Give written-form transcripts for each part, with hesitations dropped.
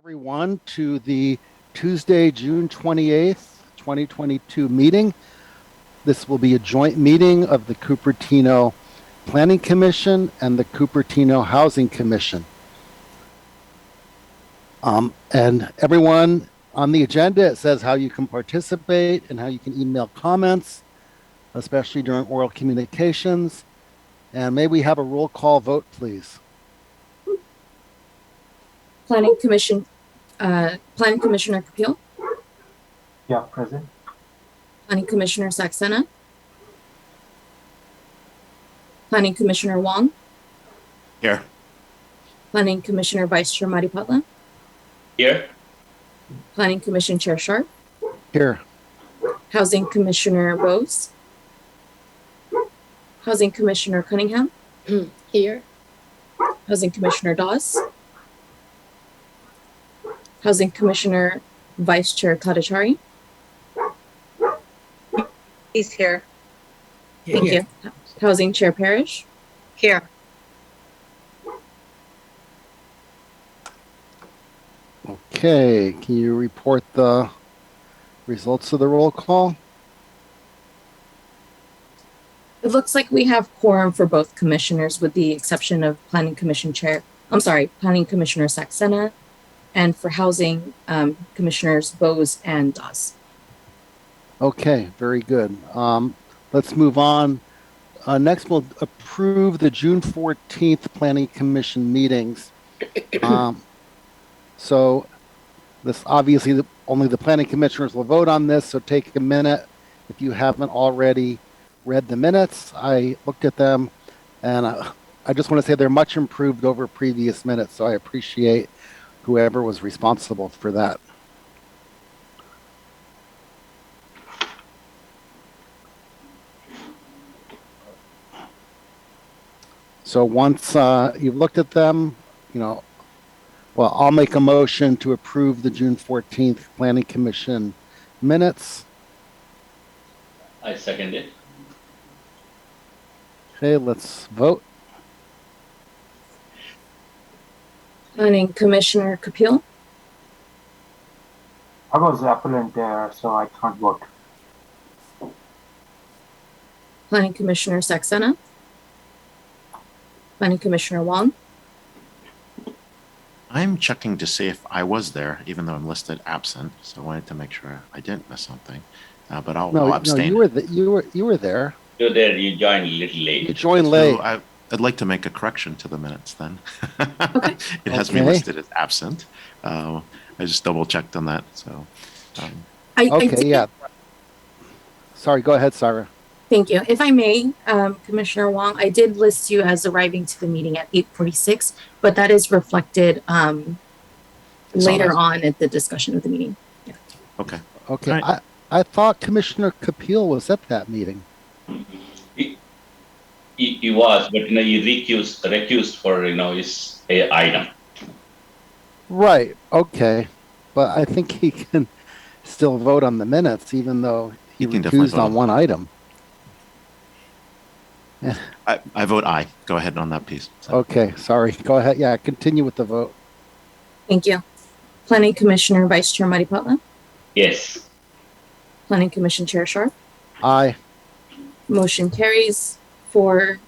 Everyone to the Tuesday, June 28th, 2022 meeting. This will be a joint meeting of the Cupertino Planning Commission and the Cupertino Housing Commission. And everyone on the agenda, it says how you can participate and how you can email comments, especially during oral communications. And may we have a roll call vote, please? Planning Commissioner Capil. Yeah, present. Planning Commissioner Saxena. Planning Commissioner Wong. Here. Planning Commissioner Vice Chair Maripatla. Here. Planning Commission Chair Sharp. Here. Housing Commissioner Bose. Housing Commissioner Cunningham. Here. Housing Commissioner Dawes. Housing Commissioner Vice Chair Kadachari. He's here. Thank you. Housing Chair Parrish. Here. Okay, can you report the results of the roll call? It looks like we have quorum for both commissioners with the exception of Planning Commissioner Saxena, and for Housing, Commissioners Bose and Dawes. Okay, very good. Let's move on. Next, we'll approve the June 14th Planning Commission meetings. So this obviously only the Planning Commissioners will vote on this, so take a minute. If you haven't already read the minutes, I looked at them, and I just want to say they're much improved over previous minutes, so I appreciate whoever was responsible for that. So once you've looked at them, I'll make a motion to approve the June 14th Planning Commission minutes. I second it. Okay, let's vote. Planning Commissioner Capil. I was appellant there, so I can't vote. Planning Commissioner Saxena. Planning Commissioner Wong. I'm checking to see if I was there, even though I'm listed absent. So I wanted to make sure I didn't miss something. But I'll abstain. No, you were there. You're there. You joined a little late. You joined late. So I'd like to make a correction to the minutes then. Okay. It has me listed as absent. I just double checked on that. So. Yeah. Sorry, go ahead, Sarah. Thank you. If I may, Commissioner Wong, I did list you as arriving to the meeting at 8:46, but that is reflected later on at the discussion of the meeting. Yeah. Okay. Okay. Right. I thought Commissioner Capil was at that meeting. He was, but he recused for his item. Right. Okay. But I think he can still vote on the minutes, even though he recused on one item. I vote aye. Go ahead on that piece. So. Okay. Sorry. Go ahead. Yeah. Continue with the vote. Thank you. Planning Commissioner Vice Chair Maripatla. Yes. Planning Commission Chair Sharp. Aye. Motion carries 4-1-1.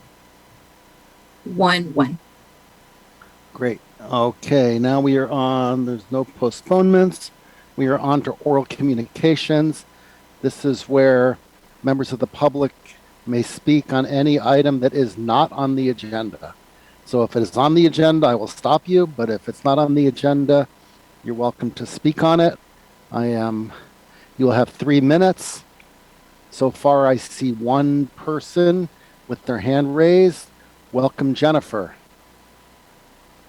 Great. Okay. Now we are on, there's no postponements. We are on to oral communications. This is where members of the public may speak on any item that is not on the agenda. So if it is on the agenda, I will stop you, but if it's not on the agenda, you're welcome to speak on it. You'll have 3 minutes. So far, I see one person with their hand raised. Welcome, Jennifer.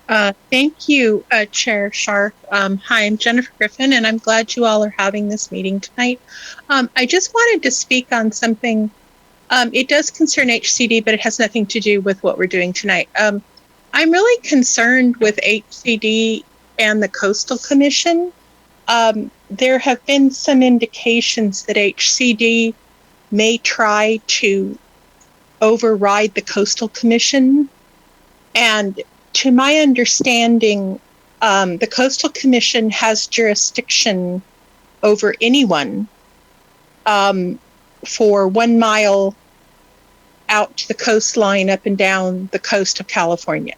Thank you, Chair Sharp. Hi, I'm Jennifer Griffin, and I'm glad you all are having this meeting tonight. I just wanted to speak on something. It does concern HCD, but it has nothing to do with what we're doing tonight. I'm really concerned with HCD and the Coastal Commission. There have been some indications that HCD may try to override the Coastal Commission. And to my understanding, The Coastal Commission has jurisdiction over anyone for 1 mile out to the coastline up and down the coast of California.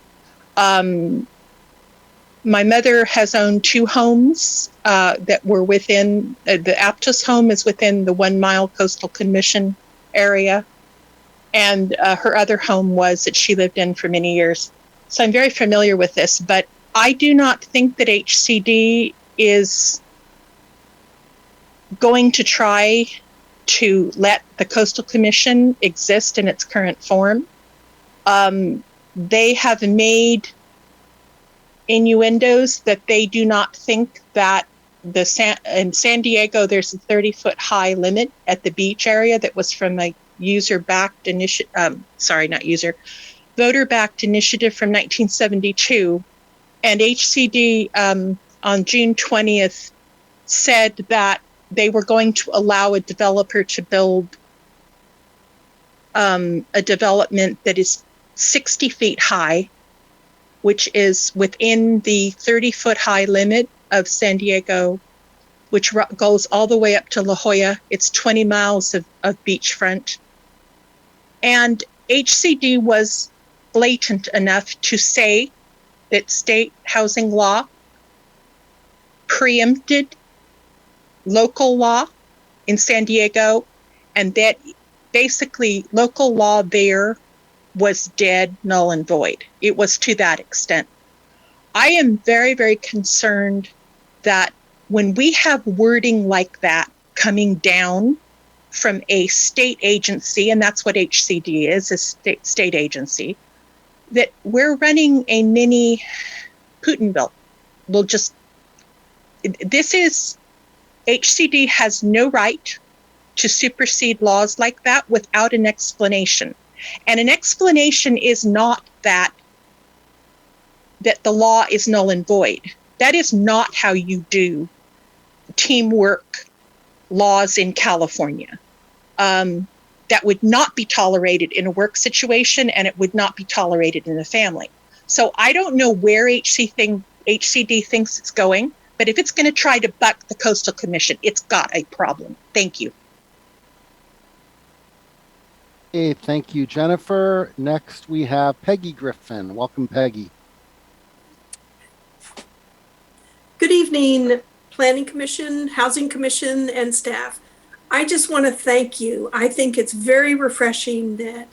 My mother has owned 2 homes that were within, the Aptos home is within the 1 mile Coastal Commission area. And her other home was that she lived in for many years. So I'm very familiar with this, but I do not think that HCD is going to try to let the Coastal Commission exist in its current form. They have made innuendos that they do not think that in San Diego, there's a 30-foot high limit at the beach area that was from a voter-backed initiative from 1972. And HCD on June 20th said that they were going to allow a developer to build a development that is 60 feet high, which is within the 30-foot high limit of San Diego, which goes all the way up to La Jolla. It's 20 miles of beachfront. And HCD was blatant enough to say that state housing law preempted local law in San Diego, and that basically local law there was dead, null, and void. It was to that extent. I am very, very concerned that when we have wording like that coming down from a state agency, and that's what HCD is, a state agency, that we're running a mini Putinville. HCD has no right to supersede laws like that without an explanation. And an explanation is not that the law is null and void. That is not how you do teamwork laws in California. That would not be tolerated in a work situation, and it would not be tolerated in a family. So I don't know where HCD thinks it's going, but if it's going to try to buck the Coastal Commission, it's got a problem. Thank you. Hey, thank you, Jennifer. Next, we have Peggy Griffin. Welcome, Peggy. Good evening, Planning Commission, Housing Commission, and staff. I just want to thank you. I think it's very refreshing that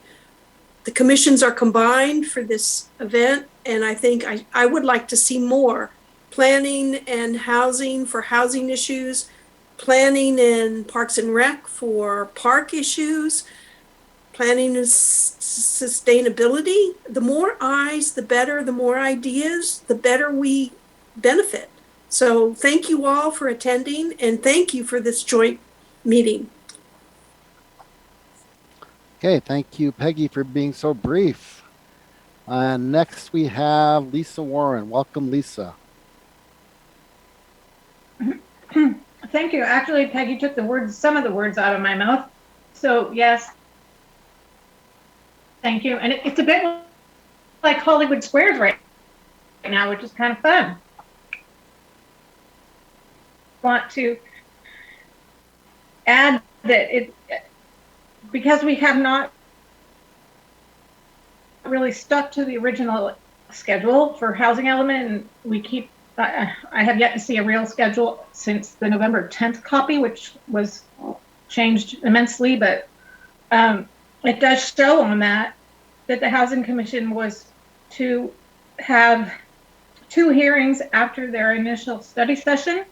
the commissions are combined for this event, and I think I would like to see more planning and housing for housing issues, planning and Parks and Rec for park issues, planning and sustainability. The more eyes, the better, the more ideas, the better we benefit. So thank you all for attending, and thank you for this joint meeting. Okay, thank you, Peggy, for being so brief. Next, we have Lisa Warren. Welcome, Lisa. Thank you. Actually, Peggy took some of the words out of my mouth. So yes, thank you. And it's a bit like Hollywood Squares right now, which is kind of fun. Want to add that because we have not really stuck to the original schedule for housing element, and we keep I have yet to see a real schedule since the November 10th copy, which was changed immensely, but it does show on that the Housing Commission was to have 2 hearings after their initial study session,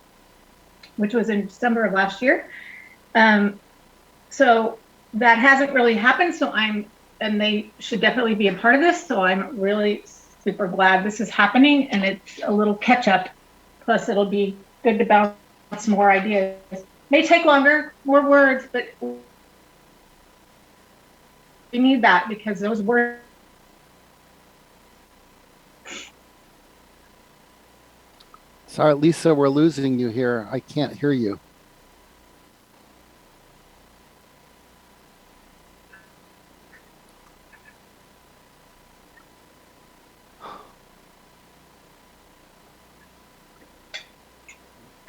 which was in December of last year. So that hasn't really happened. And they should definitely be a part of this. So I'm really super glad this is happening, and it's a little catch up. Plus it'll be good to bounce more ideas. May take longer, more words, but we need that because those words. Sorry, Lisa, we're losing you here. I can't hear you.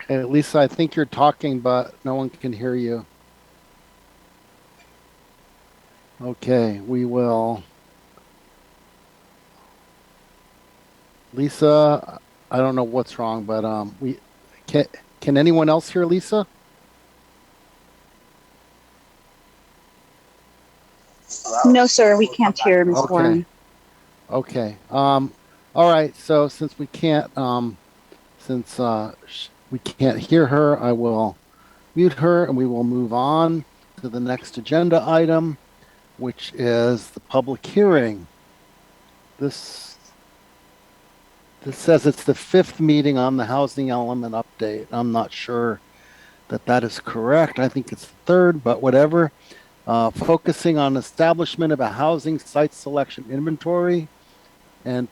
Okay, Lisa, I think you're talking, but no one can hear you. Okay, we will. Lisa, I don't know what's wrong, but we can anyone else hear Lisa? No, sir, we can't hear Ms. Okay. Warren. Okay. All right. So since we can't we can't hear her, I will mute her and we will move on to the next agenda item, which is the public hearing. This says it's the 5th meeting on the housing element update. I'm not sure that is correct. I think it's the 3rd, but whatever. Focusing on establishment of a housing site selection inventory, and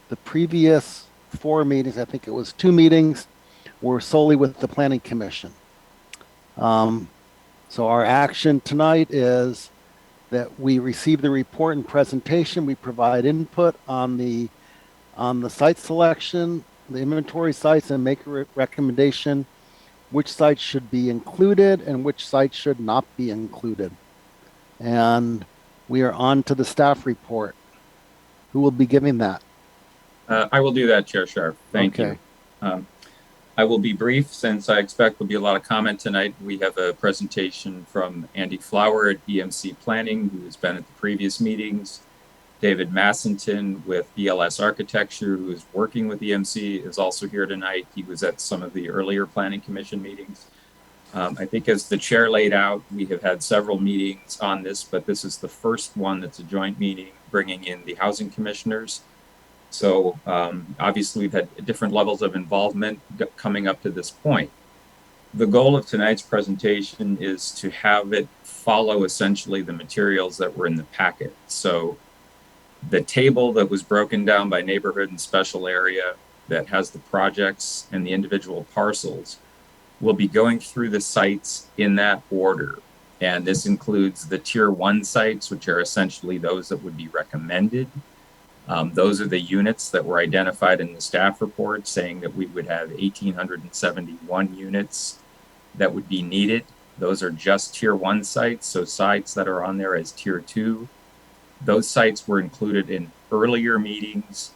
the previous 4 meetings, I think it was 2 meetings, were solely with the Planning Commission. So our action tonight is that we receive the report and presentation. We provide input on the site selection, the inventory sites, and make a recommendation which sites should be included and which sites should not be included. And we are on to the staff report. Who will be giving that? I will do that, Chair Sharp. Thank you. I will be brief since I expect there'll be a lot of comment tonight. We have a presentation from Andy Flower at EMC Planning, who has been at the previous meetings. David Massington with BLS Architecture, who is working with EMC, is also here tonight. He was at some of the earlier Planning Commission meetings. I think as the chair laid out, we have had several meetings on this, but this is the first one that's a joint meeting bringing in the housing commissioners. So obviously we've had different levels of involvement coming up to this point. The goal of tonight's presentation is to have it follow essentially the materials that were in the packet. So the table that was broken down by neighborhood and special area that has the projects and the individual parcels will be going through the sites in that order. And this includes the tier 1 sites, which are essentially those that would be recommended. Those are the units that were identified in the staff report saying that we would have 1,871 units that would be needed. Those are just tier 1 sites, so sites that are on there as tier 2. Those sites were included in earlier meetings,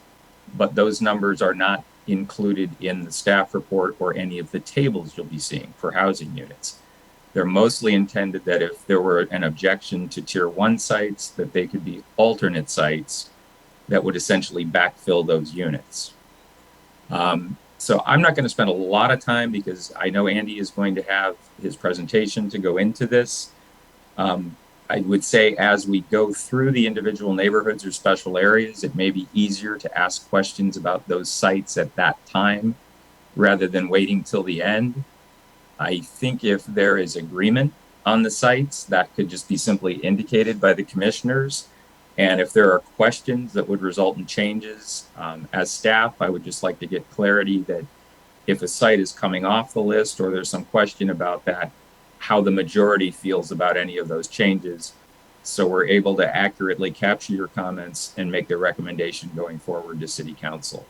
but those numbers are not included in the staff report or any of the tables you'll be seeing for housing units. They're mostly intended that if there were an objection to tier 1 sites, that they could be alternate sites that would essentially backfill those units. So I'm not going to spend a lot of time because I know Andy is going to have his presentation to go into this. I would say as we go through the individual neighborhoods or special areas, it may be easier to ask questions about those sites at that time rather than waiting till the end. I think if there is agreement on the sites, that could just be simply indicated by the commissioners. And if there are questions that would result in changes, as staff, I would just like to get clarity that if a site is coming off the list or there's some question about that, how the majority feels about any of those changes, so we're able to accurately capture your comments and make the recommendation going forward to City Council.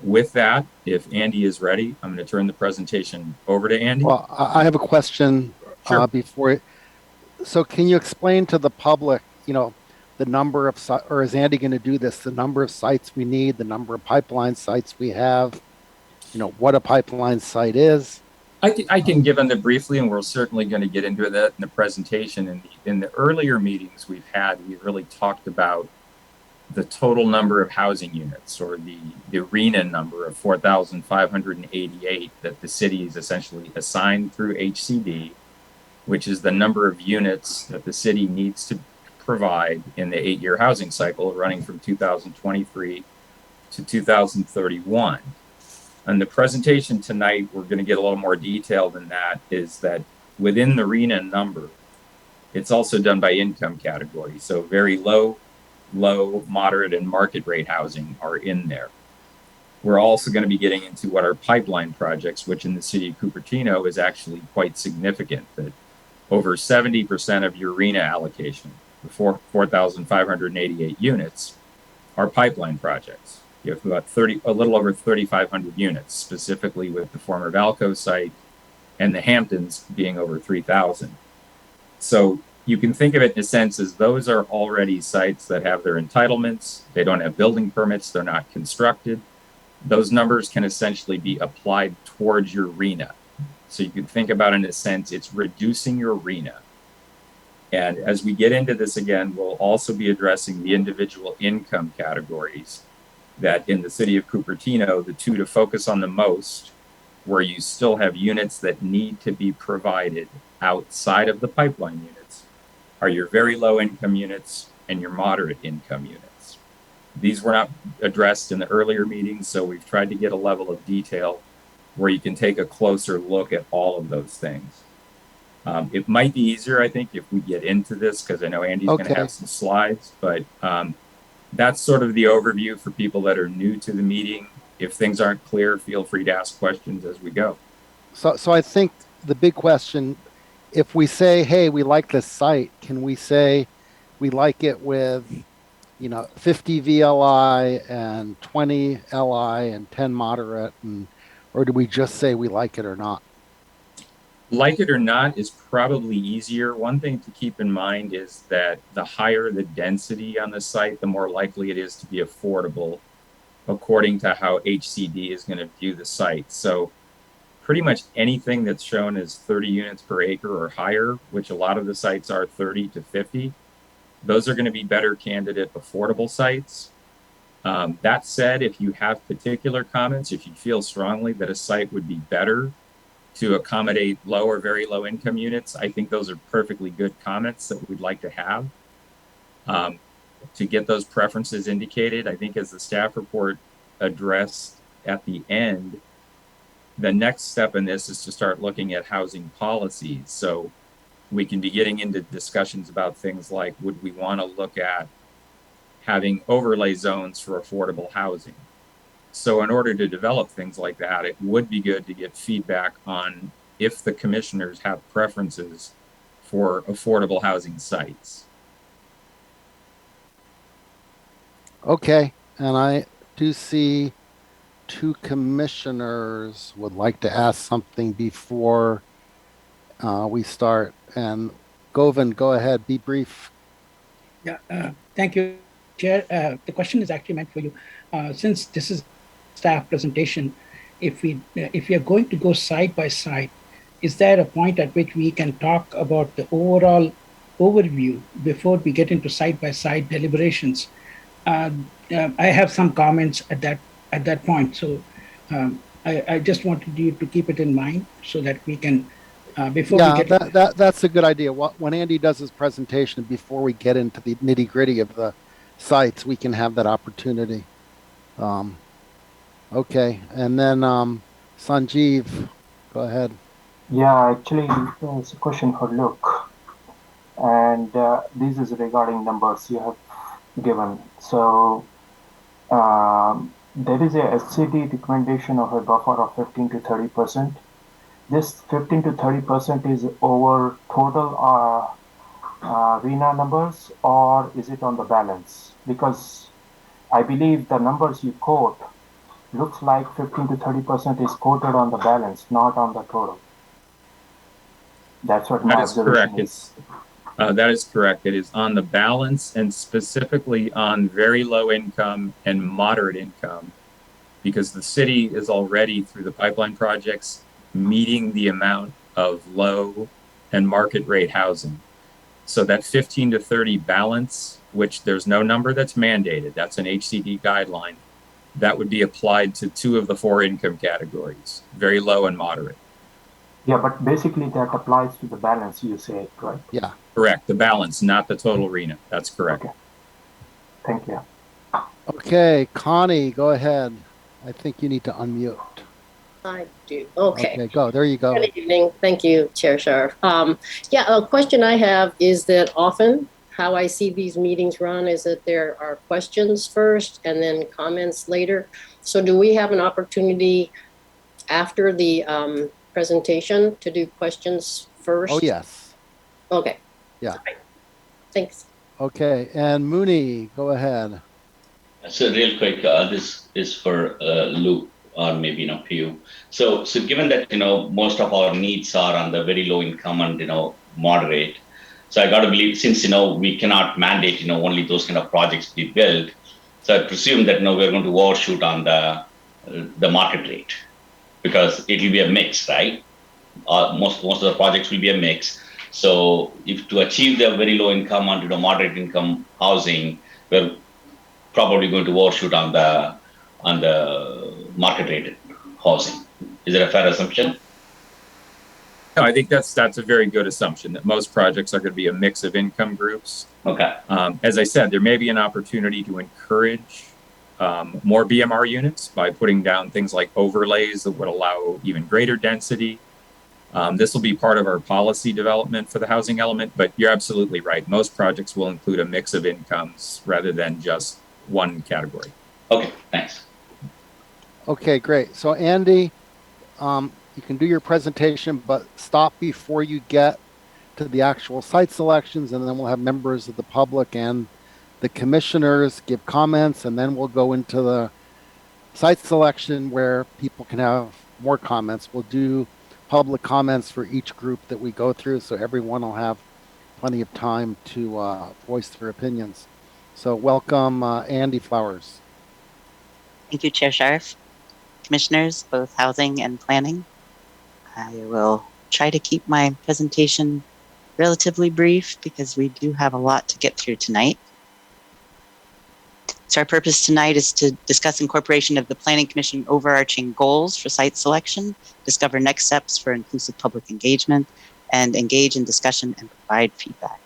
With that, if Andy is ready, I'm going to turn the presentation over to Andy. Well, I have a question. Sure. So can you explain to the public, the number of, or is Andy going to do this, the number of sites we need, the number of pipeline sites we have, what a pipeline site is? I can give on that briefly, and we're certainly going to get into that in the presentation. In the earlier meetings we've had, we really talked about the total number of housing units, or the arena number of 4,588 that the city is essentially assigned through Hcd, which is the number of units that the city needs to provide in the 8-year housing cycle running from 2023 to 2031. And the presentation tonight, we're going to get a little more detail than that, is that within the RENA number, it's also done by income category. So very low, moderate, and market rate housing are in there. We're also going to be getting into what are pipeline projects, which in the city of Cupertino is actually quite significant, that over 70% of your RENA allocation, the 4,588 units, are pipeline projects. You have about a little over 3,500 units, specifically with the former Valco site and the Hamptons being over 3,000. So you can think of it in a sense as those are already sites that have their entitlements. They don't have building permits. They're not constructed. Those numbers can essentially be applied towards your RENA. So you can think about it in a sense, it's reducing your RENA. And as we get into this again, we'll also be addressing the individual income categories that in the city of Cupertino, the two to focus on the most, where you still have units that need to be provided outside of the pipeline units, are your very low income units and your moderate income units. These were not addressed in the earlier meetings, so we've tried to get a level of detail where you can take a closer look at all of those things. It might be easier, I think, if we get into this, because I know Andy's going to have some slides, but that's sort of the overview for people that are new to the meeting. If things aren't clear, feel free to ask questions as we go. So I think the big question, if we say, hey, we like this site, can we say we like it with, 50 VLI and 20 LI and 10 moderate, or do we just say we like it or not? Like it or not is probably easier. One thing to keep in mind is that the higher the density on the site, the more likely it is to be affordable, according to how HCD is going to view the site. So pretty much anything that's shown as 30 units per acre or higher, which a lot of the sites are 30 to 50, those are going to be better candidate affordable sites. That said, if you have particular comments, if you feel strongly that a site would be better to accommodate low or very low income units, I think those are perfectly good comments that we'd like to have. To get those preferences indicated, I think as the staff report addressed at the end, the next step in this is to start looking at housing policies. So we can be getting into discussions about things like, would we want to look at having overlay zones for affordable housing? So in order to develop things like that, it would be good to get feedback on if the commissioners have preferences for affordable housing sites. Okay, and I do see two commissioners would like to ask something before we start. And Govind, go ahead, be brief. Yeah, thank you, Chair. The question is actually meant for you. Since this is staff presentation, if we are going to go side by side, is there a point at which we can talk about the overall overview before we get into side by side deliberations? I have some comments at that point, so I just wanted you to keep it in mind so that we can before we get that's a good idea. When Andy does his presentation, before we get into the nitty gritty of the sites, we can have that opportunity. Okay, and then Sanjeev, go ahead. Yeah, actually, it's a question for Luke, and this is regarding numbers you have given. So there is a Hcd recommendation of a buffer of 15 to 30%. This 15 to 30% is over total RENA numbers, or is it on the balance? Because I believe the numbers you quote looks like 15 to 30% is quoted on the balance, not on the total. That's what my observation is. That is correct. It is on the balance and specifically on very low income and moderate income, because the city is already through the pipeline projects meeting the amount of low and market rate housing. So that 15 to 30 balance, which there's no number that's mandated, that's an Hcd guideline, that would be applied to two of the four income categories, very low and moderate. Yeah, but basically that applies to the balance, you say, right? Yeah. Correct. The balance, not the total RENA. That's correct. Okay. Thank you. Okay, Connie, go ahead. I think you need to unmute. I do. Okay. Okay, go. There you go. Good evening. Thank you, Chair Sharf. A question I have is that often how I see these meetings run is that there are questions first and then comments later. So do we have an opportunity after the presentation to do questions first? Oh, yes. Okay. Yeah. Right. Thanks. Okay, and Mooney, go ahead. So real quick, this is for Luke or maybe Pew. So given that most of our needs are on the very low income and moderate, so I got to believe since we cannot mandate only those kind of projects be built. So I presume that we're going to overshoot on the market rate because it will be a mix, right? Most of the projects will be a mix. So if to achieve the very low income and moderate income housing, we're probably going to overshoot on the market rate housing. Is it a fair assumption? No, I think that's a very good assumption that most projects are going to be a mix of income groups. Okay. As I said, there may be an opportunity to encourage more BMR units by putting down things like overlays that would allow even greater density. This will be part of our policy development for the housing element, but you're absolutely right. Most projects will include a mix of incomes rather than just one category. Okay, thanks. Okay, great. So Andy, you can do your presentation, but stop before you get to the actual site selections, and then we'll have members of the public and the commissioners give comments, and then we'll go into the site selection where people can have more comments. We'll do public comments for each group that we go through, so everyone will have plenty of time to voice their opinions. So welcome, Andy Flowers. Thank you, Chair Sharf. Commissioners, both housing and planning. I will try to keep my presentation relatively brief because we do have a lot to get through tonight. So our purpose tonight is to discuss incorporation of the Planning Commission overarching goals for site selection, discover next steps for inclusive public engagement, and engage in discussion and provide feedback.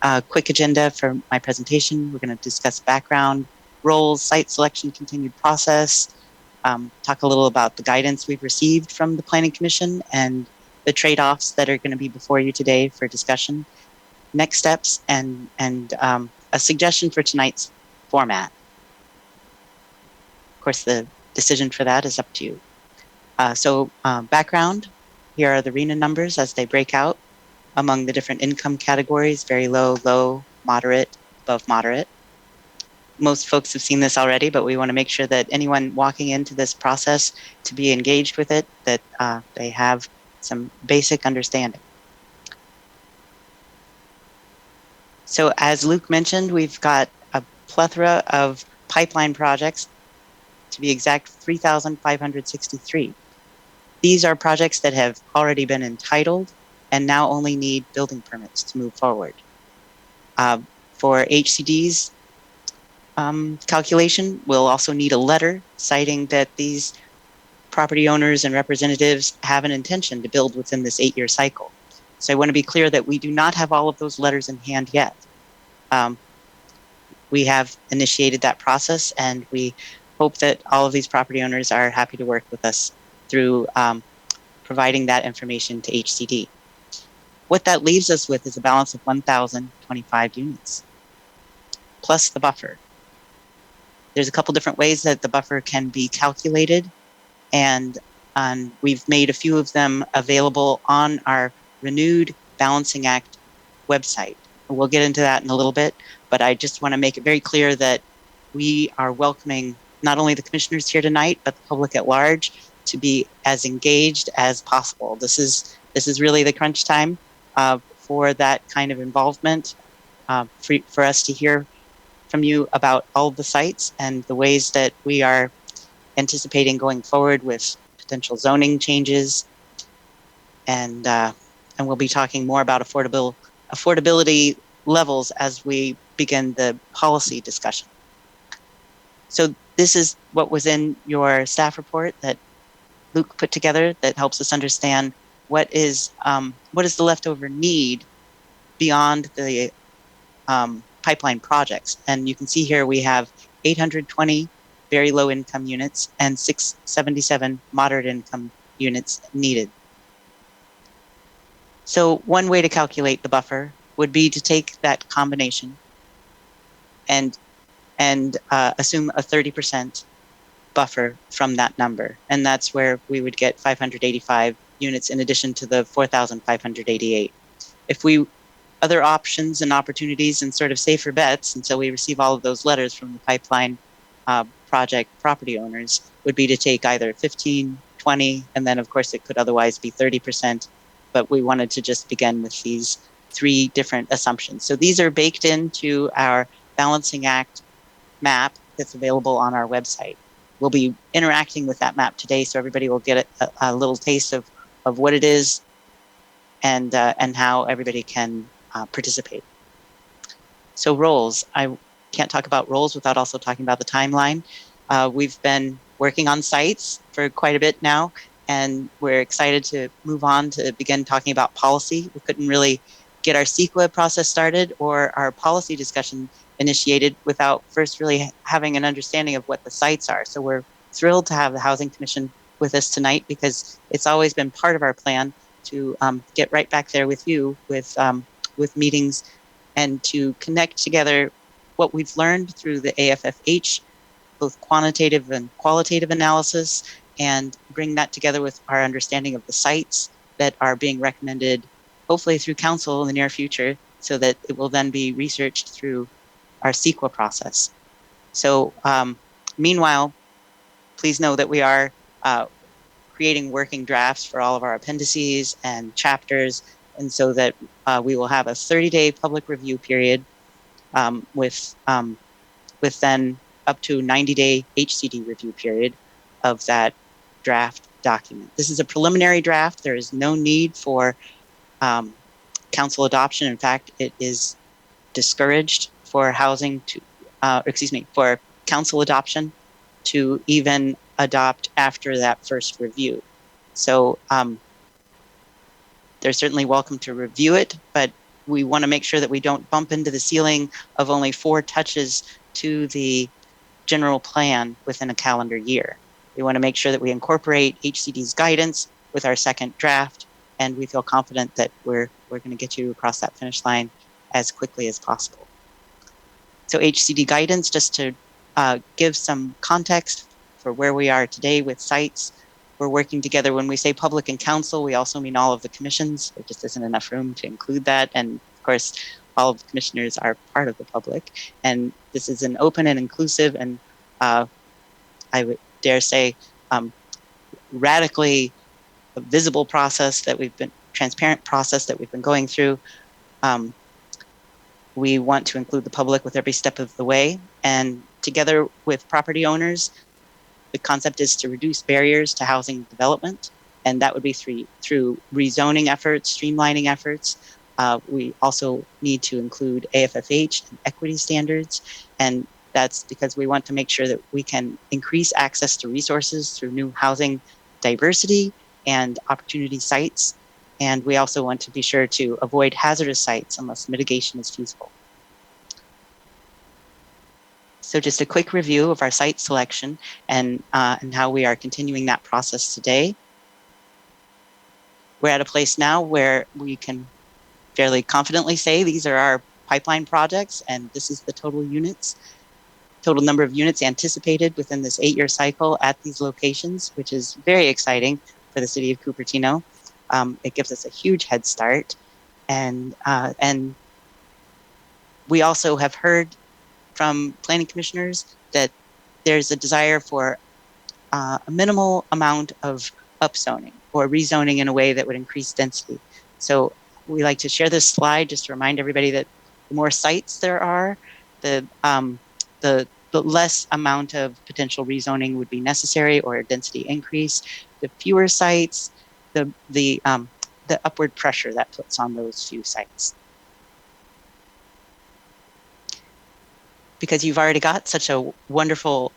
A quick agenda for my presentation. We're going to discuss background, roles, site selection, continued process, talk a little about the guidance we've received from the Planning Commission and the trade-offs that are going to be before you today for discussion, next steps, and a suggestion for tonight's format. Of course, the decision for that is up to you. Background, here are the RENA numbers as they break out among the different income categories, very low, low, moderate, above moderate. Most folks have seen this already, but we want to make sure that anyone walking into this process to be engaged with it, that they have some basic understanding. So as Luke mentioned, we've got a plethora of pipeline projects, to be exact, 3,563. These are projects that have already been entitled and now only need building permits to move forward. For HCD's calculation, we'll also need a letter citing that these property owners and representatives have an intention to build within this 8-year cycle. So I want to be clear that we do not have all of those letters in hand yet. We have initiated that process, and we hope that all of these property owners are happy to work with us through providing that information to HCD. What that leaves us with is a balance of 1,025 units, plus the buffer. There's a couple different ways that the buffer can be calculated, and we've made a few of them available on our renewed Balancing Act website. We'll get into that in a little bit, but I just want to make it very clear that we are welcoming not only the commissioners here tonight, but the public at large to be as engaged as possible. This is really the crunch time for that kind of involvement, for us to hear from you about all of the sites and the ways that we are anticipating going forward with potential zoning changes, and we'll be talking more about affordability levels as we begin the policy discussion. So this is what was in your staff report that Luke put together that helps us understand what is the leftover need beyond the pipeline projects. And you can see here we have 820 very low income units and 677 moderate income units needed. So one way to calculate the buffer would be to take that combination and assume a 30% buffer from that number. And that's where we would get 585 units in addition to the 4,588. If we other options and opportunities and sort of safer bets until we receive all of those letters from the pipeline project property owners would be to take either 15, 20, and then of course it could otherwise be 30%. But we wanted to just begin with these 3 different assumptions. So these are baked into our balancing act map that's available on our website. We'll be interacting with that map today, so everybody will get a little taste of what it is and how everybody can participate. So roles, I can't talk about roles without also talking about the timeline. We've been working on sites for quite a bit now, and we're excited to move on to begin talking about policy. We couldn't really get our CEQA process started or our policy discussion initiated without first really having an understanding of what the sites are. So we're thrilled to have the Housing Commission with us tonight, because it's always been part of our plan to get right back there with you with meetings and to connect together what we've learned through the AFFH, both quantitative and qualitative analysis, and bring that together with our understanding of the sites that are being recommended, hopefully through council in the near future, so that it will then be researched through our CEQA process. So meanwhile, please know that we are creating working drafts for all of our appendices and chapters, and so that we will have a 30-day public review period with then up to 90-day HCD review period of that draft document. This is a preliminary draft. There is no need for council adoption. In fact, it is discouraged for for council adoption to even adopt after that first review. So they're certainly welcome to review it, but we want to make sure that we don't bump into the ceiling of only 4 touches to the general plan within a calendar year. We want to make sure that we incorporate HCD's guidance with our second draft, and we feel confident that we're going to get you across that finish line as quickly as possible. So HCD guidance, just to give some context for where we are today with sites. We're working together. When we say public and council, we also mean all of the commissions. There just isn't enough room to include that. And of course, all of the commissioners are part of the public. And this is an open and inclusive and I would dare say radically visible process that transparent process that we've been going through. We want to include the public with every step of the way, and together with property owners, the concept is to reduce barriers to housing development, and that would be through rezoning efforts, streamlining efforts. We also need to include AFFH and equity standards, and that's because we want to make sure that we can increase access to resources through new housing diversity and opportunity sites. And we also want to be sure to avoid hazardous sites unless mitigation is feasible. So just a quick review of our site selection and how we are continuing that process today. We're at a place now where we can fairly confidently say these are our pipeline projects, and this is the total number of units anticipated within this 8-year cycle at these locations, which is very exciting for the city of Cupertino. It gives us a huge head start. And we also have heard from planning commissioners that there's a desire for a minimal amount of upzoning or rezoning in a way that would increase density. So we like to share this slide just to remind everybody that the more sites there are, the less amount of potential rezoning would be necessary or a density increase. The fewer sites, the upward pressure that puts on those few sites. Because you've already got such a wonderful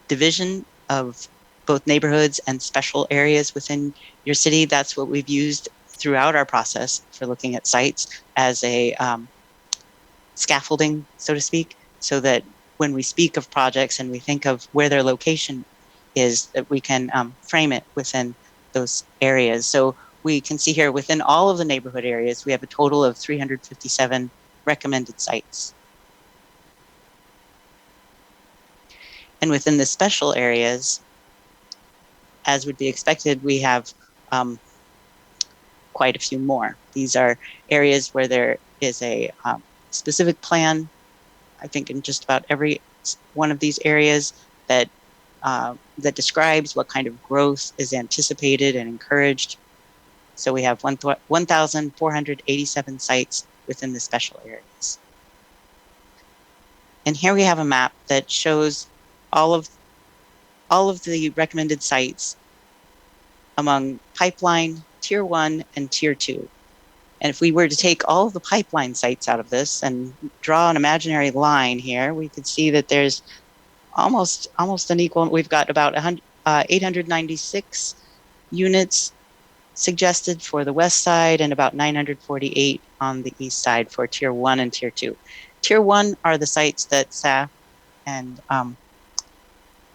division of both neighborhoods and special areas within your city, that's what we've used throughout our process for looking at sites as a scaffolding, so to speak, so that when we speak of projects and we think of where their location is, that we can frame it within those areas. So we can see here within all of the neighborhood areas, we have a total of 357 recommended sites. And within the special areas, as would be expected, we have quite a few more. These are areas where there is a specific plan, I think in just about every one of these areas, that that describes what kind of growth is anticipated and encouraged. So we have 1,487 sites within the special areas. And here we have a map that shows all of the recommended sites among pipeline, tier 1, and tier 2. And if we were to take all of the pipeline sites out of this and draw an imaginary line here, we could see that there's almost an equal, we've got about 896 units suggested for the west side and about 948 on the east side for tier 1 and tier 2. Tier 1 are the sites that staff and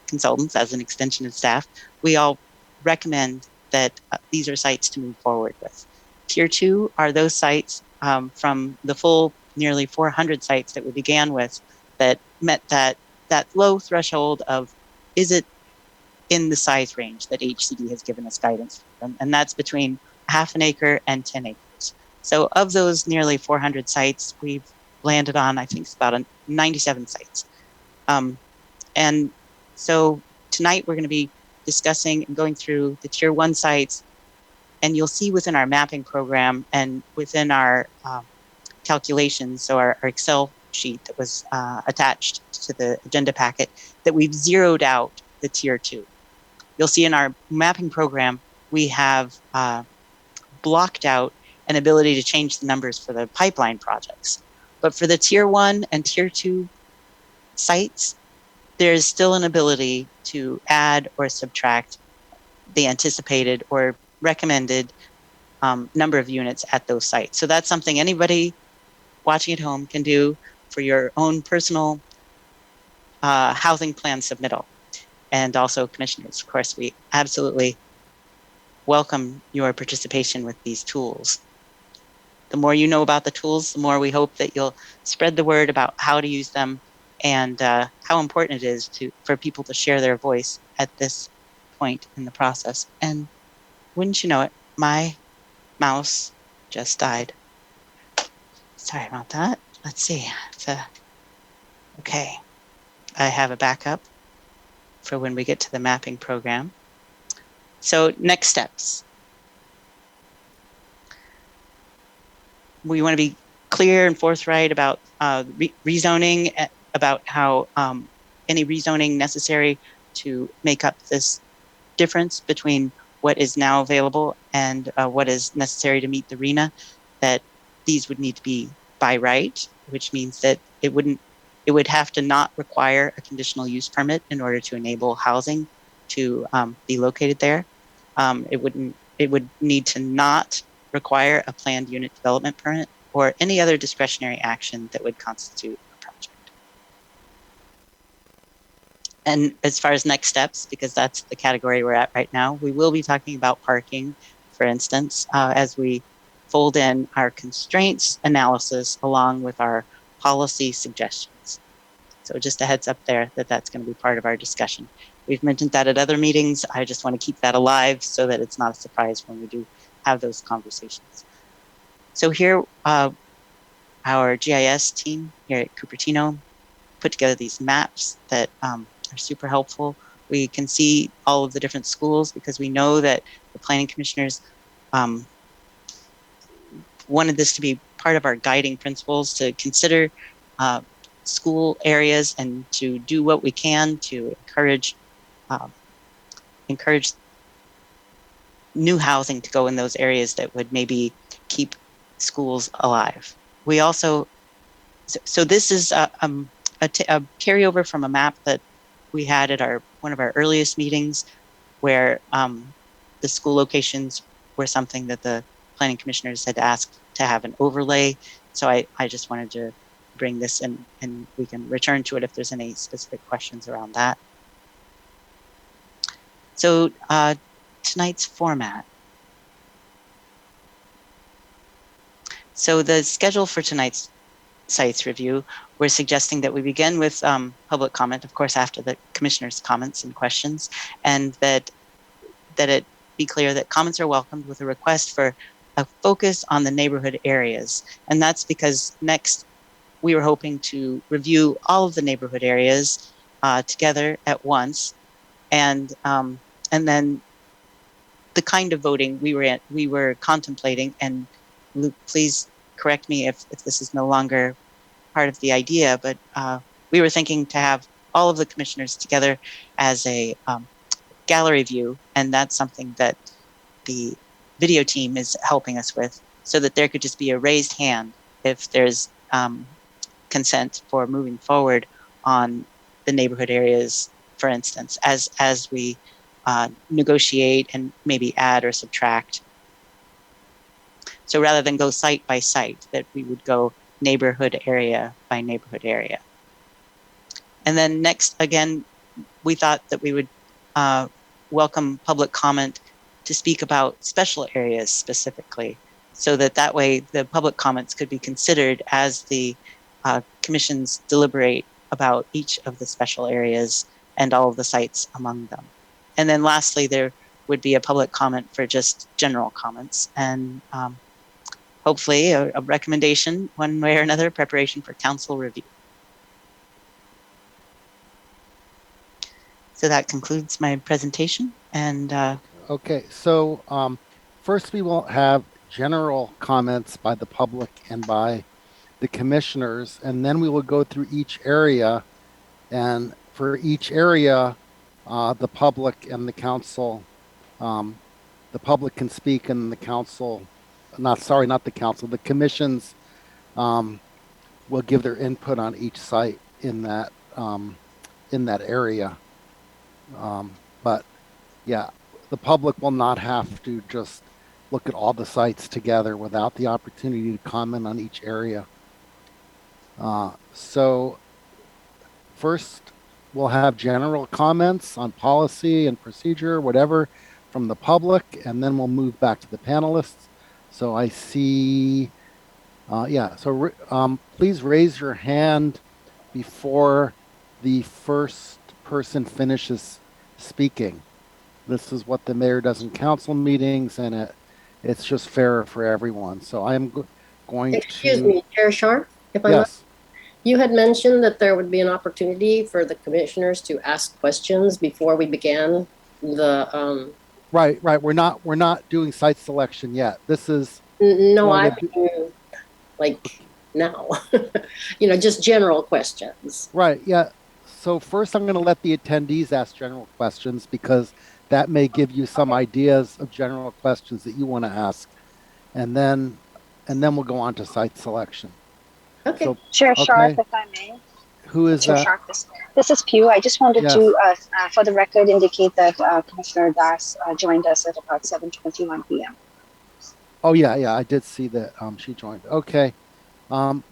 consultants, as an extension of staff, we all recommend that these are sites to move forward with. Tier 2 are those sites from the full nearly 400 sites that we began with that met that low threshold of, is it in the size range that HCD has given us guidance for? And that's between half an acre and 10 acres. So of those nearly 400 sites, we've landed on, I think it's about 97 sites. And so tonight we're going to be discussing and going through the tier 1 sites, and you'll see within our mapping program and within our calculations, so our Excel sheet that was attached to the agenda packet, that we've zeroed out the tier 2. You'll see in our mapping program, we have blocked out an ability to change the numbers for the pipeline projects. But for the tier 1 and tier 2 sites, there's still an ability to add or subtract the anticipated or recommended number of units at those sites. So that's something anybody watching at home can do for your own personal housing plan submittal. And also commissioners, of course, we absolutely welcome your participation with these tools. The more you know about the tools, the more we hope that you'll spread the word about how to use them and how important it is for people to share their voice at this point in the process. And wouldn't you know it, my mouse just died. Sorry about that. Let's see. Okay. I have a backup for when we get to the mapping program. So next steps. We want to be clear and forthright about rezoning, about how any rezoning necessary to make up this difference between what is now available and what is necessary to meet the RENA, that these would need to be by right, which means that it would have to not require a conditional use permit in order to enable housing to be located there. It would need to not require a planned unit development permit or any other discretionary action that would constitute a project. And as far as next steps, because that's the category we're at right now, we will be talking about parking, for instance, as we fold in our constraints analysis along with our policy suggestions. So just a heads up there that that's going to be part of our discussion. We've mentioned that at other meetings. I just want to keep that alive so that it's not a surprise when we do have those conversations. So here, our GIS team here at Cupertino put together these maps that are super helpful. We can see all of the different schools because we know that the planning commissioners wanted this to be part of our guiding principles, to consider school areas and to do what we can to encourage new housing to go in those areas that would maybe keep schools alive. We also, so this is a carryover from a map that we had at one of our earliest meetings, where the school locations were something that the planning commissioners had asked to have an overlay. So I just wanted to bring this in, and we can return to it if there's any specific questions around that. So tonight's format. So the schedule for tonight's sites review, we're suggesting that we begin with public comment, of course, after the commissioner's comments and questions, and that it be clear that comments are welcomed with a request for a focus on the neighborhood areas. And that's because next we were hoping to review all of the neighborhood areas together at once. And then the kind of voting we were contemplating, and Luke, please correct me if this is no longer part of the idea, but we were thinking to have all of the commissioners together as a gallery view, and that's something that the video team is helping us with, so that there could just be a raised hand if there's consent for moving forward on the neighborhood areas, for instance, as we negotiate and maybe add or subtract. So rather than go site by site, that we would go neighborhood area by neighborhood area. And then next, again, we thought that we would welcome public comment to speak about special areas specifically, so that way the public comments could be considered as the commissions deliberate about each of the special areas and all of the sites among them. And then lastly, there would be a public comment for just general comments, and hopefully a recommendation one way or another, preparation for council review. So that concludes my presentation. And okay, so first we will have general comments by the public and by the commissioners, and then we will go through each area, and for each area the public and the council, the public can speak, and the council, not the council, the commissions will give their input on each site in that area. But yeah, the public will not have to just look at all the sites together without the opportunity to comment on each area. So first we'll have general comments on policy and procedure, whatever, from the public, and then we'll move back to the panelists. So I see, please raise your hand before the first person finishes speaking. This is what the mayor does in council meetings, and it's just fairer for everyone. So I am going Excuse to... me, Chair Sharp, if I yes. might. You had mentioned that there would be an opportunity for the commissioners to ask questions before we began the... Right. We're not doing site selection yet. This is... No, I mean, like now, just general questions. Right. Yeah. So first I'm going to let the attendees ask general questions, because that may give you some ideas of general questions that you want to ask. And then we'll go on to site selection. Okay. So, Chair Sharp, if I may. Who is Chair that? Sharp, this is Pew. I just wanted to, for the record, indicate that Commissioner Das joined us at about 7:21 p.m. Oh, yeah, I did see that she joined. Okay.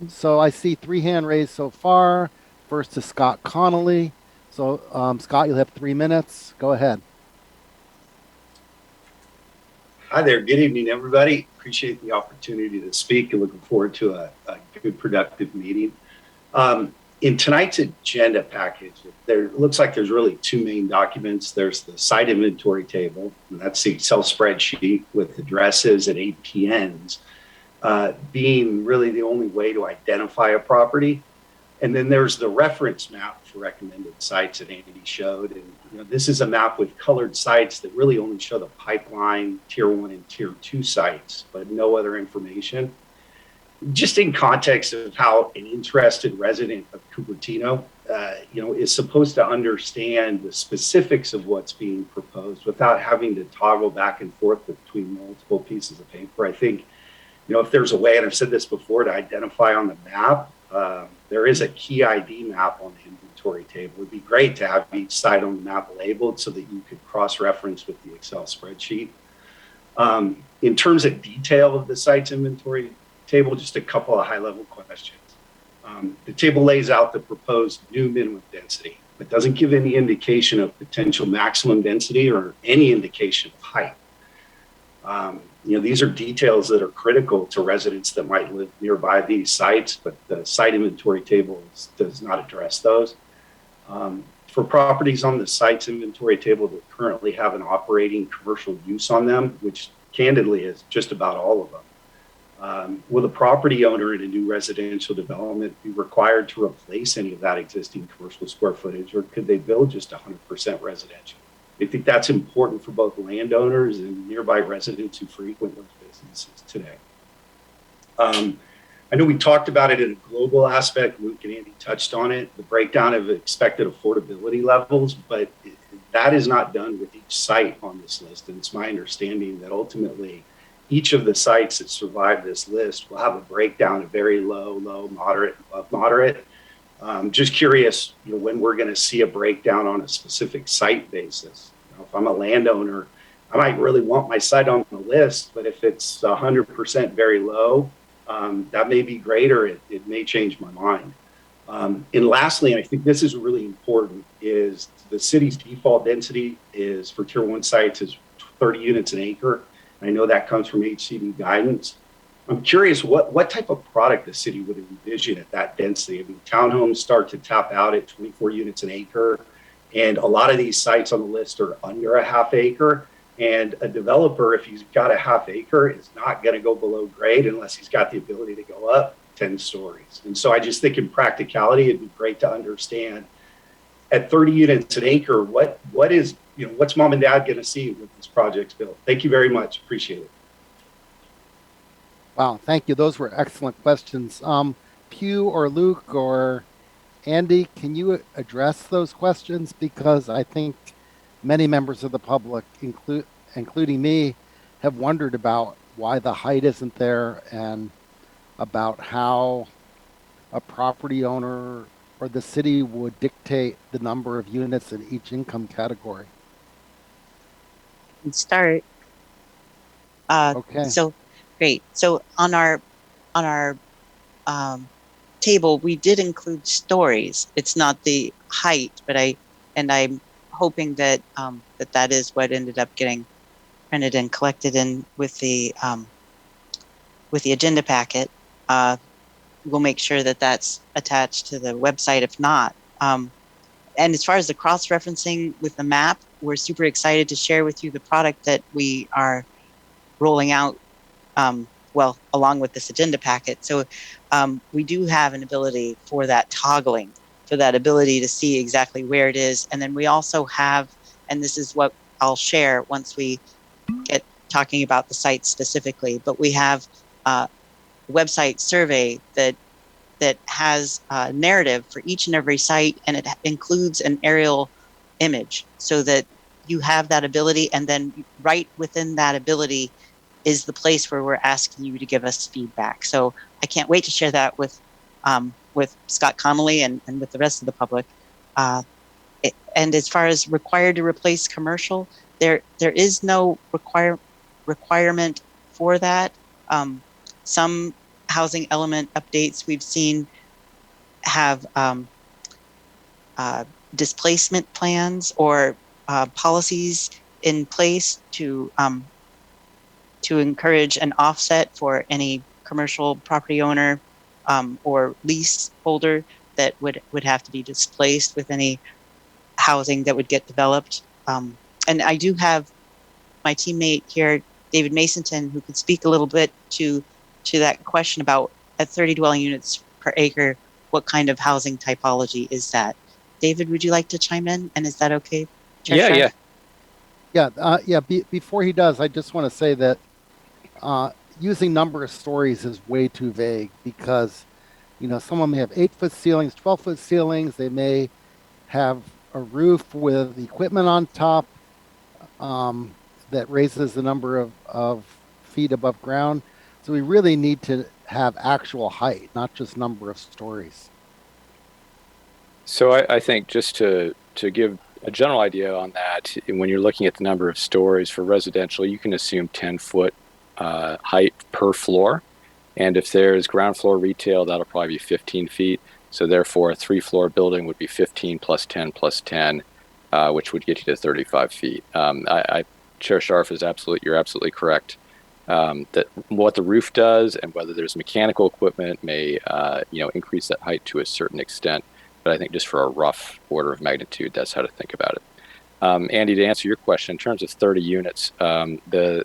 So I see 3 hand raised so far. First is Scott Connolly. So, Scott, you'll have 3 minutes. Go ahead. Hi there. Good evening, everybody. Appreciate the opportunity to speak and looking forward to a good, productive meeting. In tonight's agenda package, there looks like there's really 2 main documents. There's the site inventory table, and that's the Excel spreadsheet with addresses and APNs being really the only way to identify a property. And then there's the reference map for recommended sites that Andy showed. And this is a map with colored sites that really only show the pipeline, tier 1 and tier 2 sites, but no other information. Just in context of how an interested resident of Cupertino, is supposed to understand the specifics of what's being proposed without having to toggle back and forth between multiple pieces of paper. I think, if there's a way, and I've said this before, to identify on the map, there is a key ID map on the inventory table. It'd be great to have each site on the map labeled so that you could cross-reference with the Excel spreadsheet. In terms of detail of the site's inventory table, just a couple of high-level questions. The table lays out the proposed new minimum density, but doesn't give any indication of potential maximum density or any indication of height. These are details that are critical to residents that might live nearby these sites, but the site inventory table does not address those. For properties on the site's inventory table that currently have an operating commercial use on them, which candidly as just about all of them. Will the property owner in a new residential development be required to replace any of that existing commercial square footage, or could they build just 100% residential? I think that's important for both landowners and nearby residents who frequent those businesses today. I know we talked about it in a global aspect. Luke and Andy touched on it, the breakdown of expected affordability levels, but that is not done with each site on this list. And it's my understanding that ultimately each of the sites that survive this list will have a breakdown of very low, low, moderate, above moderate. Just curious, when we're going to see a breakdown on a specific site basis. If I'm a landowner, I might really want my site on the list, but if it's 100% very low, that may be great, or it may change my mind. And lastly, I think this is really important, is the city's default density is for tier 1 sites is 30 units an acre. I know that comes from Hcd Guidance. I'm curious what type of product the city would envision at that density. I mean, townhomes start to tap out at 24 units an acre, and a lot of these sites on the list are under a half acre. And a developer, if he's got a half acre, is not going to go below grade unless he's got the ability to go up 10 stories. And so I just think in practicality, it'd be great to understand at 30 units an acre, what is, what's mom and dad going to see when this project's built? Thank you very much. Appreciate it. Wow, thank you. Those were excellent questions. Pew or Luke or Andy, can you address those questions? Because I think many members of the public, including me, have wondered about why the height isn't there and about how a property owner or the city would dictate the number of units in each income category. Let's start. Okay. So great. So on our table, we did include stories. It's not the height, but I'm hoping that that is what ended up getting printed and collected in with the agenda packet. We'll make sure that that's attached to the website if not. And as far as the cross-referencing with the map, we're super excited to share with you the product that we are rolling out, along with this agenda packet. So we do have an ability for that toggling, for that ability to see exactly where it is. And then we also have, and this is what I'll share once we get talking about the site specifically, but we have a website survey that has a narrative for each and every site, and it includes an aerial image so that you have that ability, and then right within that ability is the place where we're asking you to give us feedback. So I can't wait to share that with Scott Connolly and with the rest of the public. And as far as required to replace commercial, there is no requirement for that. Some housing element updates we've seen have displacement plans or policies in place to encourage an offset for any commercial property owner or lease holder that would have to be displaced with any housing that would get developed. And I do have my teammate here, David Masonton, who could speak a little bit to that question about at 30 dwelling units per acre, what kind of housing typology is that? David, would you like to chime in? And is that okay? Yeah. Before he does, I just want to say that using number of stories is way too vague because, someone may have 8-foot ceilings, 12-foot ceilings. They may have a roof with equipment on top that raises the number of feet above ground. So we really need to have actual height, not just number of stories. So I think just to give a general idea on that, when you're looking at the number of stories for residential, you can assume 10-foot height per floor. And if there's ground floor retail, that'll probably be 15 feet. So therefore, a 3-floor building would be 15 plus 10 plus 10, which would get you to 35 feet. Chair Scharf you're absolutely correct. That what the roof does and whether there's mechanical equipment may increase that height to a certain extent. But I think just for a rough order of magnitude, that's how to think about it. Andy, to answer your question, in terms of 30 units, the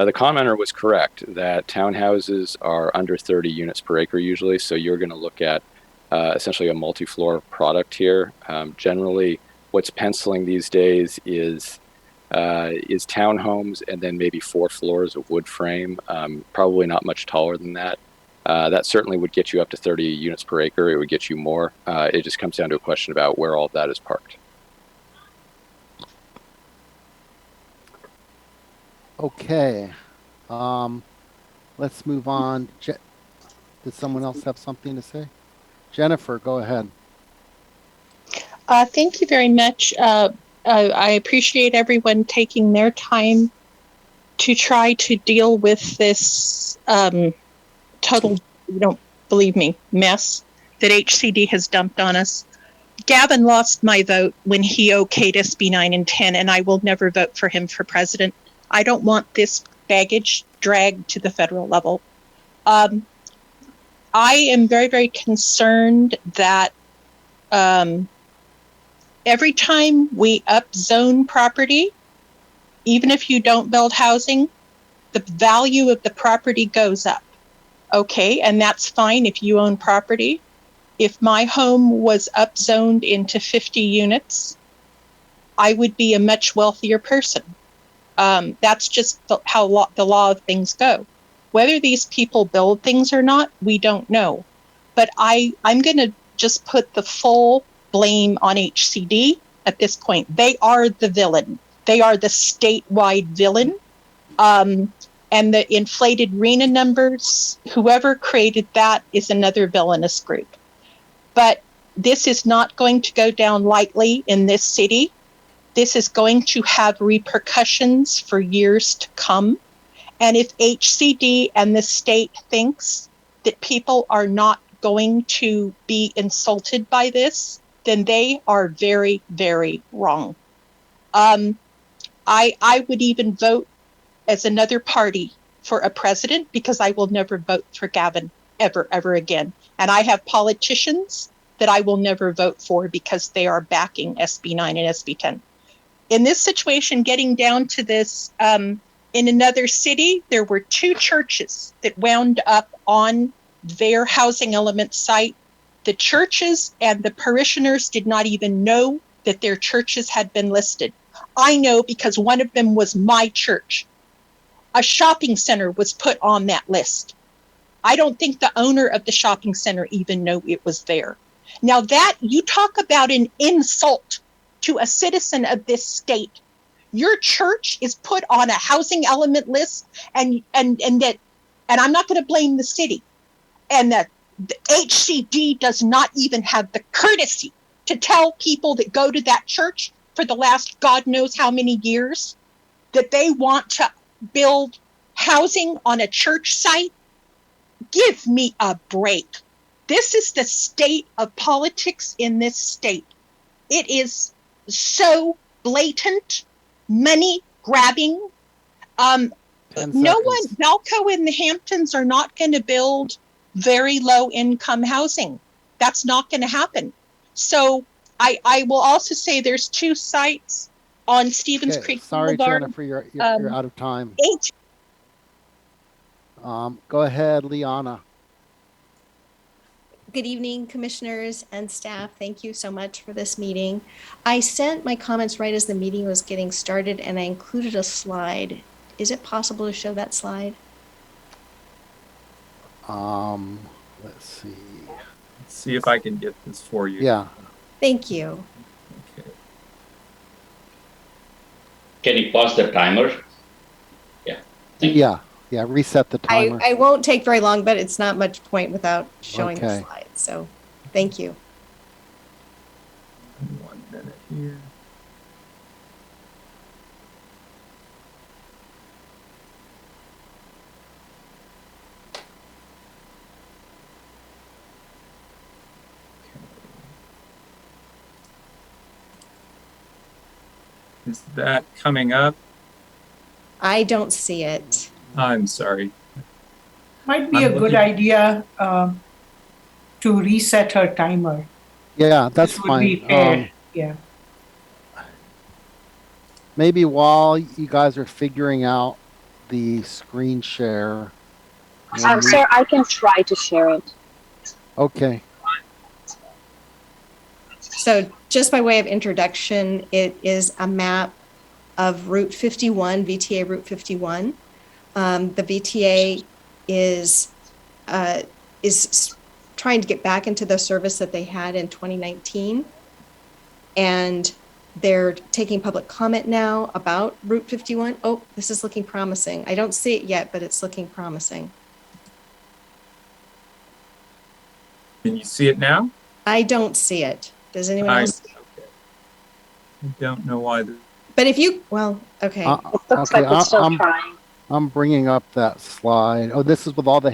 The commenter was correct that townhouses are under 30 units per acre usually, so you're going to look at essentially a multi-floor product here. Generally, what's penciling these days is townhomes and then maybe 4 floors of wood frame, probably not much taller than that. That certainly would get you up to 30 units per acre. It would get you more. It just comes down to a question about where all of that is parked. Okay. Let's move on. Did someone else have something to say? Jennifer, go ahead. Thank you very much. I appreciate everyone taking their time to try to deal with this total, you don't believe me, mess that HCD has dumped on us. Gavin lost my vote when he okayed SB 9 and 10, and I will never vote for him for president. I don't want this baggage dragged to the federal level. I am very, very concerned that every time we upzone property, even if you don't build housing, the value of the property goes up. Okay, and that's fine if you own property. If my home was upzoned into 50 units, I would be a much wealthier person. That's just how the law of things go. Whether these people build things or not, we don't know. But I'm going to just put the full blame on HCD at this point. They are the villain. They are the statewide villain. And the inflated RENA numbers, whoever created that is another villainous group. But this is not going to go down lightly in this city. This is going to have repercussions for years to come. And if HCD and the state thinks that people are not going to be insulted by this, then they are very, very wrong. I would even vote as another party for a president because I will never vote for Gavin ever again. And I have politicians that I will never vote for because they are backing SB 9 and SB 10. In this situation, getting down to this, in another city, there were 2 churches that wound up on their housing element site. The churches and the parishioners did not even know that their churches had been listed. I know because one of them was my church. A shopping center was put on that list. I don't think the owner of the shopping center even knew it was there. Now that you talk about an insult to a citizen of this state, your church is put on a housing element list, and I'm not going to blame the city, and that the HCD does not even have the courtesy to tell people that go to that church for the last God knows how many years that they want to build housing on a church site. Give me a break. This is the state of politics in this state. It is so blatant, money grabbing. Valco in the Hamptons are not going to build very low income housing. That's not going to happen. So I will also say there's 2 sites on Stevens Creek Sorry, Boulevard. Jennifer, you're out of time. Go ahead, Liana. Good evening, commissioners and staff. Thank you so much for this meeting. I sent my comments right as the meeting was getting started, and I included a slide. Is it possible to show that slide? Let's see. Let's see if I can get this for you. Yeah. Thank you. Okay. Can you pause the timer? Yeah. Thank you. Yeah, reset the timer. I won't take very long, but it's not much point without showing the Okay. slide. So thank you. 1 minute here. Is that coming up? I don't see it. I'm sorry. Might be a good idea to reset her timer. Yeah, that's This would fine. be fair. Yeah. Maybe while you guys are figuring out the screen share. Sir, I can try to share it. Okay. So just by way of introduction, it is a map of Route 51, VTA Route 51. The VTA is trying to get back into the service that they had in 2019. And they're taking public comment now about Route 51. Oh, this is looking promising. I don't see it yet, but it's looking promising. Can you see it now? I don't see it. Does anyone else? Okay. I don't know why. But if you, well, okay. It looks like it's still trying. I'm bringing up that slide. Oh, this is with all the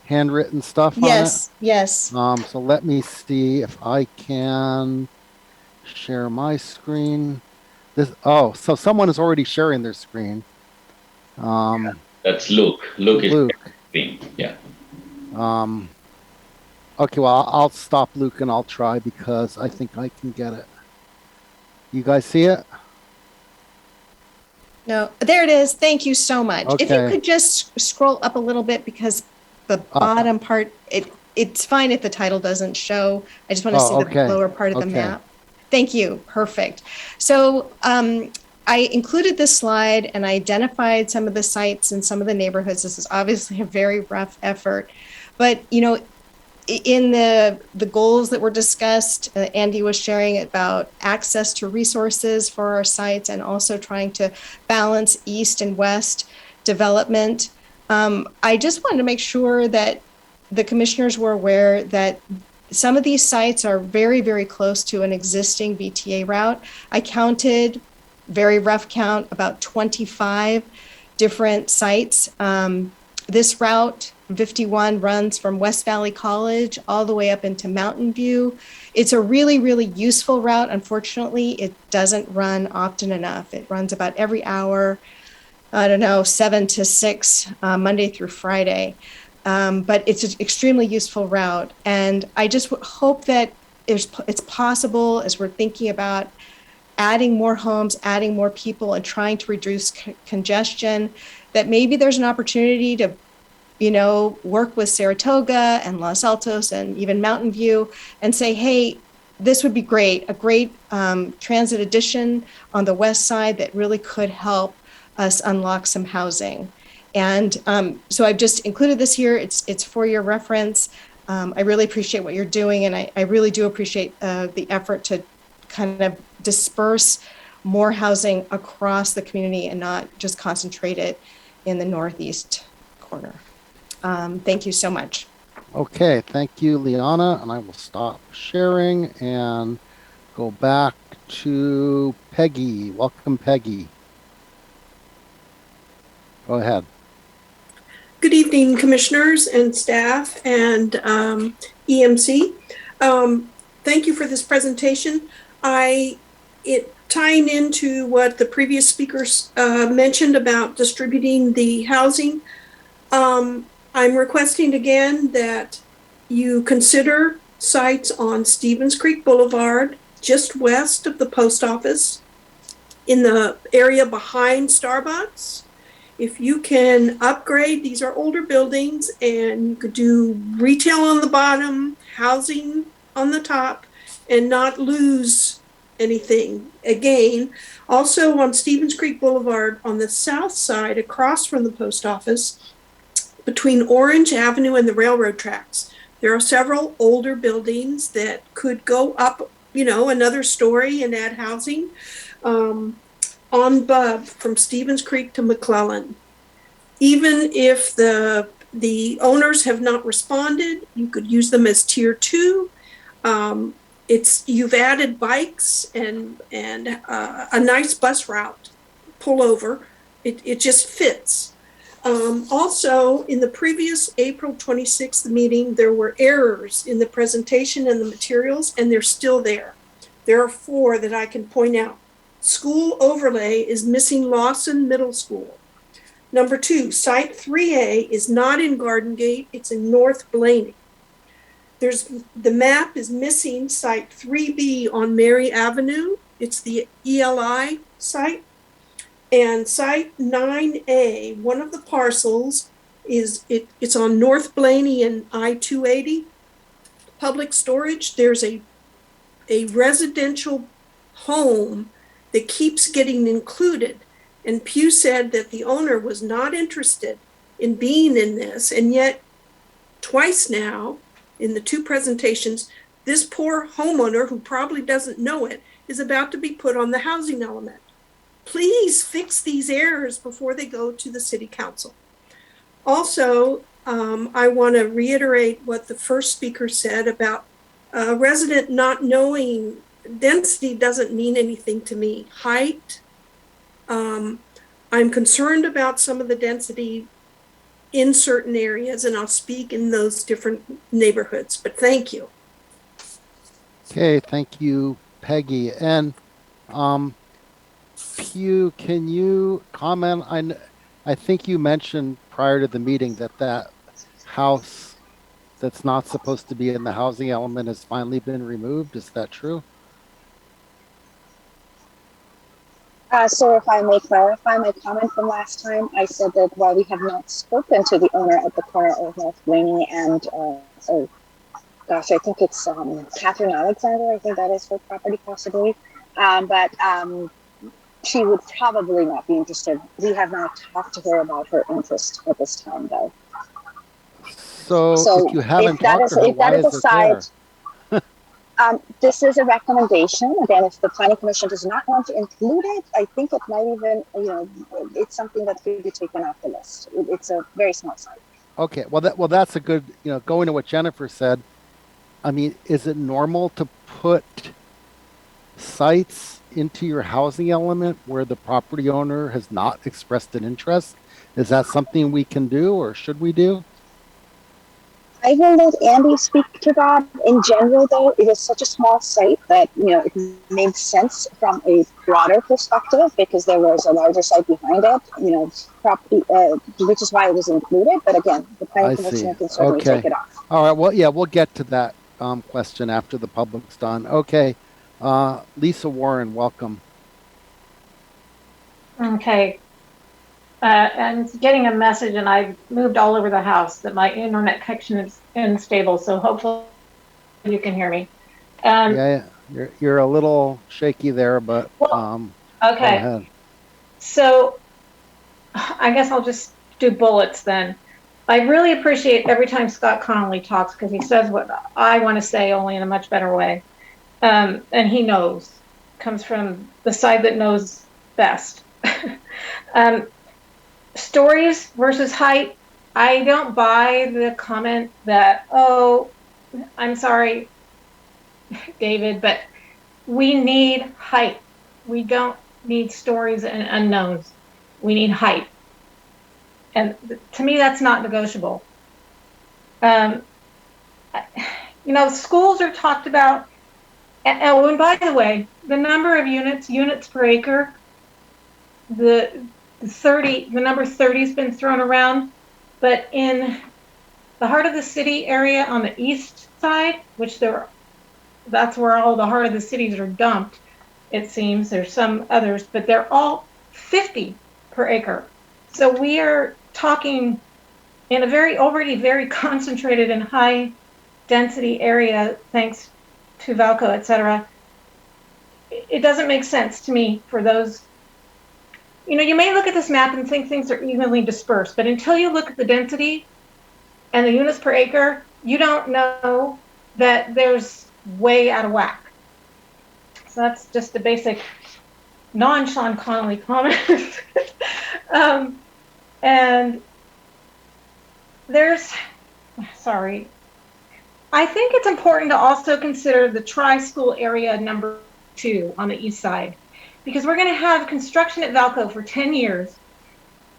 handwritten stuff on it? Yes, yes. So let me see if I can share my screen. So someone is already sharing their screen. That's Luke. Luke is screen. Yeah. Okay, well, I'll stop Luke and I'll try because I think I can get it. You guys see it? No, there it is. Thank you so much. Okay. If you could just scroll up a little bit because the bottom part, it's fine if the title doesn't show. I just want to see the lower part of the map. Thank you. Perfect. So I included this slide and I identified some of the sites and some of the neighborhoods. This is obviously a very rough effort, but you know, in the goals that were discussed, Andy was sharing about access to resources for our sites and also trying to balance east and west development. I just wanted to make sure that the commissioners were aware that some of these sites are very, very close to an existing VTA route. I counted, very rough count, about 25 different sites. This route, 51, runs from West Valley College all the way up into Mountain View. It's a really, really useful route. Unfortunately, it doesn't run often enough. It runs about every hour, I don't know, 7 to 6, Monday through Friday. But it's an extremely useful route. And I just hope that it's possible, as we're thinking about adding more homes, adding more people, and trying to reduce congestion, that maybe there's an opportunity to, you know, work with Saratoga and Los Altos and even Mountain View and say, hey, this would be great, a great transit addition on the west side that really could help us unlock some housing. And so I've just included this here. It's for your reference. I really appreciate what you're doing, and I really do appreciate the effort to kind of disperse more housing across the community and not just concentrate it in the northeast corner. Thank you so much. Okay, thank you, Liana, and I will stop sharing and go back to Peggy. Welcome, Peggy. Go ahead. Good evening, commissioners and staff and EMC. Thank you for this presentation. Tying into what the previous speakers mentioned about distributing the housing, I'm requesting again that you consider sites on Stevens Creek Boulevard, just west of the post office, in the area behind Starbucks. If you can upgrade, these are older buildings, and you could do retail on the bottom, housing on the top, and not lose anything. Again, also on Stevens Creek Boulevard on the south side, across from the post office, between Orange Avenue and the railroad tracks, there are several older buildings that could go up, you know, another story and add housing. On Bub from Stevens Creek to McClellan. Even if the owners have not responded, you could use them as tier 2. You've added bikes and a nice bus route, pull over. It just fits. Also, in the previous April 26th meeting, there were errors in the presentation and the materials, and they're still there. There are 4 that I can point out. School overlay is missing Lawson Middle School. Number 2, site 3A is not in Garden Gate, it's in North Blaney. The map is missing site 3B on Mary Avenue. It's the ELI site. And site 9A, one of the parcels it's on North Blaney and I-280. Public storage, there's a residential home that keeps getting included. And Pew said that the owner was not interested in being in this. And yet twice now in the two presentations, this poor homeowner who probably doesn't know it is about to be put on the housing element. Please fix these errors before they go to the city council. Also, I want to reiterate what the first speaker said about a resident not knowing density doesn't mean anything to me. Height, I'm concerned about some of the density in certain areas, and I'll speak in those different neighborhoods, but thank you. Okay, thank you, Peggy. And Pew, can you comment? I think you mentioned prior to the meeting that house that's not supposed to be in the housing element has finally been removed. Is that true? So if I may clarify my comment from last time, I said that while we have not spoken to the owner at the corner of North Blaney and, oh gosh, I think it's Catherine Alexander, I think that is her property possibly, but she would probably not be interested. We have not talked to her about her interest at this time though. So if you haven't talked to her, why is it there? This is a recommendation. Again, if the planning commission does not want to include it, I think it might even, it's something that could be taken off the list. It's a very small site. Okay, well that's a good, going to what Jennifer said. I mean, is it normal to put sites into your housing element where the property owner has not expressed an interest? Is that something we can do or should we do? I will let Andy speak to that. In general, though, it is such a small site that, it made sense from a broader perspective because there was a larger site behind it, property, which is why it was included. But again, the planning commission can certainly take it off. All right. Well, yeah, we'll get to that question after the public's done. Okay. Lisa Warren, welcome. Okay. I'm getting a message, and I've moved all over the house that my internet connection is unstable. So hopefully you can hear me. Yeah, you're a little shaky there, but okay. Go ahead. So I guess I'll just do bullets then. I really appreciate every time Scott Connolly talks because he says what I want to say, only in a much better way. And he knows, comes from the side that knows best. Stories versus height. I don't buy the comment that, oh, I'm sorry, David, but we need height. We don't need stories and unknowns. We need height. And to me, that's not negotiable. Schools are talked about. And by the way, the number of units per acre, the number 30 has been thrown around, but in the heart of the city area on the east side, that's where all the heart of the cities are dumped, it seems. There's some others, but they're all 50 per acre. So we are talking in a already very concentrated and high density area, thanks to Valco, et cetera. It doesn't make sense to me for those. You may look at this map and think things are evenly dispersed, but until you look at the density and the units per acre, you don't know that there's way out of whack. So that's just a basic non-Sean Connolly comment. And I think it's important to also consider the tri-school area number 2 on the east side, because we're going to have construction at Valco for 10 years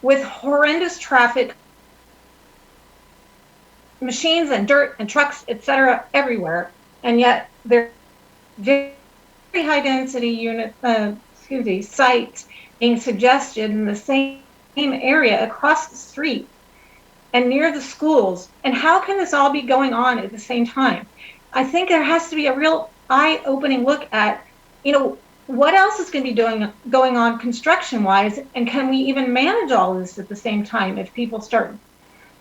with horrendous traffic, machines and dirt and trucks, etc., everywhere, and yet there are very high density sites being suggested in the same area across the street and near the schools. And how can this all be going on at the same time? I think there has to be a real eye-opening look at, what else is going to be going on construction wise, and can we even manage all this at the same time if people start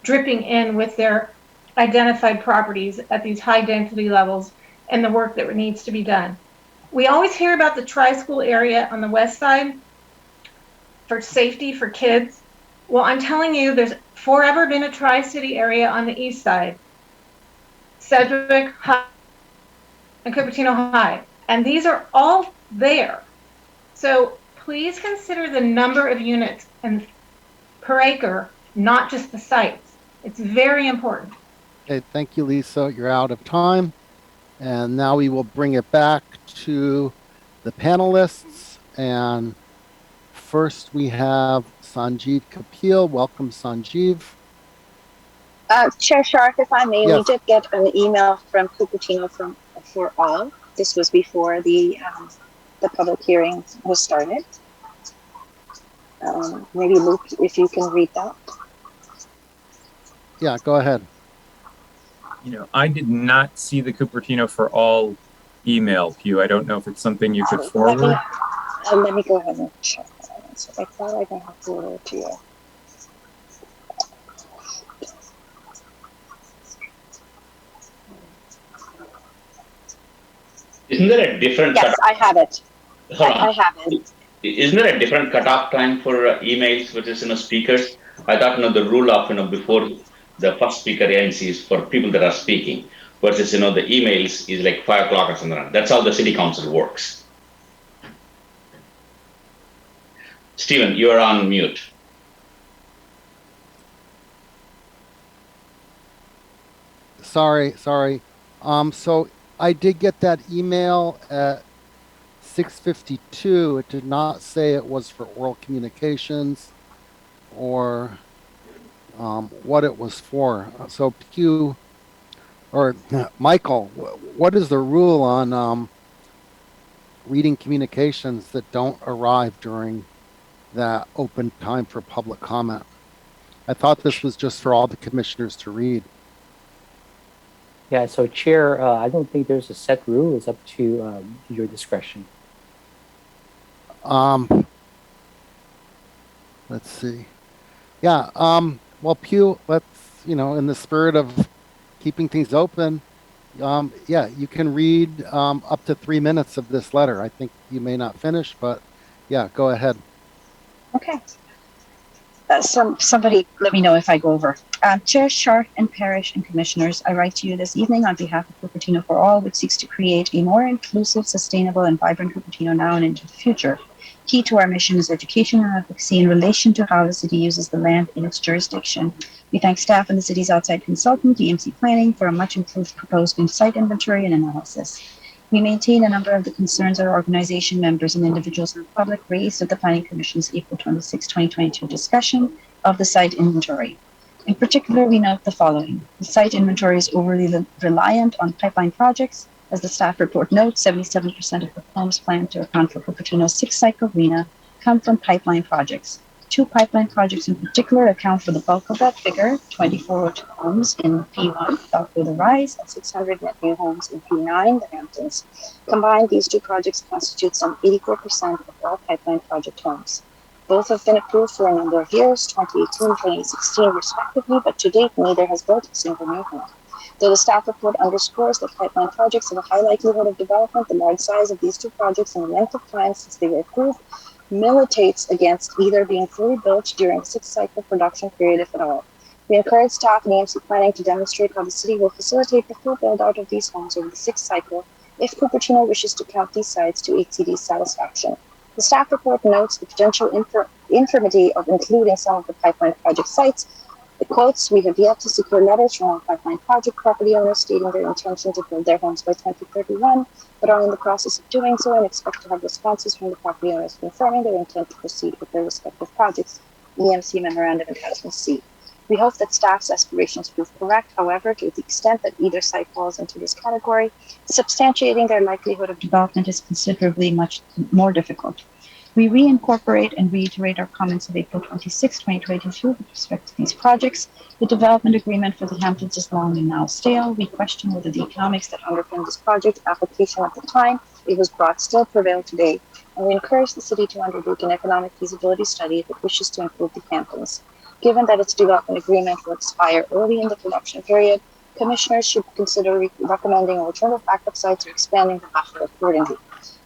dripping in with their identified properties at these high density levels and the work that needs to be done? We always hear about the tri-school area on the west side for safety for kids. Well, I'm telling you, there's forever been a tri-city area on the east side, Sedgwick High and Cupertino High, and these are all there. So please consider the number of units and per acre, not just the sites. It's very important. Okay, thank you, Lisa. You're out of time. And now we will bring it back to the panelists. And first we have Sanjeev Kapil. Welcome, Sanjeev. Chair Sharp, if I may, yes. We did get an email from Cupertino for all. This was before the public hearing was started. Maybe Luke, if you can read that. Yeah, go ahead. You know, I did not see the Cupertino for all email, Pew. I don't know if it's something you could forward. Let me go ahead and check that. So I thought I didn't have to forward it to you. Isn't there a different? Yes, I have it. I have it. Isn't there a different cutoff time for emails versus speakers? I thought the rule of before the first speaker ends is for people that are speaking, versus the emails is like 5 o'clock or something. That's how the city council works. Stephen, you are on mute. Sorry. So I did get that email at 6:52. It did not say it was for oral communications or what it was for. So Pew or Michael, what is the rule on reading communications that don't arrive during that open time for public comment? I thought this was just for all the commissioners to read. Yeah, so Chair, I don't think there's a set rule. It's up to your discretion. Let's see. Yeah, well, Pew, let's, in the spirit of keeping things open, yeah, you can read up to 3 minutes of this letter. I think you may not finish, but yeah, go ahead. Okay. Somebody let me know if I go over. Chair Sharp and Parish and Commissioners, I write to you this evening on behalf of Cupertino for All, which seeks to create a more inclusive, sustainable, and vibrant Cupertino now and into the future. Key to our mission is education and advocacy in relation to how the city uses the land in its jurisdiction. We thank staff and the city's outside consultant, EMC Planning, for a much improved proposed site inventory and analysis. We maintain a number of the concerns our organization members and individuals in the public raised at the Planning Commission's April 26, 2022 discussion of the site inventory. In particular, we note the following. The site inventory is overly reliant on pipeline projects. As the staff report notes, 77% of the homes planned to account for Cupertino's 6-cycle RENA come from pipeline projects. 2 pipeline projects in particular account for the bulk of that figure, 24 homes in P1, Falco the Rise, and 600 net new homes in P9, the Hamptons. Combined, these 2 projects constitute some 84% of all pipeline project homes. Both have been approved for a number of years, 2018 and 2016 respectively, but to date, neither has built a single new home. Though the staff report underscores that pipeline projects have a high likelihood of development, the large size of these 2 projects and the length of time since they were approved militates against either being fully built during the 6-cycle production period, if at all. We encourage staff and EMC Planning to demonstrate how the city will facilitate the full build-out of these homes over the 6th cycle if Cupertino wishes to count these sites to HCD's satisfaction. The staff report notes the potential infirmity of including some of the pipeline project sites. It quotes, "We have yet to secure letters from all pipeline project property owners stating their intention to build their homes by 2031, but are in the process of doing so and expect to have responses from the property owners confirming their intent to proceed with their respective projects." EMC Memorandum Attachment C. We hope that staff's aspirations prove correct, however, to the extent that either site falls into this category, substantiating their likelihood of development is considerably much more difficult. We reincorporate and reiterate our comments of April 26, 2022 with respect to these projects. The development agreement for the Hamptons is long and now stale. We question whether the economics that underpin this project application at the time it was brought still prevail today, and we encourage the city to undertake an economic feasibility study if it wishes to include the cantons. Given that its development agreement will expire early in the production period, commissioners should consider recommending alternative backup sites or expanding the buffer accordingly.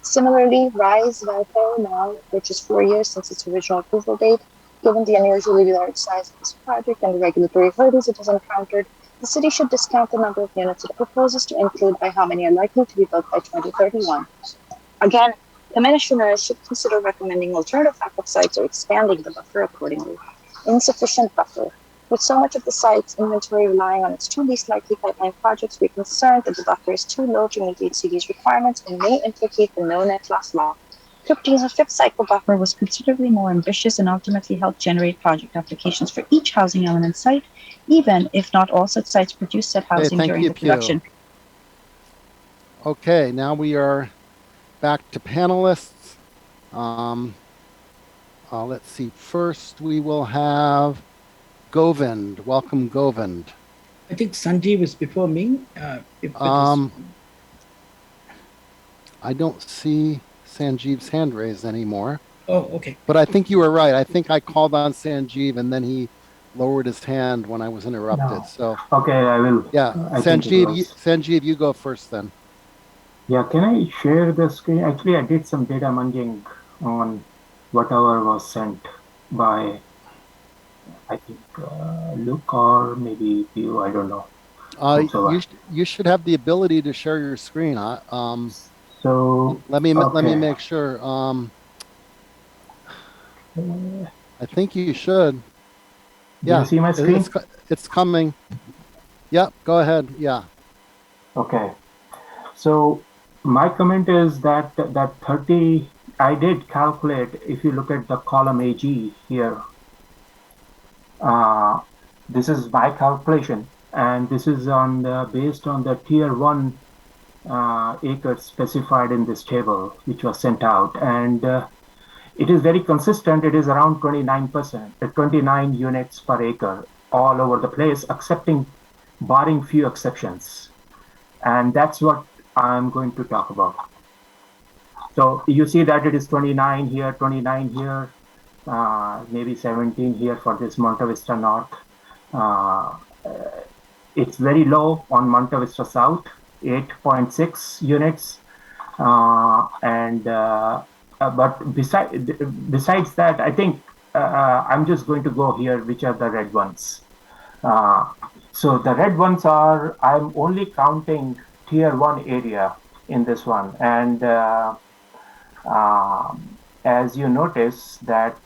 Similarly, Rise Valpo now, which is 4 years since its original approval date, given the unusually large size of this project and the regulatory hurdles it has encountered, the city should discount the number of units it proposes to include by how many are likely to be built by 2031. Again, commissioners should consider recommending alternative backup sites or expanding the buffer accordingly. Insufficient buffer. With so much of the site's inventory relying on its two least likely pipeline projects, we're concerned that the buffer is too low to meet HCD's requirements and may implicate the no net loss law. Cupertino's fifth cycle buffer was considerably more ambitious and ultimately helped generate project applications for each housing element site, even if not all such sites produced said housing during the production. Okay, now we are back to panelists. Let's see. First, we will have Govind. Welcome, Govind. I think Sanjeev is before me. I don't see Sanjeev's hand raised anymore. Oh, okay. But I think you were right. I think I called on Sanjeev and then he lowered his hand when I was interrupted. No. So Okay, I will. yeah, Sanjeev, you go first then. Yeah, can I share the screen? Actually, I did some data munging on whatever was sent by, I think, Luke or maybe you, I don't know. You should have the ability to share your screen. So let me make sure. I think you should. Do you see my screen? It's coming. Yep, go ahead. Yeah. Okay. So my comment is that 30, I did calculate, if you look at the column AG here, this is my calculation, and this is based on the tier 1 acres specified in this table, which was sent out. And it is very consistent. It is around 29%, 29 units per acre all over the place, barring few exceptions. And that's what I'm going to talk about. So you see that it is 29 here, 29 here, maybe 17 here for this Monte Vista North. It's very low on Monte Vista South, 8.6 units. But besides that, I think I'm just going to go here, which are the red ones. So the red ones are, I'm only counting tier 1 area in this one. And as you notice that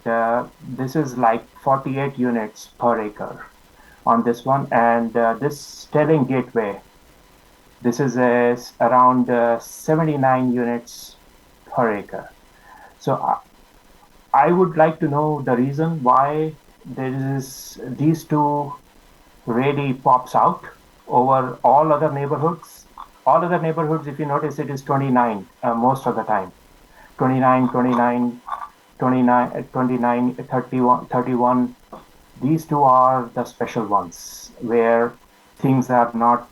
this is like 48 units per acre on this one. And this Sterling Gateway, this is around 79 units per acre. So I would like to know the reason why these two really pops out over all other neighborhoods. All other neighborhoods, if you notice, it is 29 most of the time. 29, 29, 29, 29, 31, 31. These two are the special ones where things are not,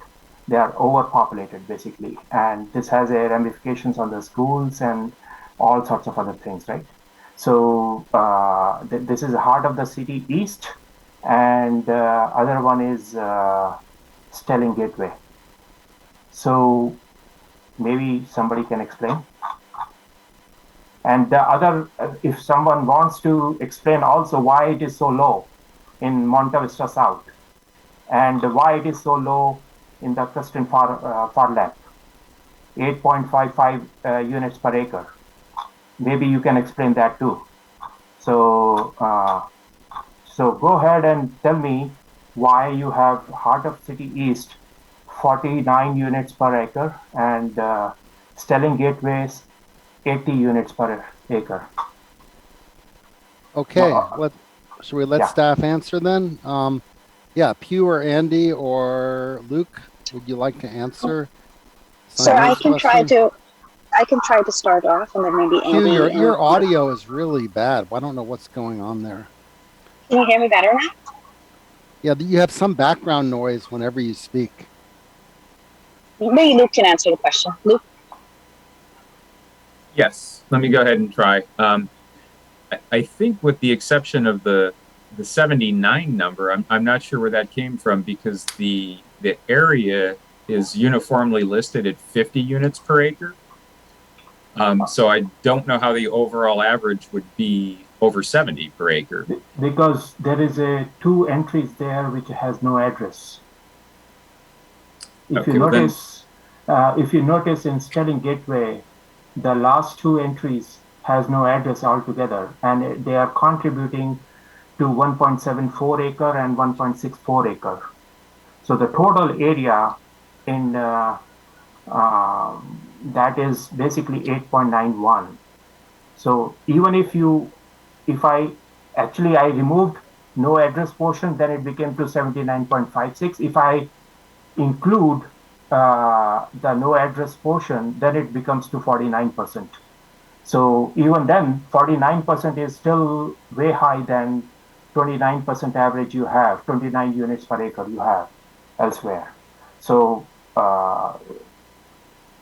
they are overpopulated basically. And this has ramifications on the schools and all sorts of other things, right? So this is the heart of the city east, and other one is Sterling Gateway. So maybe somebody can explain. And the other, if someone wants to explain also why it is so low in Monte Vista South, and why it is so low in the Creston Far Left, 8.55 units per acre. Maybe you can explain that too. So, so go ahead and tell me why you have Heart of City East 49 units per acre and Sterling Gateways 80 units per acre. Okay, should we let staff answer then? Yeah, Pew or Andy or Luke, would you like to answer? So I can try to start off, and then maybe Andy. Your audio is really bad. I don't know what's going on there. Can you hear me better now? Yeah, you have some background noise whenever you speak. Maybe Luke can answer the question. Luke? Yes, let me go ahead and try. I think with the exception of the 79 number, I'm not sure where that came from because the area is uniformly listed at 50 units per acre. So I don't know how the overall average would be over 70 per acre. Because there is two entries there which has no address. If Okay, you notice in Sterling Gateway, the last two entries has no address altogether, and they are contributing to 1.74 acre and 1.64 acre. So the total area in that is basically 8.91. So even if I removed no address portion, then it became to 79.56. If I include the no address portion, then it becomes to 49%. So even then, 49% is still way high than 29% average you have, 29 units per acre you have elsewhere. So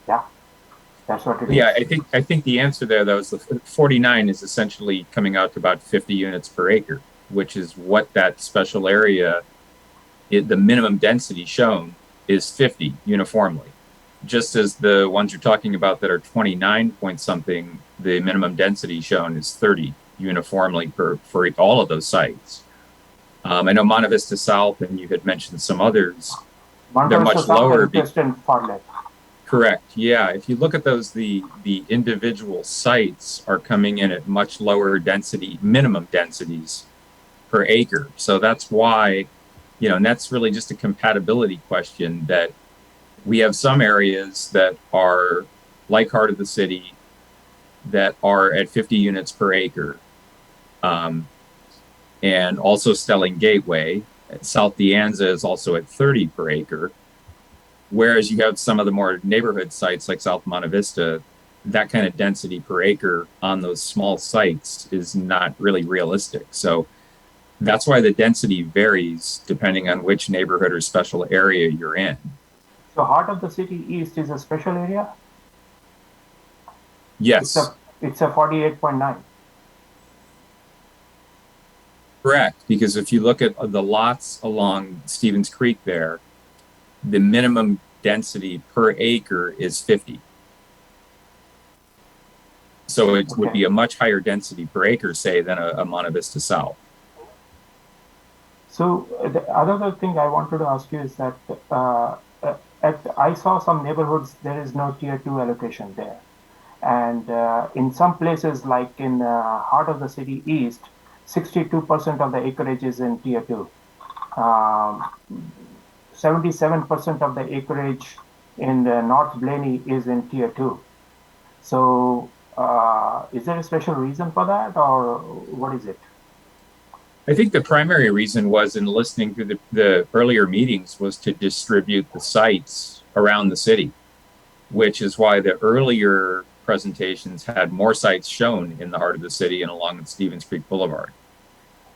yeah, that's what it is. Yeah, I think the answer there though is the 49 is essentially coming out to about 50 units per acre, which is what that special area, the minimum density shown is 50 uniformly. Just as the ones you're talking about that are 29 point something, the minimum density shown is 30 uniformly for all of those sites. I know Monte Vista South, and you had mentioned some others. They're much lower. Correct. Yeah. If you look at those, the individual sites are coming in at much lower density, minimum densities per acre. So that's why, and that's really just a compatibility question that we have some areas that are like Heart of the City that are at 50 units per acre. And also Stelling Gateway. South De Anza is also at 30 per acre. Whereas you have some of the more neighborhood sites like South Monte Vista, that kind of density per acre on those small sites is not really realistic. So that's why the density varies depending on which neighborhood or special area you're in. So Heart of the City East is a special area? Yes. It's a 48.9. Correct, because if you look at the lots along Stevens Creek there, the minimum density per acre is 50. So it would be a much higher density per acre, say, than a Monte Vista South. So the other thing I wanted to ask you is that I saw some neighborhoods, there is no tier 2 allocation there. And in some places, like in Heart of the City East, 62% of the acreage is in tier 2. 77% of the acreage in North Blaney is in tier 2. So is there a special reason for that, or what is it? I think the primary reason was, in listening to the earlier meetings, was to distribute the sites around the city, which is why the earlier presentations had more sites shown in the heart of the city and along Stevens Creek Boulevard.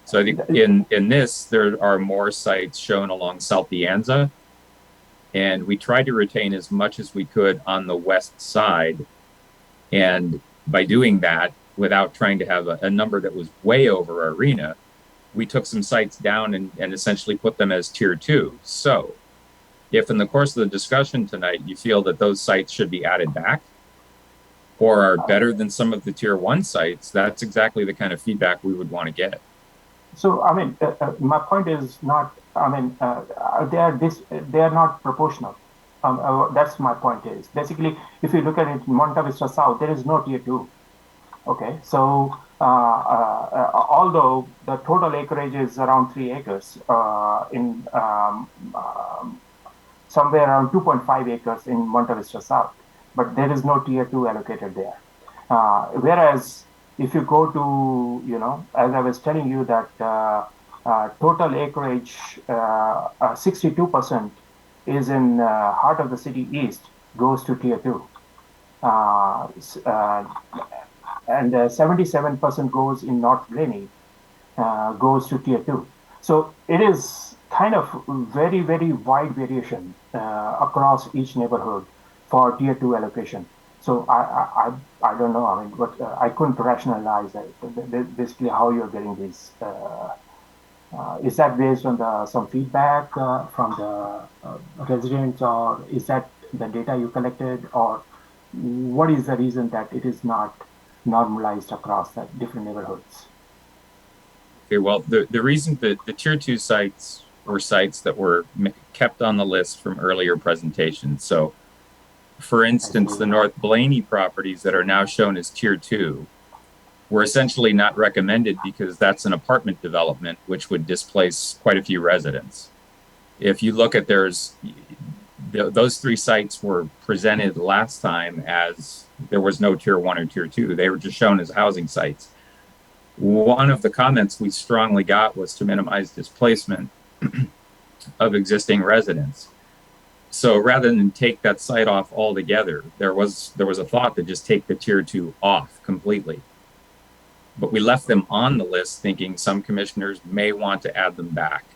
So I think in this, there are more sites shown along South De Anza, and we tried to retain as much as we could on the west side. And by doing that, without trying to have a number that was way over our arena, we took some sites down and essentially put them as tier 2. So if in the course of the discussion tonight, you feel that those sites should be added back or are better than some of the tier 1 sites, that's exactly the kind of feedback we would want to get. So, I mean, my point is not, I mean, they are not proportional. That's my point is. Basically, if you look at it in Monte Vista South, there is no tier 2. Okay, so although the total acreage is around 3 acres, in somewhere around 2.5 acres in Monte Vista South, but there is no tier 2 allocated there. Whereas if you go to, as I was telling you that total acreage, 62% is in Heart of the City East, goes to tier 2. And 77% goes in North Blaney, goes to tier 2. So it is kind of very, very wide variation across each neighborhood for tier 2 allocation. So I don't know. I mean, what I couldn't rationalize it. Basically, how you're getting these. Is that based on some feedback from the residents, or is that the data you collected, or what is the reason that it is not normalized across the different neighborhoods? Okay, well, the reason that the tier 2 sites were sites that were kept on the list from earlier presentations. So, for instance, the North Blaney properties that are now shown as tier 2 were essentially not recommended because that's an apartment development, which would displace quite a few residents. If you look at those 3 sites were presented last time as there was no tier 1 or tier 2. They were just shown as housing sites. One of the comments we strongly got was to minimize displacement of existing residents. So rather than take that site off altogether, there was a thought to just take the tier 2 off completely. But we left them on the list thinking some commissioners may want to add them back.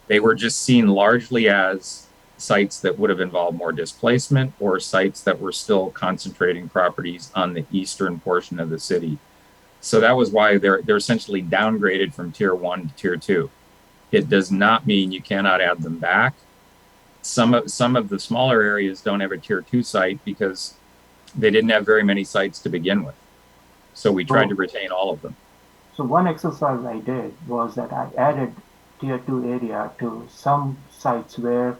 They were just seen largely as sites that would have involved more displacement or sites that were still concentrating properties on the eastern portion of the city. So that was why they're essentially downgraded from tier 1 to tier 2. It does not mean you cannot add them back. Some of the smaller areas don't have a tier 2 site because they didn't have very many sites to begin with. So we tried to retain all of them. So one exercise I did was that I added tier 2 area to some sites where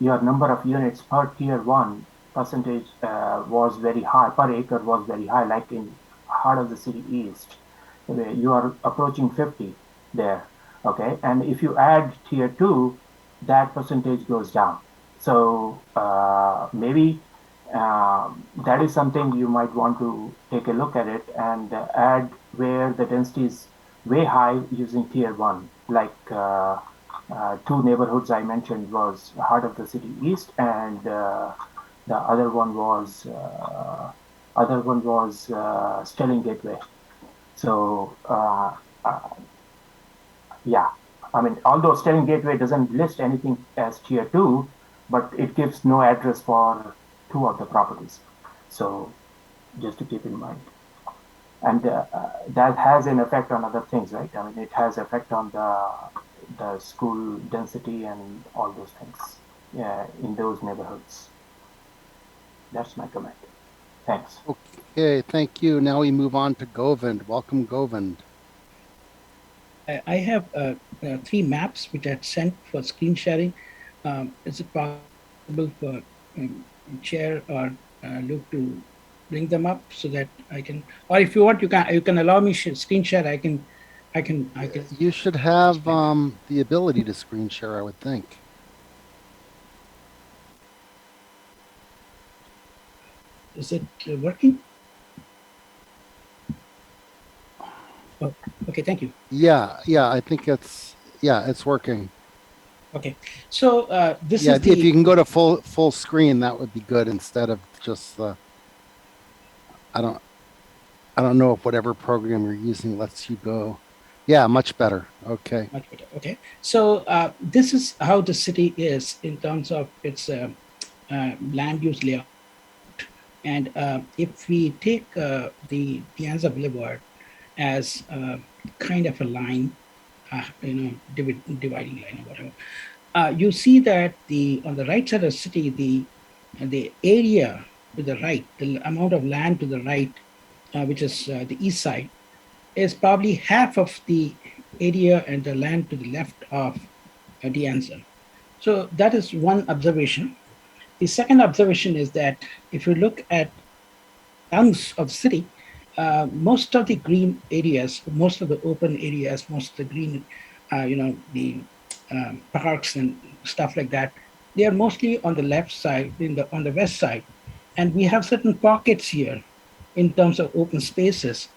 your number of units per tier 1 percentage was very high, per acre was very high, like in heart of the city east, where you are approaching 50 there, okay? And if you add tier 2, that percentage goes down. So maybe that is something you might want to take a look at it and add where the density is way high using tier 1, like 2 neighborhoods I mentioned was heart of the city east, and the other one was Sterling Gateway. So yeah, I mean, although Sterling Gateway doesn't list anything as tier 2, but it gives no address for 2 of the properties. So just to keep in mind. And that has an effect on other things, right? I mean, it has effect on the school density and all those things in those neighborhoods. That's my comment. Thanks. Okay, thank you. Now we move on to Govind. Welcome, Govind. I have 3 maps which I sent for screen sharing. Is it possible for Chair or Luke to bring them up so that I can, or if you want, you can allow me screen share. I can. You should have the ability to screen share, I would think. Is it working? Oh, okay, thank you. Yeah, I think it's working. Okay, so this is if you can go to full screen, that would be good instead of just the. I don't know if whatever program you're using lets you go. Yeah, much better. Okay. Much better. Okay, so this is how the city is in terms of its land use layout. And if we take the Piazza Boulevard as kind of a line, dividing line or whatever, you see that on the right side of the city, the area to the right, the amount of land to the right, which is the east side, is probably half of the area and the land to the left of the answer. So that is one observation. The second observation is that if you look at lungs of the city, most of the green areas, most of the open areas, most of the green, the parks and stuff like that, they are mostly on the left side, on the west side. And we have certain pockets here in terms of open spaces,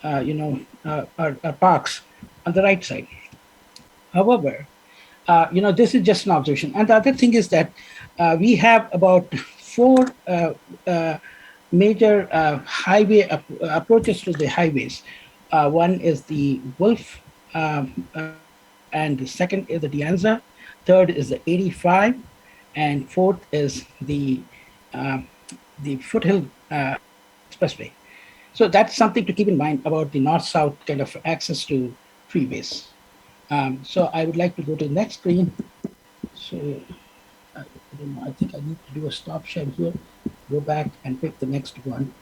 parks on the right side. However, this is just an observation. And the other thing is that we have about 4 major highway approaches to the highways. One is the Wolf, and the second is the Dianza, third is the 85, and fourth is the Foothill expressway. So that's something to keep in mind about the north-south kind of access to freeways. So I would like to go to the next screen. So I don't know, I think I need to do a stop share here, go back and pick the next one,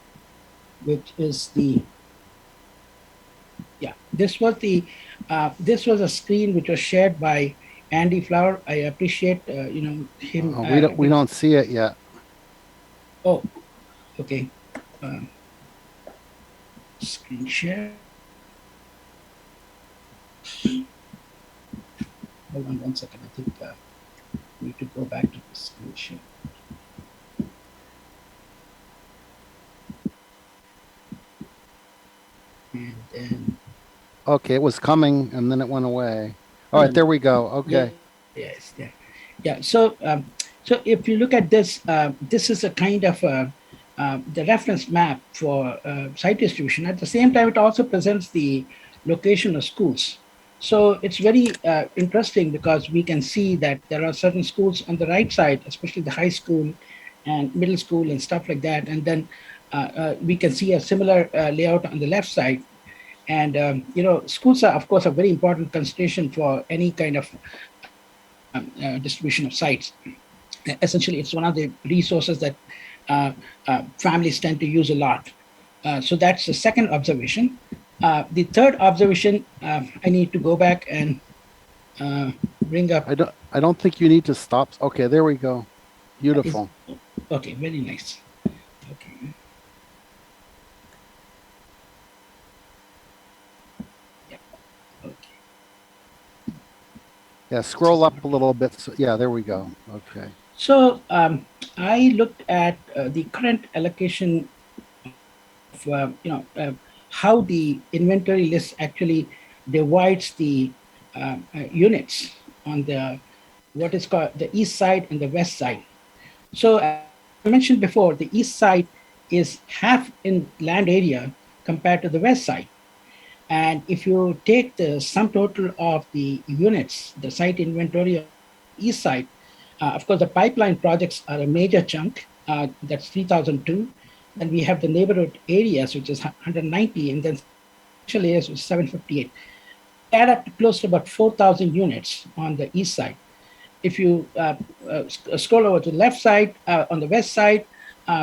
which is the, yeah, this was a screen which was shared by Andy Flower. I appreciate, him. We don't see it yet. Oh, okay. Screen share. Hold on 1 second. I think we need to go back to the screen share. And then. Okay, it was coming and then it went away. All right, there we go. Okay. Yes, yeah. So, so if you look at this, this is a kind of the reference map for site distribution. At the same time, it also presents the location of schools. So it's very interesting because we can see that there are certain schools on the right side, especially the high school and middle school and stuff like that. And then we can see a similar layout on the left side. And, schools are, of course, a very important consideration for any kind of distribution of sites. Essentially, it's one of the resources that families tend to use a lot. So that's the second observation. The third observation, I need to go back and bring up. I don't think you need to stop. Okay, there we go. Beautiful. Okay, very nice. Okay. Yeah, scroll up a little bit. So, yeah, there we go. Okay. So I looked at the current allocation of, how the inventory list actually divides the units on the what is called the east side and the west side. So as I mentioned before, the east side is half in land area compared to the west side. And if you take the sum total of the units, the site inventory on the east side, of course, the pipeline projects are a major chunk. That's 3,002. Then we have the neighborhood areas, which is 190, and then special areas, which is 758. Add up to close to about 4,000 units on the east side. If you scroll over to the left side, on the west side,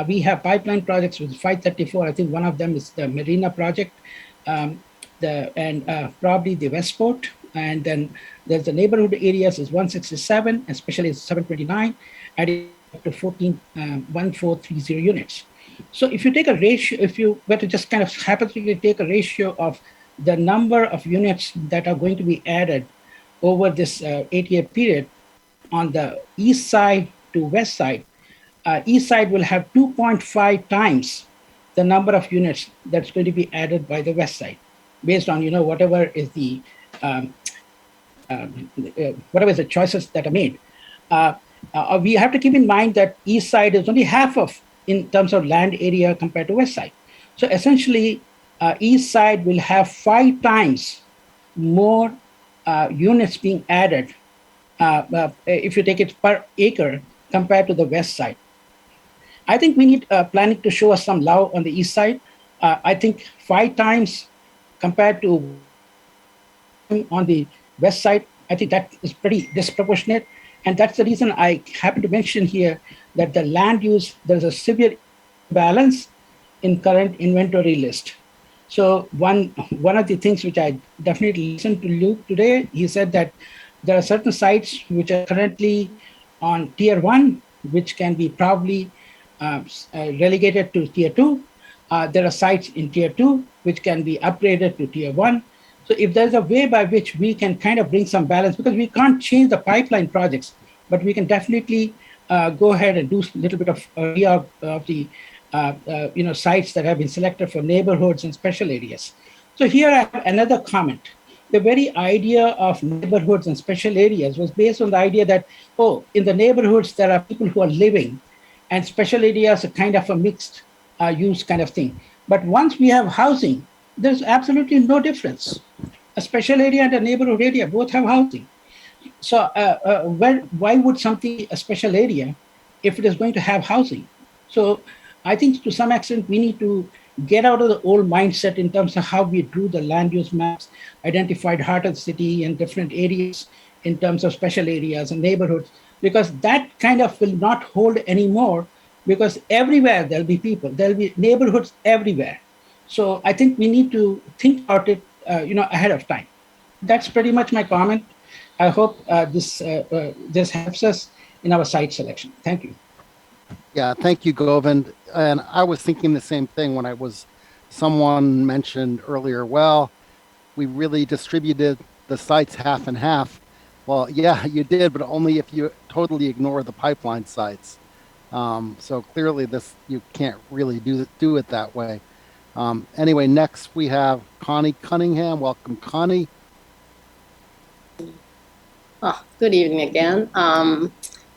we have pipeline projects with 534. I think one of them is the Marina project. Probably the Westport, and then there's the neighborhood areas is 167, especially 729, adding up to 1430 units. So if you take a ratio, if you were to just kind of hypothetically take a ratio of the number of units that are going to be added over this 8-year period on the east side to west side, east side will have 2.5 times the number of units that's going to be added by the west side, based on whatever is the whatever is the choices that are made. We have to keep in mind that east side is only half of in terms of land area compared to west side. So essentially, east side will have 5 times more units being added if you take it per acre compared to the west side. I think we need planning to show us some love on the east side. I think 5 times compared to on the west side, I think that is pretty disproportionate. And that's the reason I happen to mention here that the land use, there's a severe balance in current inventory list. So one of the things which I definitely listened to Luke today, he said that there are certain sites which are currently on tier 1, which can be probably relegated to tier 2. There are sites in tier 2 which can be upgraded to tier 1. So if there's a way by which we can kind of bring some balance, because we can't change the pipeline projects, but we can definitely go ahead and do a little bit of reorg of the sites that have been selected for neighborhoods and special areas. So here I have another comment. The very idea of neighborhoods and special areas was based on the idea that, in the neighborhoods there are people who are living, and special areas are kind of a mixed use kind of thing. But once we have housing, there's absolutely no difference. A special area and a neighborhood area both have housing. So why would something be a special area if it is going to have housing? So I think to some extent we need to get out of the old mindset in terms of how we drew the land use maps, identified heart of the city and different areas in terms of special areas and neighborhoods, because that kind of will not hold anymore, because everywhere there'll be people, there'll be neighborhoods everywhere. So I think we need to think about it, ahead of time. That's pretty much my comment. I hope this helps us in our site selection. Thank you. Yeah, thank you, Govind. And I was thinking the same thing when someone mentioned earlier, well, we really distributed the sites half and half. Well, yeah, you did, but only if you totally ignore the pipeline sites. So clearly you can't really do it that way. Anyway, next we have Connie Cunningham. Welcome, Connie. Oh, good evening again,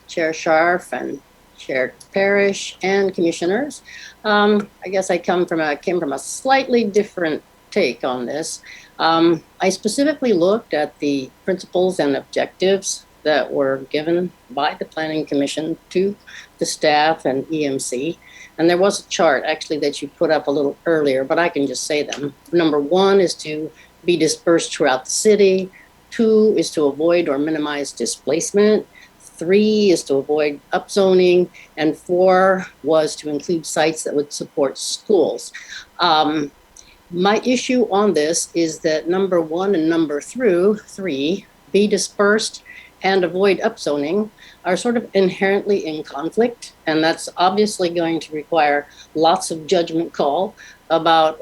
Chair Scharf and Chair Parrish and commissioners. I guess I came from a slightly different take on this. I specifically looked at the principles and objectives that were given by the Planning Commission to the staff and EMC. And there was a chart actually that you put up a little earlier, but I can just say them. Number 1 is to be dispersed throughout the city. 2 is to avoid or minimize displacement. 3 is to avoid upzoning. And 4 was to include sites that would support schools. My issue on this is that number 1 and number 3, be dispersed and avoid upzoning, are sort of inherently in conflict. And that's obviously going to require lots of judgment call about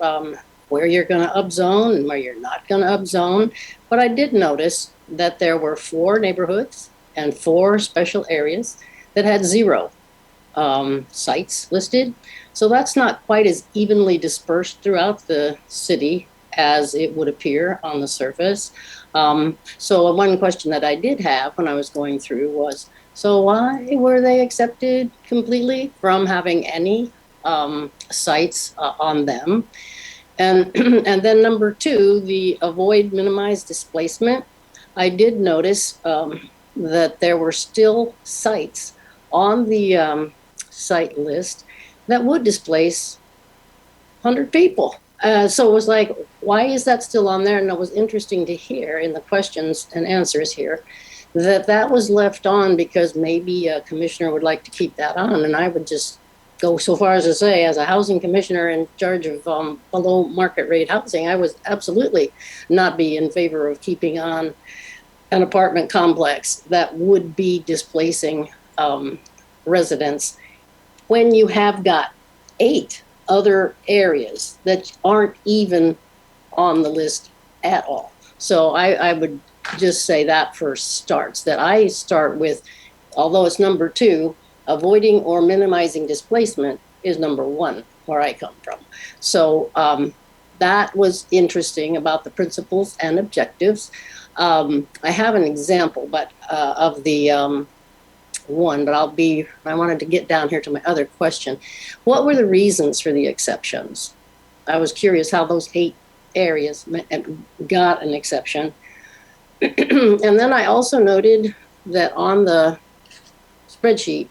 where you're going to upzone and where you're not going to upzone. But I did notice that there were 4 neighborhoods and 4 special areas that had 0 sites listed. So that's not quite as evenly dispersed throughout the city as it would appear on the surface. So one question that I did have when I was going through was, so why were they accepted completely from having any sites on them? And then number 2, the avoid, minimize displacement. I did notice that there were still sites on the site list that would displace 100 people. So it was like, why is that still on there? And it was interesting to hear in the questions and answers here that was left on because maybe a commissioner would like to keep that on. And I would just go so far as to say, as a housing commissioner in charge of below market rate housing, I would absolutely not be in favor of keeping on an apartment complex that would be displacing residents when you have got 8 other areas that aren't even on the list at all. So I would just say that first starts, that I start with, although it's number 2, avoiding or minimizing displacement is number 1 where I come from. So that was interesting about the principles and objectives. I have an example, but of the one, but I wanted to get down here to my other question. What were the reasons for the exceptions? I was curious how those 8 areas got an exception. And then I also noted that on the spreadsheet,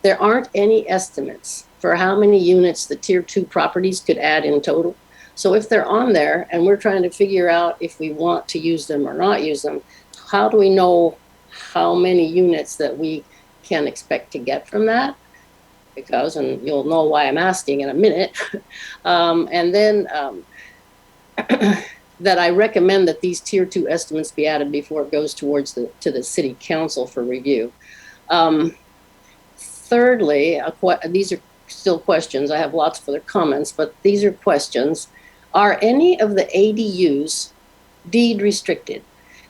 there aren't any estimates for how many units the tier 2 properties could add in total. So if they're on there and we're trying to figure out if we want to use them or not use them, how do we know how many units that we can expect to get from that? Because, and you'll know why I'm asking in a minute, and then that I recommend that these tier 2 estimates be added before it goes towards to the city council for review. Thirdly, these are still questions. I have lots of other comments, but these are questions. Are any of the ADUs deed restricted?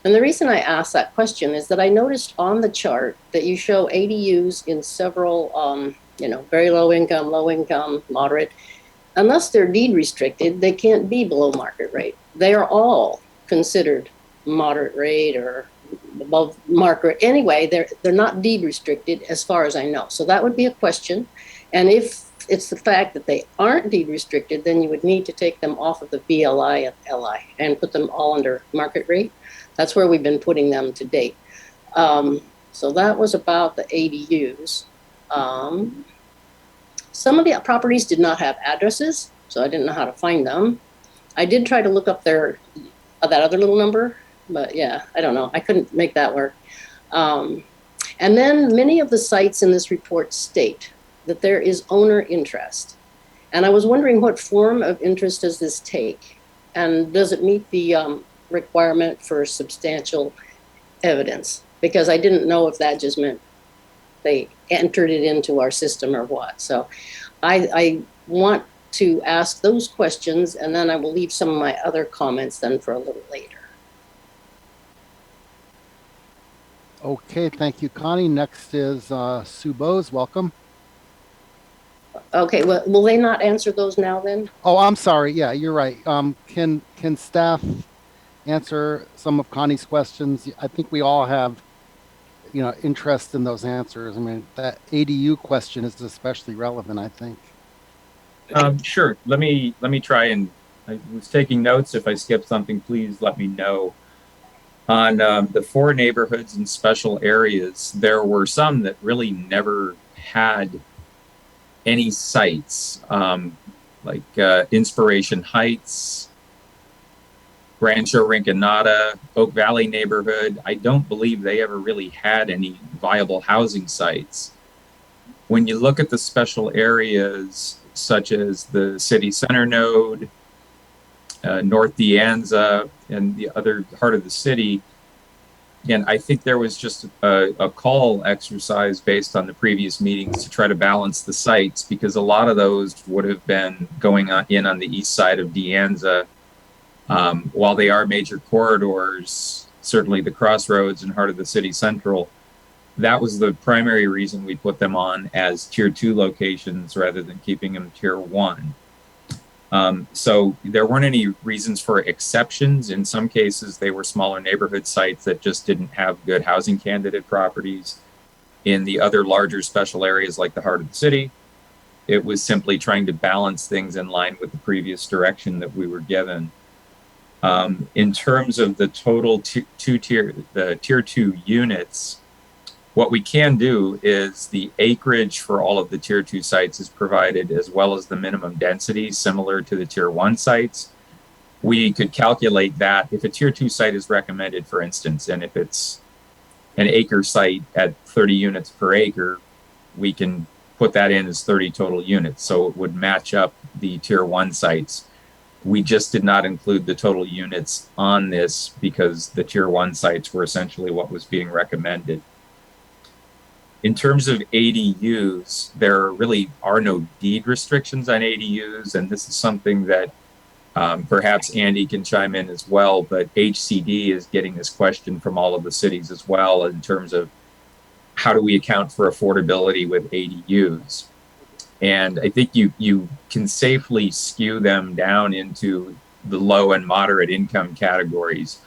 And the reason I ask that question is that I noticed on the chart that you show ADUs in several, very low income, moderate. Unless they're deed restricted, they can't be below market rate. They are all considered moderate rate or above market. Anyway, they're not deed restricted as far as I know. So that would be a question. And if it's the fact that they aren't deed restricted, then you would need to take them off of the VLI and LI and put them all under market rate. That's where we've been putting them to date. So that was about the ADUs. Some of the properties did not have addresses, so I didn't know how to find them. I did try to look up that other little number, but yeah, I don't know. I couldn't make that work. And then many of the sites in this report state that there is owner interest. And I was wondering, what form of interest does this take? And does it meet the requirement for substantial evidence? Because I didn't know if that just meant they entered it into our system or what. So I want to ask those questions, and then I will leave some of my other comments then for a little later. Okay, thank you, Connie. Next is Sue Bose. Welcome. Okay, well, will they not answer those now then? Oh, I'm sorry. Yeah, you're right. Can staff answer some of Connie's questions? I think we all have, interest in those answers. I mean, that ADU question is especially relevant, I think. Sure. Let me try, and I was taking notes. If I skip something, please let me know. On the 4 neighborhoods and special areas, there were some that really never had any sites, like Inspiration Heights, Rancho Rinconada, Oak Valley neighborhood. I don't believe they ever really had any viable housing sites. When you look at the special areas, such as the city center node, North De Anza, and the other heart of the city, again, I think there was just a call exercise based on the previous meetings to try to balance the sites, because a lot of those would have been going on the east side of De Anza. While they are major corridors, certainly the crossroads and heart of the city central, that was the primary reason we put them on as tier 2 locations rather than keeping them tier 1. So there weren't any reasons for exceptions. In some cases, they were smaller neighborhood sites that just didn't have good housing candidate properties. In the other larger special areas like the heart of the city, it was simply trying to balance things in line with the previous direction that we were given. In terms of the total tier 2 units, what we can do is the acreage for all of the tier 2 sites is provided, as well as the minimum density similar to the tier 1 sites. We could calculate that if a tier 2 site is recommended, for instance, and if it's an acre site at 30 units per acre, we can put that in as 30 total units. So it would match up the tier 1 sites. We just did not include the total units on this because the tier 1 sites were essentially what was being recommended. In terms of ADUs, there really are no deed restrictions on ADUs, and this is something that perhaps Andy can chime in as well, but HCD is getting this question from all of the cities as well in terms of how do we account for affordability with ADUs? And I think you can safely skew them down into the low and moderate income categories.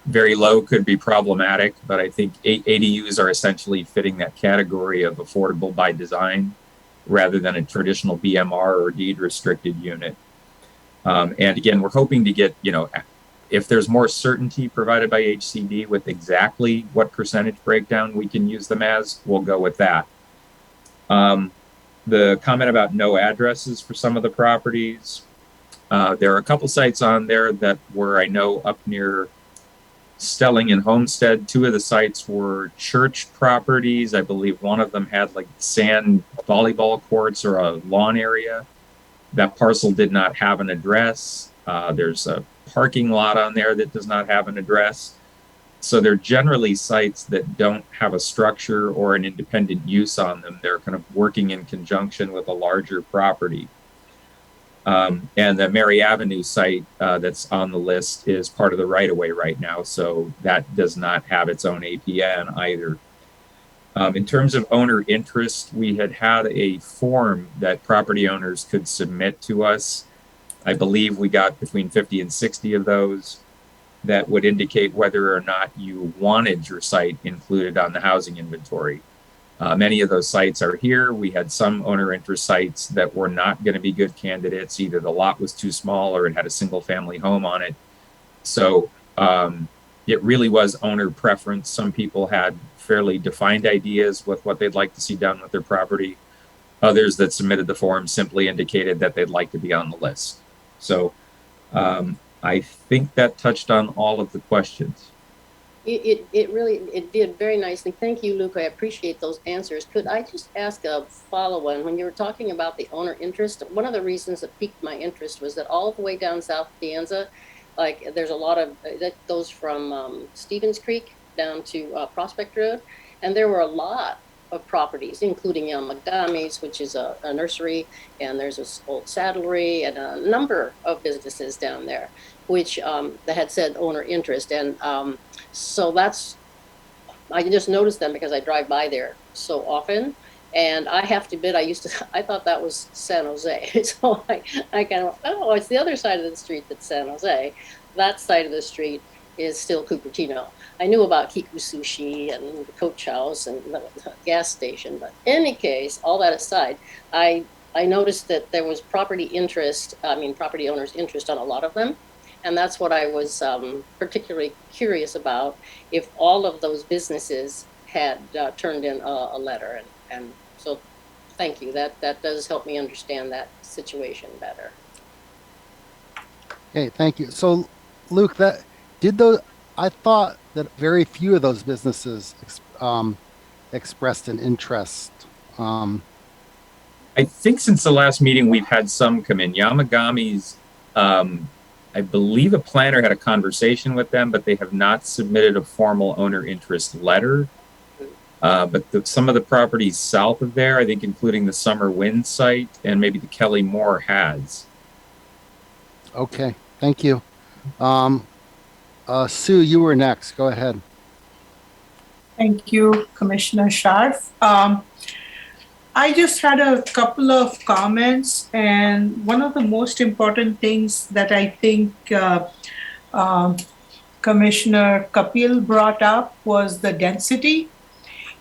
Very low could be problematic, but I think ADUs are essentially fitting that category of affordable by design rather than a traditional BMR or deed restricted unit. And again, we're hoping to get, if there's more certainty provided by HCD with exactly what percentage breakdown we can use them as, we'll go with that. The comment about no addresses for some of the properties, there are a couple sites on there that were, I know, up near Stelling and Homestead. 2 of the sites were church properties. I believe one of them had like sand volleyball courts or a lawn area. That parcel did not have an address. There's a parking lot on there that does not have an address. So they're generally sites that don't have a structure or an independent use on them. They're kind of working in conjunction with a larger property. And the Mary Avenue site that's on the list is part of the right-of-way right now, so that does not have its own APN either. In terms of owner interest, we had a form that property owners could submit to us. I believe we got between 50 and 60 of those that would indicate whether or not you wanted your site included on the housing inventory. Many of those sites are here. We had some owner interest sites that were not going to be good candidates. Either the lot was too small or it had a single family home on it. So it really was owner preference. Some people had fairly defined ideas with what they'd like to see done with their property. Others that submitted the form simply indicated that they'd like to be on the list. So I think that touched on all of the questions. It really did very nicely. Thank you, Luke. I appreciate those answers. Could I just ask a follow-on? When you were talking about the owner interest, one of the reasons that piqued my interest was that all the way down South Pienza, like there's a lot of, that goes from Stevens Creek down to Prospect Road. And there were a lot of properties, including Yamagami's, which is a nursery, and there's an old saddlery and a number of businesses down there, which that had said owner interest. And so I just noticed them because I drive by there so often. And I have to admit, I thought that was San Jose. So I kind of, oh, it's the other side of the street that's San Jose. That side of the street is still Cupertino. I knew about Kiku Sushi and the coach house and the gas station, but in any case, all that aside, I noticed that there was property owners' interest on a lot of them. And that's what I was particularly curious about, if all of those businesses had turned in a letter. And so thank you. That does help me understand that situation better. Okay, thank you. So, Luke, I thought that very few of those businesses expressed an interest. I think since the last meeting, we've had some come in. Yamagami's, I believe a planner had a conversation with them, but they have not submitted a formal owner interest letter. But some of the properties south of there, I think including the Summer Wind site and maybe the Kelly Moore has. Okay, thank you. Sue, you were next. Go ahead. Thank you, Commissioner Scharf. I just had a couple of comments, and one of the most important things that I think Commissioner Kapil brought up was the density.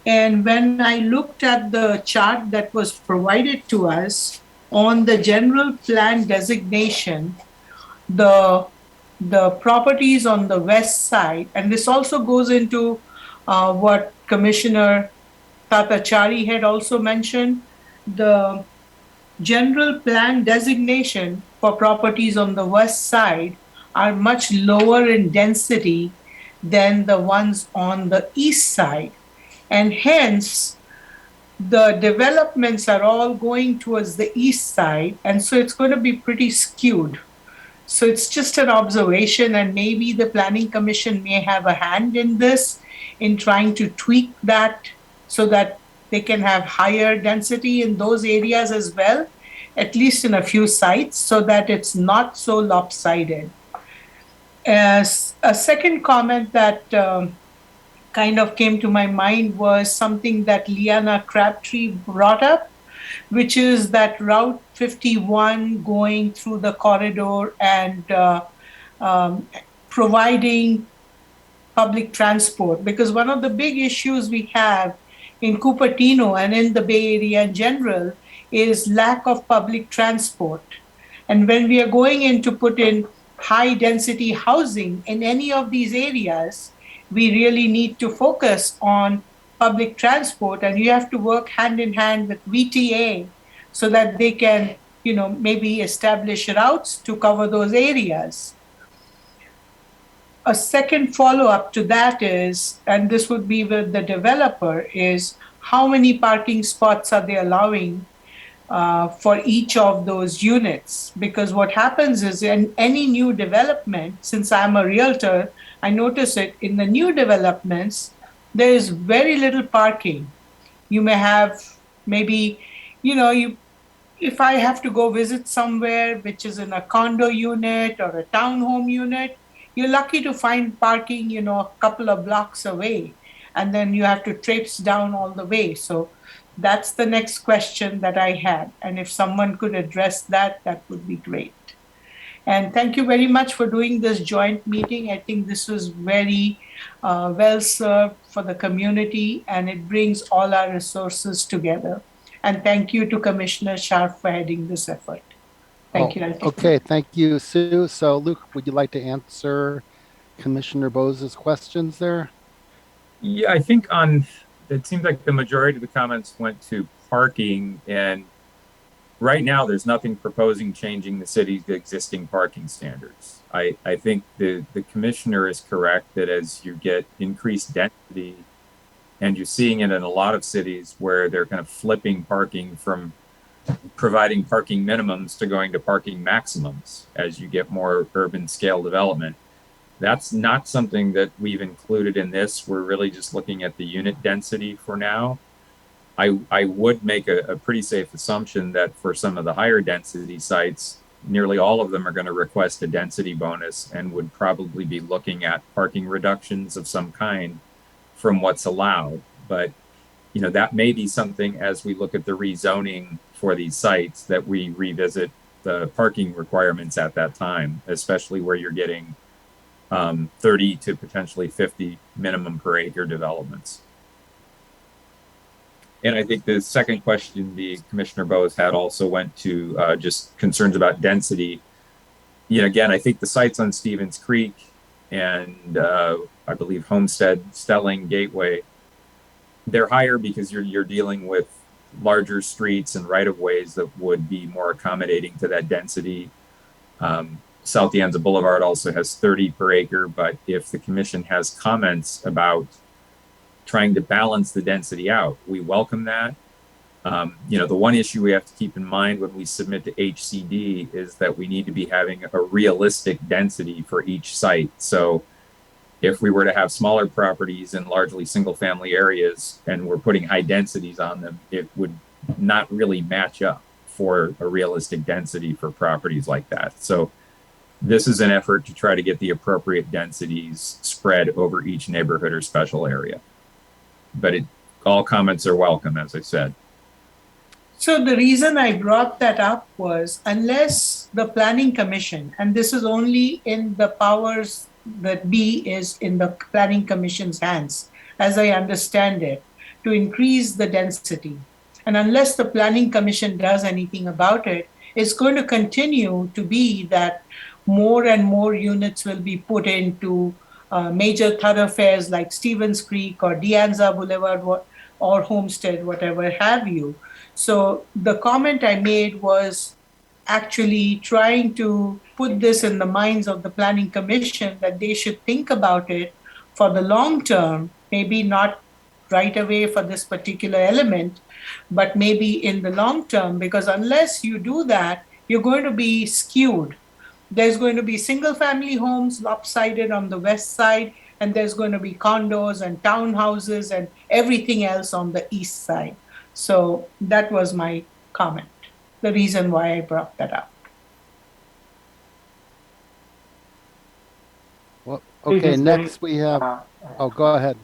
And when I looked at the chart that was provided to us on the general plan designation, the properties on the west side, and this also goes into what Commissioner Tatachari had also mentioned, the general plan designation for properties on the west side are much lower in density than the ones on the east side. And hence, the developments are all going towards the east side, and so it's going to be pretty skewed. So it's just an observation, and maybe the Planning Commission may have a hand in this, in trying to tweak that so that they can have higher density in those areas as well, at least in a few sites, so that it's not so lopsided. As a second comment that kind of came to my mind was something that Liana Crabtree brought up, which is that Route 51 going through the corridor and providing public transport. Because one of the big issues we have in Cupertino and in the Bay Area in general is lack of public transport. And when we are going in to put in high density housing in any of these areas, we really need to focus on public transport, and you have to work hand in hand with VTA so that they can, maybe establish routes to cover those areas. A second follow-up to that is, and this would be with the developer, is how many parking spots are they allowing for each of those units? Because what happens is in any new development, since I'm a realtor, I notice it in the new developments, there is very little parking. You may have maybe, if I have to go visit somewhere, which is in a condo unit or a townhome unit, you're lucky to find parking, a couple of blocks away, and then you have to traipse down all the way. So that's the next question that I had. And if someone could address that, that would be great. And thank you very much for doing this joint meeting. I think this was very well served for the community, and it brings all our resources together. And thank you to Commissioner Scharf for heading this effort. Thank you. Okay, thank you, Sue. So, Luke, would you like to answer Commissioner Bose's questions there? Yeah, I think it seems like the majority of the comments went to parking, and right now there's nothing proposing changing the city's existing parking standards. I think the commissioner is correct that as you get increased density, and you're seeing it in a lot of cities where they're kind of flipping parking from providing parking minimums to going to parking maximums as you get more urban scale development. That's not something that we've included in this. We're really just looking at the unit density for now. I would make a pretty safe assumption that for some of the higher density sites, nearly all of them are going to request a density bonus and would probably be looking at parking reductions of some kind from what's allowed. But you know, that may be something as we look at the rezoning for these sites that we revisit the parking requirements at that time, especially where you're getting 30 to potentially 50 minimum per acre developments. And I think the second question the Commissioner Bowes had also went to just concerns about density. You know, again, I think the sites on Stevens Creek and I believe Homestead, Stelling, Gateway, they're higher because you're dealing with larger streets and right-of-ways that would be more accommodating to that density. South Yanza Boulevard also has 30 per acre, but if the commission has comments about trying to balance the density out, we welcome that. You know, the one issue we have to keep in mind when we submit to HCD is that we need to be having a realistic density for each site. So if we were to have smaller properties in largely single family areas and we're putting high densities on them, it would not really match up for a realistic density for properties like that. So this is an effort to try to get the appropriate densities spread over each neighborhood or special area. But all comments are welcome, as I said. So the reason I brought that up was unless the Planning Commission, and this is only in the powers that be is in the Planning Commission's hands, as I understand it, to increase the density. And unless the Planning Commission does anything about it, it's going to continue to be that more and more units will be put into major thoroughfares like Stevens Creek or De Anza Boulevard or Homestead, whatever have you. So the comment I made was actually trying to put this in the minds of the Planning Commission that they should think about it for the long term, maybe not right away for this particular element, but maybe in the long term, because unless you do that, you're going to be skewed. There's going to be single family homes lopsided on the west side, and there's going to be condos and townhouses and everything else on the east side. So that was my comment, the reason why I brought that up. Well, okay, next we have, oh, go ahead.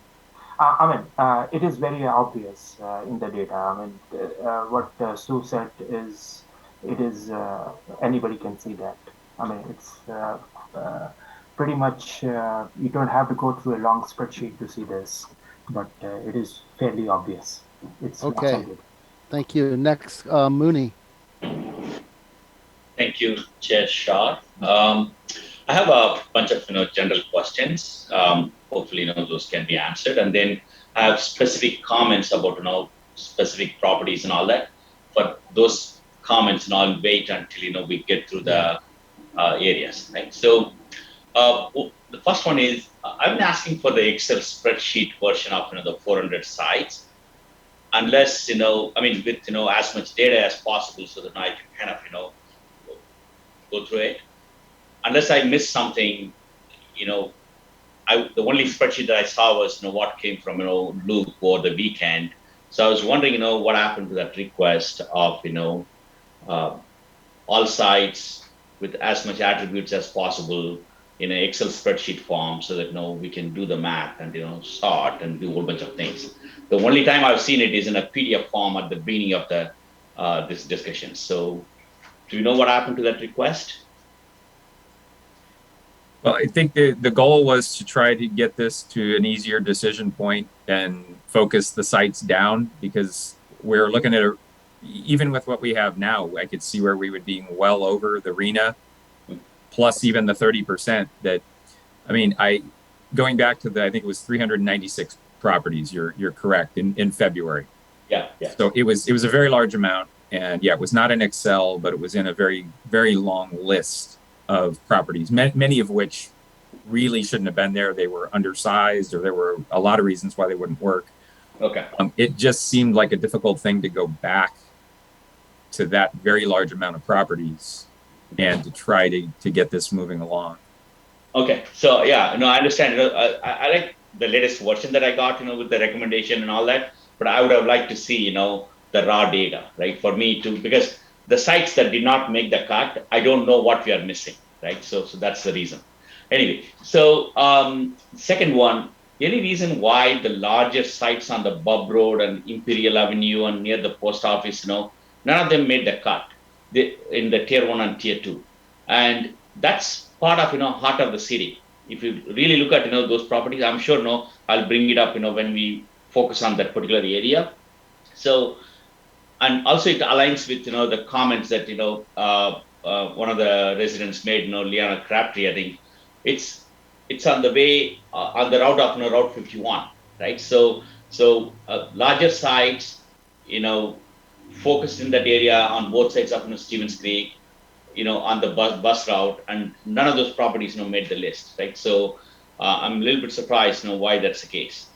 It is very obvious in the data. What Sue said is, anybody can see that. It's pretty much, you don't have to go through a long spreadsheet to see this, but it is fairly obvious. It's okay. Thank you. Next, Mooney. Thank you, Chair Shah. I have a bunch of general questions. Hopefully, those can be answered, and then I have specific comments about specific properties and all that. But those comments, I'll wait until we get through the areas. Right. So the first one is I've been asking for the Excel spreadsheet version of the 400 sites. Unless, with, as much data as possible so that I can kind of, go through it. Unless I missed something, the only spreadsheet that I saw was, what came from, Luke or the weekend. So I was wondering, what happened to that request of, all sites with as much attributes as possible in an Excel spreadsheet form so that, we can do the math and, sort and do a whole bunch of things. The only time I've seen it is in a PDF form at the beginning of the this discussion. So do you know what happened to that request? Well, I think the goal was to try to get this to an easier decision point and focus the sites down, because we're looking at, even with what we have now, I could see where we would be well over the RENA, plus even the 30% that, going back to I think it was 396 properties, you're correct, in February. Yeah. So it was a very large amount, and yeah, it was not in Excel, but it was in a very, very long list of properties, many of which really shouldn't have been there. They were undersized, or there were a lot of reasons why they wouldn't work. Okay. It just seemed like a difficult thing to go back to that very large amount of properties and to try to get this moving along. Okay, so yeah, no, I understand. I like the latest version that I got, with the recommendation and all that, but I would have liked to see, the raw data, right? For me to, because the sites that did not make the cut, I don't know what we are missing, right? So that's the reason. Anyway, so second one, any reason why the larger sites on the Bub Road and Imperial Avenue and near the post office, none of them made the cut in the tier 1 and tier 2. And that's part of, heart of the city. If you really look at, those properties, I'm sure, I'll bring it up, when we focus on that particular area. So, and also it aligns with, the comments that, one of the residents made, Liana Crabtree, I think it's on the way, on the route of, Route 51, right? So larger sites, focused in that area on both sides of, Stevens Creek, on the bus route, and none of those properties, made the list, right? So I'm a little bit surprised, why that's the case.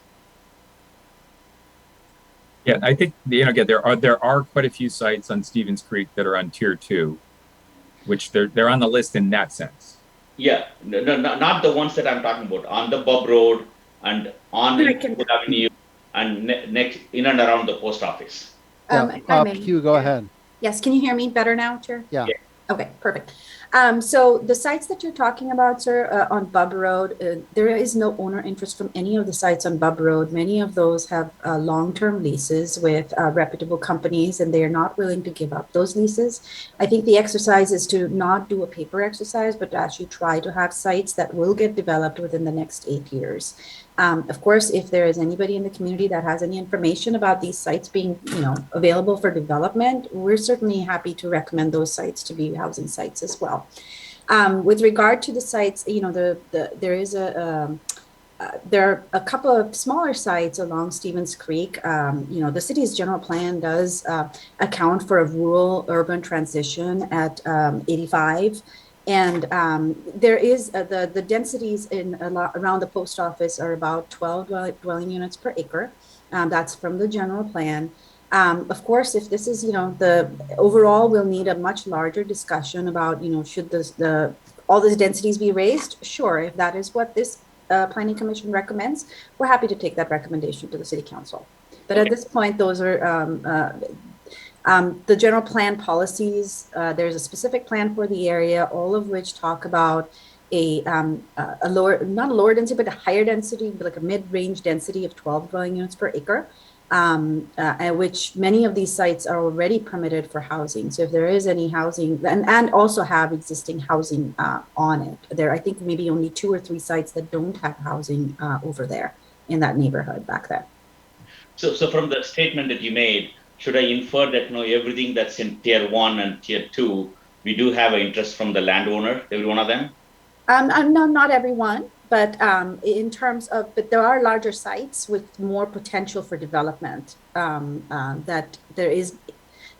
Yeah, I think again there are quite a few sites on Stevens Creek that are on tier 2, which they're on the list in that sense. Yeah, no, not the ones that I'm talking about on the Bub Road and on Imperial Avenue and next in and around the post office. Hugh, go ahead. Yes, can you hear me better now, Chair? Yeah. Okay, perfect. So the sites that you're talking about, sir, on Bub Road, there is no owner interest from any of the sites on Bub Road. Many of those have long-term leases with reputable companies, and they are not willing to give up those leases. I think the exercise is to not do a paper exercise, but to actually try to have sites that will get developed within the next 8 years. Of course, if there is anybody in the community that has any information about these sites being, available for development, we're certainly happy to recommend those sites to be housing sites as well. With regard to the sites, there are a couple of smaller sites along Stevens Creek. The city's general plan does account for a rural-urban transition at 85. And there is the densities around the post office are about 12 dwelling units per acre. That's from the general plan. Of course, if this is, the overall, we'll need a much larger discussion about, should all these densities be raised? Sure, if that is what this Planning Commission recommends, we're happy to take that recommendation to the City Council. But at this point, those are the general plan policies. There's a specific plan for the area, all of which talk about a lower, not a lower density, but a higher density, like a mid-range density of 12 dwelling units per acre, at which many of these sites are already permitted for housing. So if there is any housing, and also have existing housing on it, there I think maybe only 2 or 3 sites that don't have housing over there in that neighborhood back there. So from the statement that you made, should I infer that everything that's in tier 1 and tier 2, we do have an interest from the landowner, every one of them? No, not everyone, but in terms of, but there are larger sites with more potential for development that there is,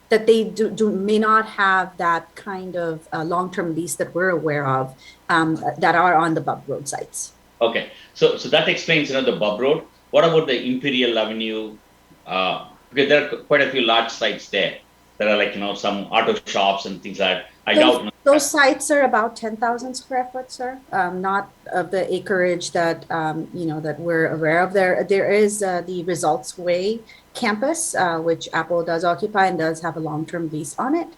that they may not have that kind of long-term lease that we're aware of that are on the Bub Road sites. Okay, so that explains the Bub Road. What about the Imperial Avenue? Because there are quite a few large sites there. There are like, some auto shops and things like that. I doubt. Those sites are about 10,000 square foot, sir. Not of the acreage that, that we're aware of. There is the Results Way campus, which Apple does occupy and does have a long-term lease on it.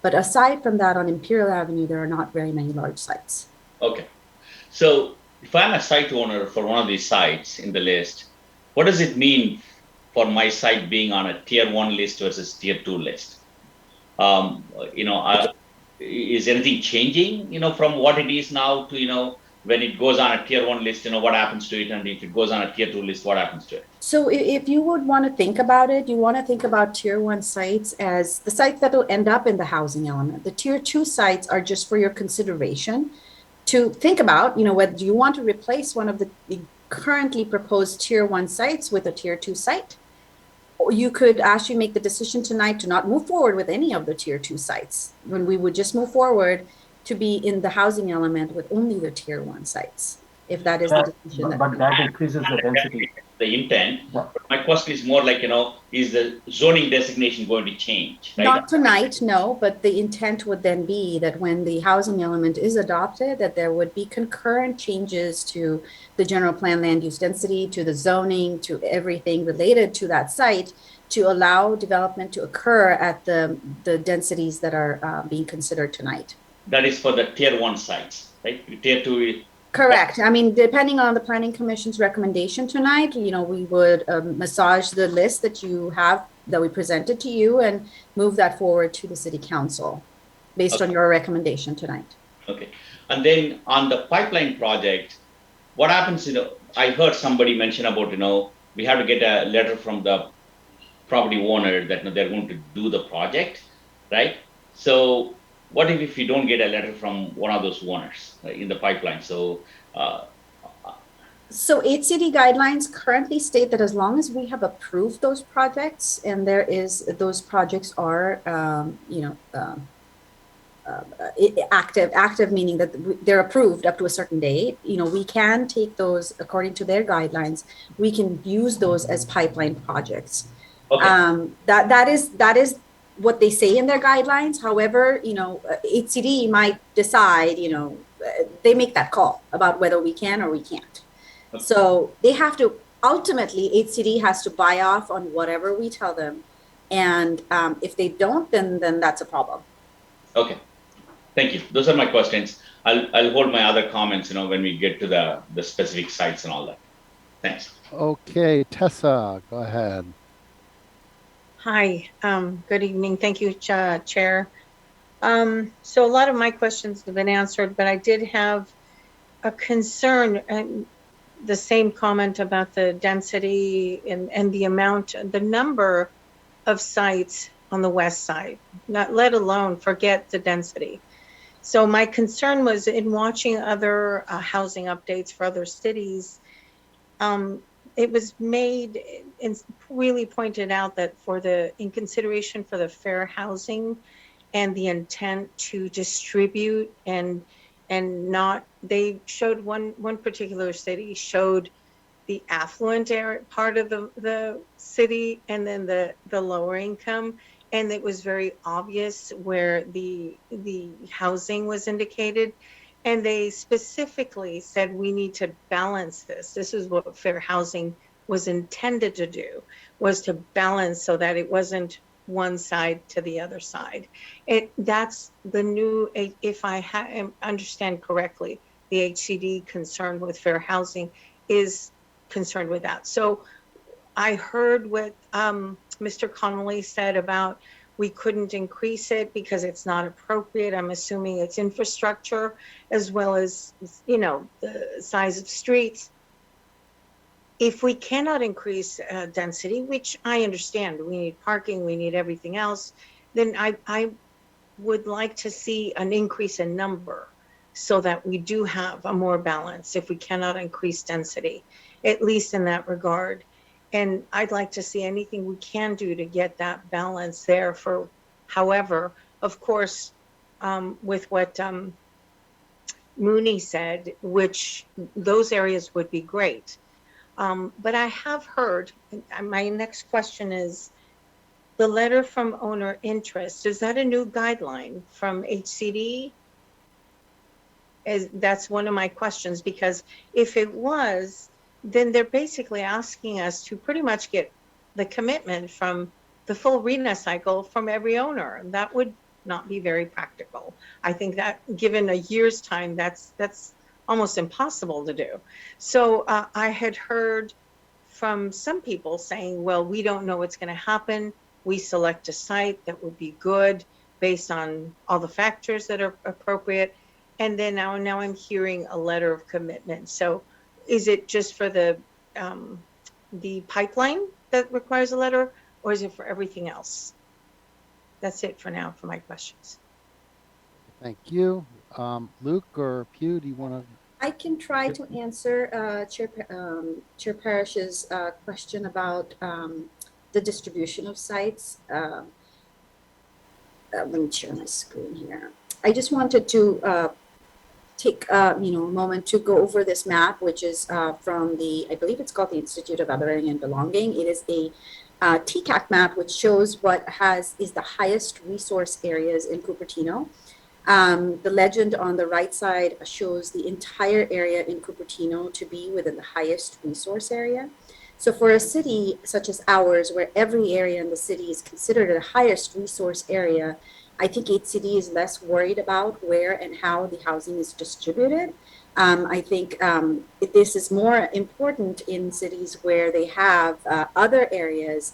But aside from that, on Imperial Avenue, there are not very many large sites. Okay. So if I'm a site owner for one of these sites in the list, what does it mean for my site being on a tier 1 list versus tier 2 list? Is anything changing, from what it is now to, when it goes on a tier 1 list, what happens to it? And if it goes on a tier 2 list, what happens to it? So if you would want to think about it, you want to think about tier 1 sites as the sites that will end up in the housing element. The tier 2 sites are just for your consideration to think about, whether you want to replace one of the currently proposed tier 1 sites with a tier 2 site. you could actually make the decision tonight to not move forward with any of the tier 2 sites, when we would just move forward to be in the housing element with only the tier 1 sites, if that is the decision. But that increases the density. The intent. My question is more like, is the zoning designation going to change? Right? Not tonight, no, but the intent would then be that when the housing element is adopted, that there would be concurrent changes to the general plan land use density, to the zoning, to everything related to that site, to allow development to occur at the densities that are being considered tonight. That is for the tier 1 sites, right? Tier 2. Correct. I mean, depending on the Planning Commission's recommendation tonight, we would massage the list that you have, that we presented to you, and move that forward to the City Council based on your recommendation tonight. Okay. And then on the pipeline project, what happens, I heard somebody mention about, we have to get a letter from the property owner that they're going to do the project, right? So what if you don't get a letter from one of those owners in the pipeline? So Hcd guidelines currently state that as long as we have approved those projects, and those projects are, active, meaning that they're approved up to a certain date, we can take those according to their guidelines. We can use those as pipeline projects. Okay. That is what they say in their guidelines. However, HCD might decide, they make that call about whether we can or we can't. Okay. So they have to, ultimately, HCD has to buy off on whatever we tell them. And if they don't, then that's a problem. Okay. Thank you. Those are my questions. I'll hold my other comments, when we get to the specific sites and all that. Thanks. Okay, Tessa, go ahead. Hi, good evening. Thank you, Chair. So a lot of my questions have been answered, but I did have a concern, and the same comment about the density and the amount, the number of sites on the west side, not let alone forget the density. So my concern was in watching other housing updates for other cities, it was made and really pointed out that in consideration for the fair housing and the intent to distribute and not, they showed one particular city showed the affluent area, part of the city, and then the lower income. And it was very obvious where the housing was indicated. And they specifically said, we need to balance this. This is what fair housing was intended to do, was to balance so that it wasn't one side to the other side. That's the new, if I understand correctly, the HCD concern with fair housing is concerned with that. So I heard what Mr. Connolly said about we couldn't increase it because it's not appropriate. I'm assuming it's infrastructure as well as, the size of streets. If we cannot increase density, which I understand, we need parking, we need everything else, then I would like to see an increase in number so that we do have a more balance if we cannot increase density, at least in that regard. And I'd like to see anything we can do to get that balance there for, however, of course, with what Mooney said, which those areas would be great. But I have heard, my next question is, the letter from owner interest, is that a new guideline from HCD? That's one of my questions, because if it was, then they're basically asking us to pretty much get the commitment from the full RENA cycle from every owner. That would not be very practical. I think that given a year's time, that's almost impossible to do. So I had heard from some people saying, well, we don't know what's going to happen. We select a site that would be good based on all the factors that are appropriate. And then now I'm hearing a letter of commitment. So is it just for the pipeline that requires a letter, or is it for everything else? That's it for now for my questions. Thank you. Luke or Pew, do you want to? I can try to answer Chair Parrish's question about the distribution of sites. Let me share my screen here. I just wanted to take a moment to go over this map, which is from I believe it's called the Institute of Othering and Belonging. It is a TCAC map, which shows what is the highest resource areas in Cupertino. The legend on the right side shows the entire area in Cupertino to be within the highest resource area. So for a city such as ours, where every area in the city is considered a highest resource area, I think HCD is less worried about where and how the housing is distributed. I think this is more important in cities where they have other areas,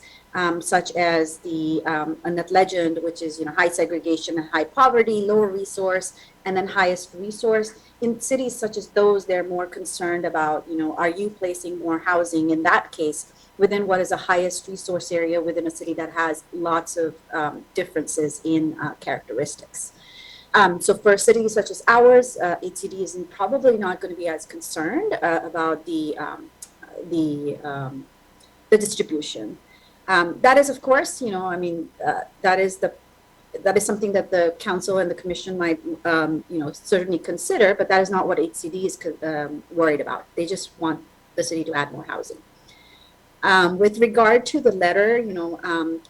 such as the Annette Legend, which is high segregation and high poverty, lower resource, and then highest resource. In cities such as those, they're more concerned about, are you placing more housing in that case within what is a highest resource area within a city that has lots of differences in characteristics. So for a city such as ours, HCD is probably not going to be as concerned about the distribution. That is, of course, that is something that the council and the commission might, certainly consider, but that is not what HCD is worried about. They just want the city to add more housing. With regard to the letter,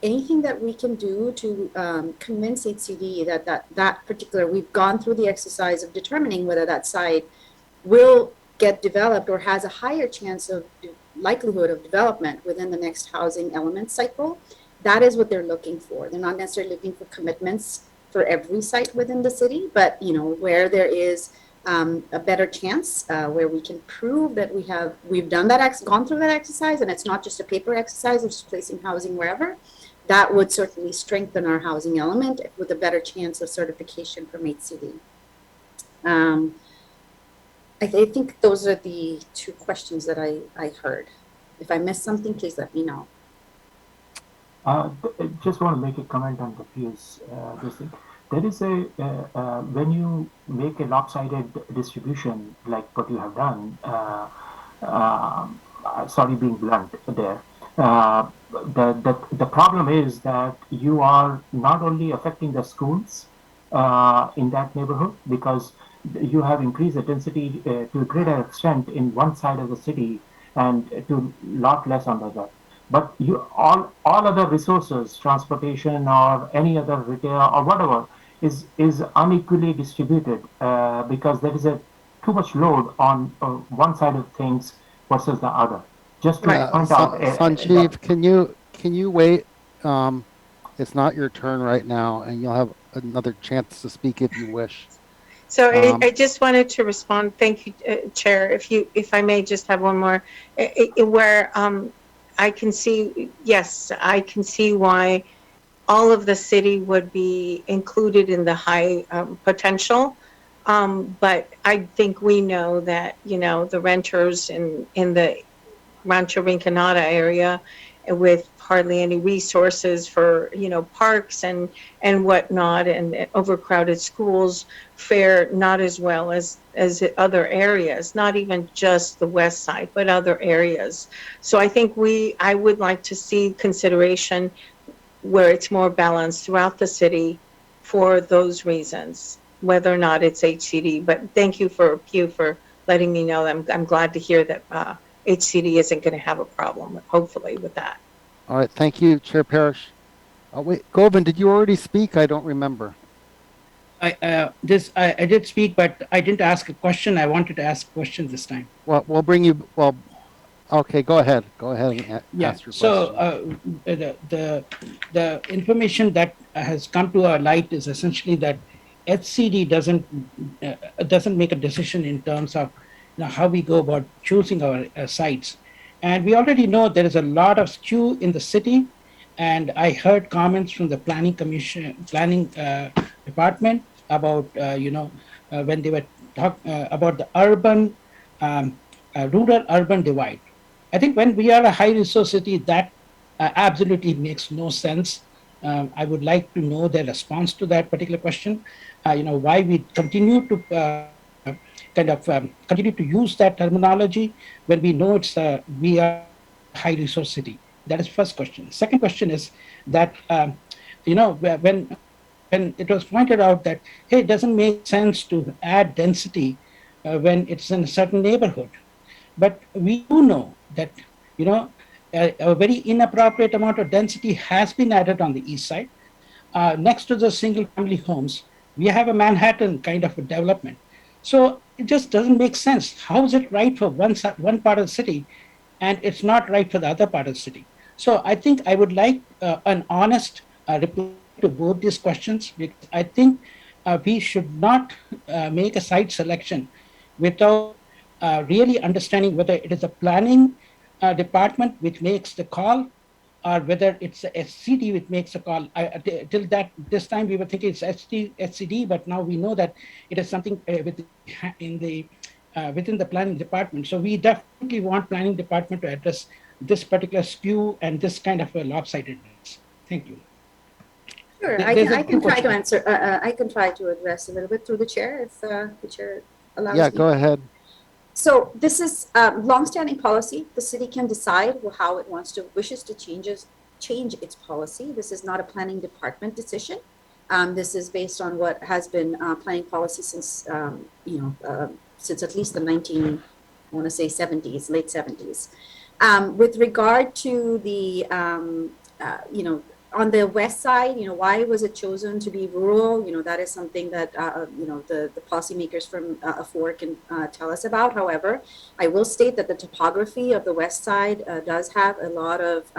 anything that we can do to convince HCD that particular, we've gone through the exercise of determining whether that site will get developed or has a higher chance of likelihood of development within the next housing element cycle. That is what they're looking for. They're not necessarily looking for commitments for every site within the city, but where there is a better chance, where we can prove that we've done that, gone through that exercise, and it's not just a paper exercise of just placing housing wherever. That would certainly strengthen our housing element with a better chance of certification from HCD. I think those are the two questions that I heard. If I missed something, please let me know. Just want to make a comment on the views. This thing. There is when you make a lopsided distribution like what you have done, sorry being blunt there, the problem is that you are not only affecting the schools in that neighborhood, because you have increased the density to a greater extent in one side of the city and to lot less on the other. But all other resources, transportation or any other retail or whatever, is unequally distributed because there is too much load on one side of things versus the other. Just to point out, Sanjeev, can you wait? It's not your turn right now, and you'll have another chance to speak if you wish. So I just wanted to respond. Thank you, Chair. If I may just have one more, where I can see, yes, I can see why all of the city would be included in the high potential. But I think we know that, the renters in the Rancho Rinconada area with hardly any resources for, parks and whatnot, and overcrowded schools fare not as well as other areas, not even just the west side, but other areas. So I think I would like to see consideration where it's more balanced throughout the city for those reasons, whether or not it's HCD. But thank you for letting me know. I'm glad to hear that HCD isn't going to have a problem, hopefully, with that. All right, thank you, Chair Parrish. Wait, Govind, did you already speak? I don't remember. I did speak, but I didn't ask a question. I wanted to ask a question this time. Well, we'll bring you. Well, okay, go ahead. Go ahead and ask your question. So the information that has come to our light is essentially that HCD doesn't make a decision in terms of how we go about choosing our sites. And we already know there is a lot of skew in the city. And I heard comments from the planning department about, when they were talking about the rural-urban divide. I think when we are a high resource city, that absolutely makes no sense. I would like to know their response to that particular question. Why we continue to continue to use that terminology when we know we are a high resource city. That is first question. Second question is that when it was pointed out that hey, it doesn't make sense to add density when it's in a certain neighborhood, but we do know that you know a very inappropriate amount of density has been added on the east side next to the single family homes. We have a Manhattan kind of a development. So it just doesn't make sense. How is it right for one part of the city and it's not right for the other part of the city? So I think I would like an honest reply to both these questions, because I think we should not make a site selection without really understanding whether it is a planning department which makes the call or whether it's a Hcd which makes a call. Till that this time we were thinking it's Hcd, but now we know that it is something within the planning department. So we definitely want planning department to address this particular skew and this kind of a lopsidedness. Thank you. Sure, I can try to answer. I can try to address a little bit through the chair if the chair allows me. Yeah, go ahead. So this is longstanding policy. The city can decide how it wishes to change its policy. This is not a planning department decision. This is based on what has been planning policy since since at least the late 70s. With regard to the on the west side, why was it chosen to be rural? That is something that, the policymakers from A4 can tell us about. However, I will state that the topography of the west side does have a lot of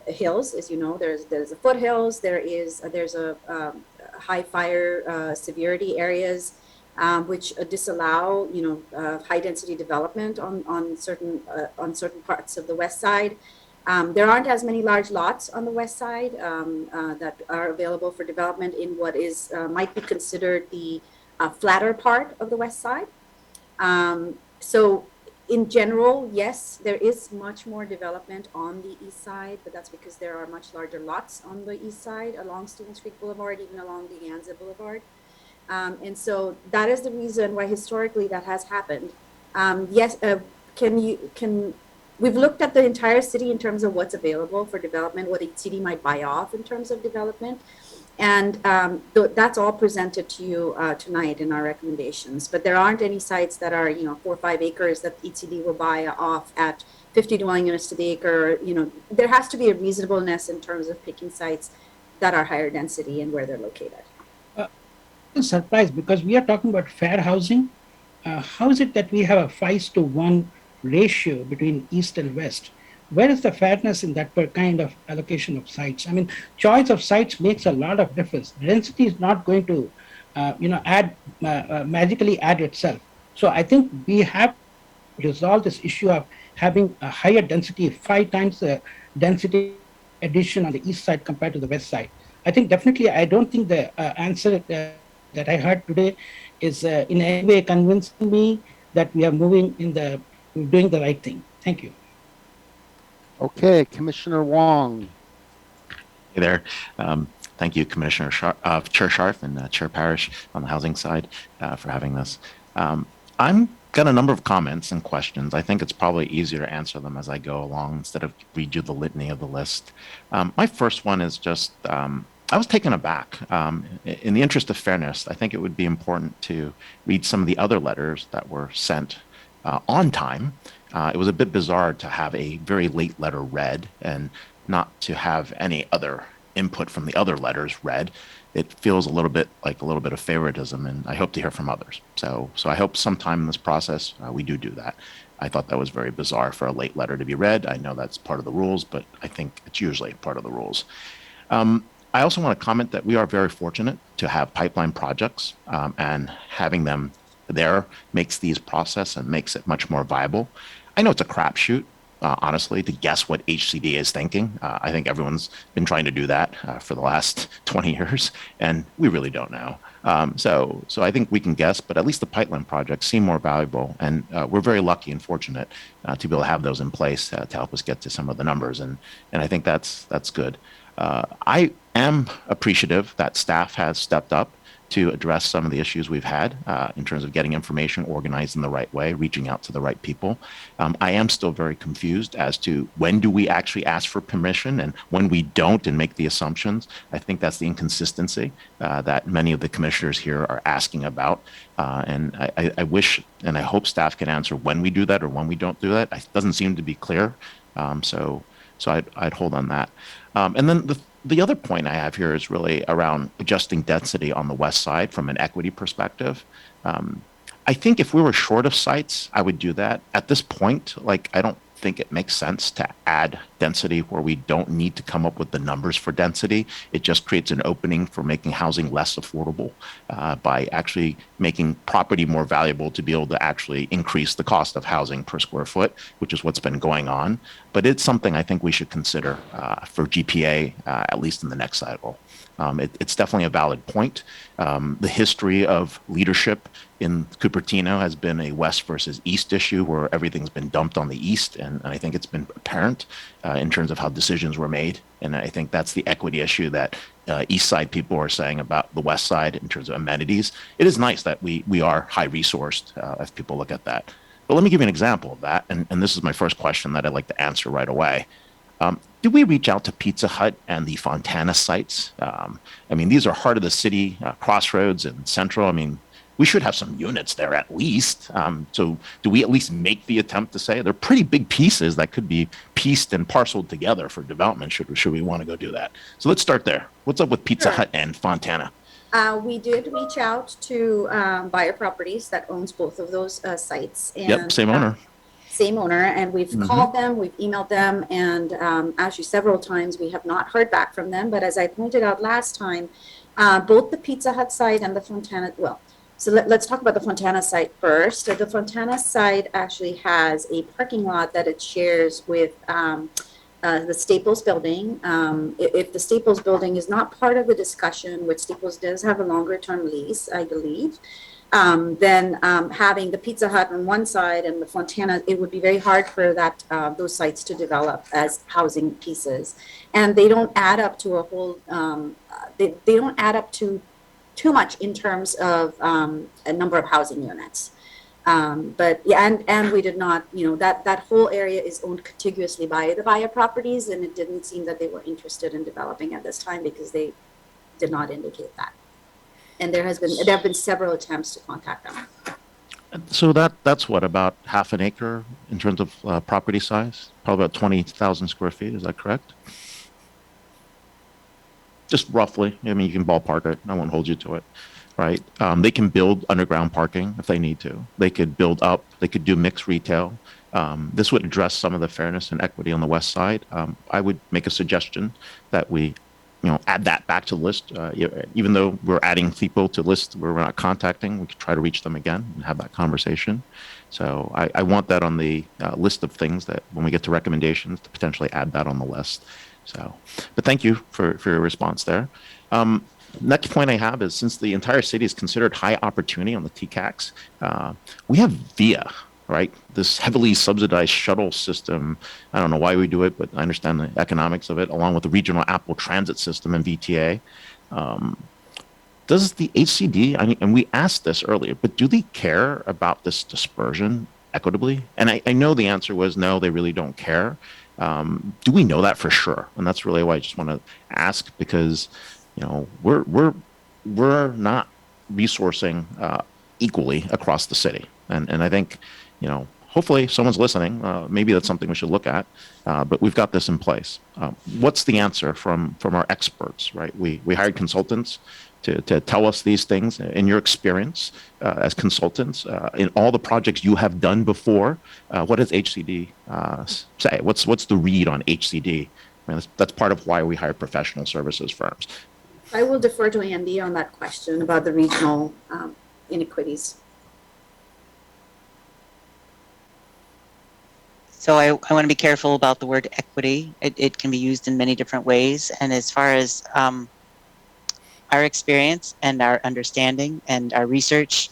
hills. As you know, there's the foothills, there's a high fire severity areas, which disallow, high density development on certain parts of the west side. There aren't as many large lots on the west side that are available for development in what is might be considered the flatter part of the west side. So in general, yes, there is much more development on the east side, but that's because there are much larger lots on the east side along Stevens Creek Boulevard, even along the Yanza Boulevard. And so that is the reason why historically that has happened. Yes, we've looked at the entire city in terms of what's available for development, what the city might buy off in terms of development. And that's all presented to you tonight in our recommendations. But there aren't any sites that are, 4 or 5 acres that Hcd will buy off at 50 dwelling units to the acre. There has to be a reasonableness in terms of picking sites that are higher density and where they're located. I'm surprised because we are talking about fair housing. How is it that we have a 5:1 ratio between east and west? Where is the fairness in that per kind of allocation of sites? I mean, choice of sites makes a lot of difference. Density is not going to, magically add itself. So I think we have to resolve this issue of having a higher density, 5 times the density addition on the east side compared to the west side. I think definitely, I don't think the answer that I heard today is in any way convincing me that we are doing the right thing. Thank you. Okay, Commissioner Wong. Hey there. Thank you, Chair Scharf and Chair Parrish on the housing side for having this. I'm got a number of comments and questions. I think it's probably easier to answer them as I go along instead of read you the litany of the list. My first one is just, I was taken aback. In the interest of fairness, I think it would be important to read some of the other letters that were sent on time. It was a bit bizarre to have a very late letter read and not to have any other input from the other letters read. It feels a little bit of favoritism, and I hope to hear from others. So I hope sometime in this process we do that. I thought that was very bizarre for a late letter to be read. I know that's part of the rules, but I think it's usually part of the rules. I also want to comment that we are very fortunate to have pipeline projects, and having them there makes these process and makes it much more viable. I know it's a crapshoot, honestly, to guess what Hcd is thinking. I think everyone's been trying to do that for the last 20 years, and we really don't know. So I think we can guess, but at least the pipeline projects seem more valuable, and we're very lucky and fortunate to be able to have those in place to help us get to some of the numbers, and I think that's good. I am appreciative that staff has stepped up to address some of the issues we've had in terms of getting information organized in the right way, reaching out to the right people. I am still very confused as to when do we actually ask for permission and when we don't and make the assumptions. I think that's the inconsistency that many of the commissioners here are asking about. And I wish and I hope staff can answer when we do that or when we don't do that. It doesn't seem to be clear. So I'd hold on that. And then the other point I have here is really around adjusting density on the west side from an equity perspective. I think if we were short of sites, I would do that. At this point, like, I don't think it makes sense to add density where we don't need to come up with the numbers for density. It just creates an opening for making housing less affordable by actually making property more valuable to be able to actually increase the cost of housing per square foot, which is what's been going on. But it's something I think we should consider for GPA, at least in the next cycle. It's definitely a valid point. The history of leadership in Cupertino has been a west versus east issue where everything's been dumped on the east. And I think it's been apparent in terms of how decisions were made. And I think that's the equity issue that east side people are saying about the west side in terms of amenities. It is nice that we are high resourced as people look at that. But let me give you an example of that. And this is my first question that I'd like to answer right away. Did we reach out to Pizza Hut and the Fontana sites? I mean, these are heart of the city, crossroads and central. I mean, we should have some units there at least. So do we at least make the attempt to say they're pretty big pieces that could be pieced and parceled together for development should we want to go do that? So let's start there. What's up with Pizza Hut and Fontana? We did reach out to Buyer Properties that owns both of those sites. And, yep, same owner. Same owner, and we've called them, we've emailed them, and actually several times we have not heard back from them. But as I pointed out last time, both the Pizza Hut site and the Fontana, so let's talk about the Fontana site first. So the Fontana site actually has a parking lot that it shares with the Staples building. If the Staples building is not part of the discussion, which Staples does have a longer term lease, I believe, then having the Pizza Hut on one side and the Fontana, it would be very hard for that those sites to develop as housing pieces, and they don't add up to a whole. They don't add up to too much in terms of a number of housing units. But yeah, and we did not, that whole area is owned contiguously by the Buyer Properties, and it didn't seem that they were interested in developing at this time because they did not indicate that. And there have been several attempts to contact them. So that's what, about half an acre in terms of property size? Probably about 20,000 square feet, is that correct? Just roughly. I mean, you can ballpark it. I won't hold you to it, right? They can build underground parking if they need to. They could build up. They could do mixed retail. This would address some of the fairness and equity on the west side. I would make a suggestion that we add that back to the list. Even though we're adding people to list where we're not contacting, we could try to reach them again and have that conversation. So I want that on the list of things that when we get to recommendations to potentially add that on the list. So, but thank you for your response there. Next point I have is, since the entire city is considered high opportunity on the TCACs, we have VIA, right? This heavily subsidized shuttle system. I don't know why we do it, but I understand the economics of it, along with the regional Apple transit system and VTA. Does the HCD, and we asked this earlier, but do they care about this dispersion equitably? And I know the answer was no, they really don't care. Do we know that for sure? And that's really why I just want to ask, because we're not resourcing equally across the city, and I think hopefully someone's listening. Maybe that's something we should look at. But we've got this in place. What's the answer from our experts? Right? We hired consultants to tell us these things. In your experience as consultants, in all the projects you have done before, what does HCD say? What's the read on HCD? I mean, that's part of why we hire professional services firms. I will defer to Andy on that question about the regional inequities. So I want to be careful about the word equity. It can be used in many different ways. And as far as our experience and our understanding and our research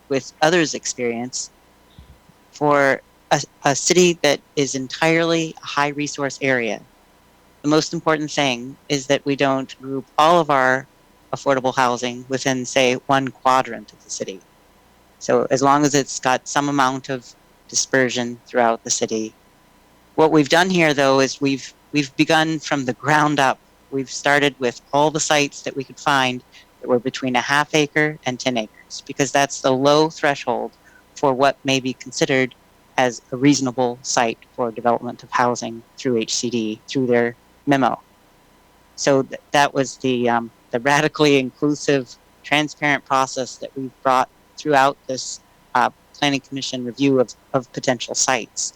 with others' experience, for a city that is entirely a high resource area, the most important thing is that we don't group all of our affordable housing within, say, one quadrant of the city. So as long as it's got some amount of dispersion throughout the city. What we've done here, though, is we've begun from the ground up. We've started with all the sites that we could find that were between a half acre and 10 acres, because that's the low threshold for what may be considered as a reasonable site for development of housing through HCD, through their memo. So that was the radically inclusive, transparent process that we've brought throughout this Planning Commission review of potential sites.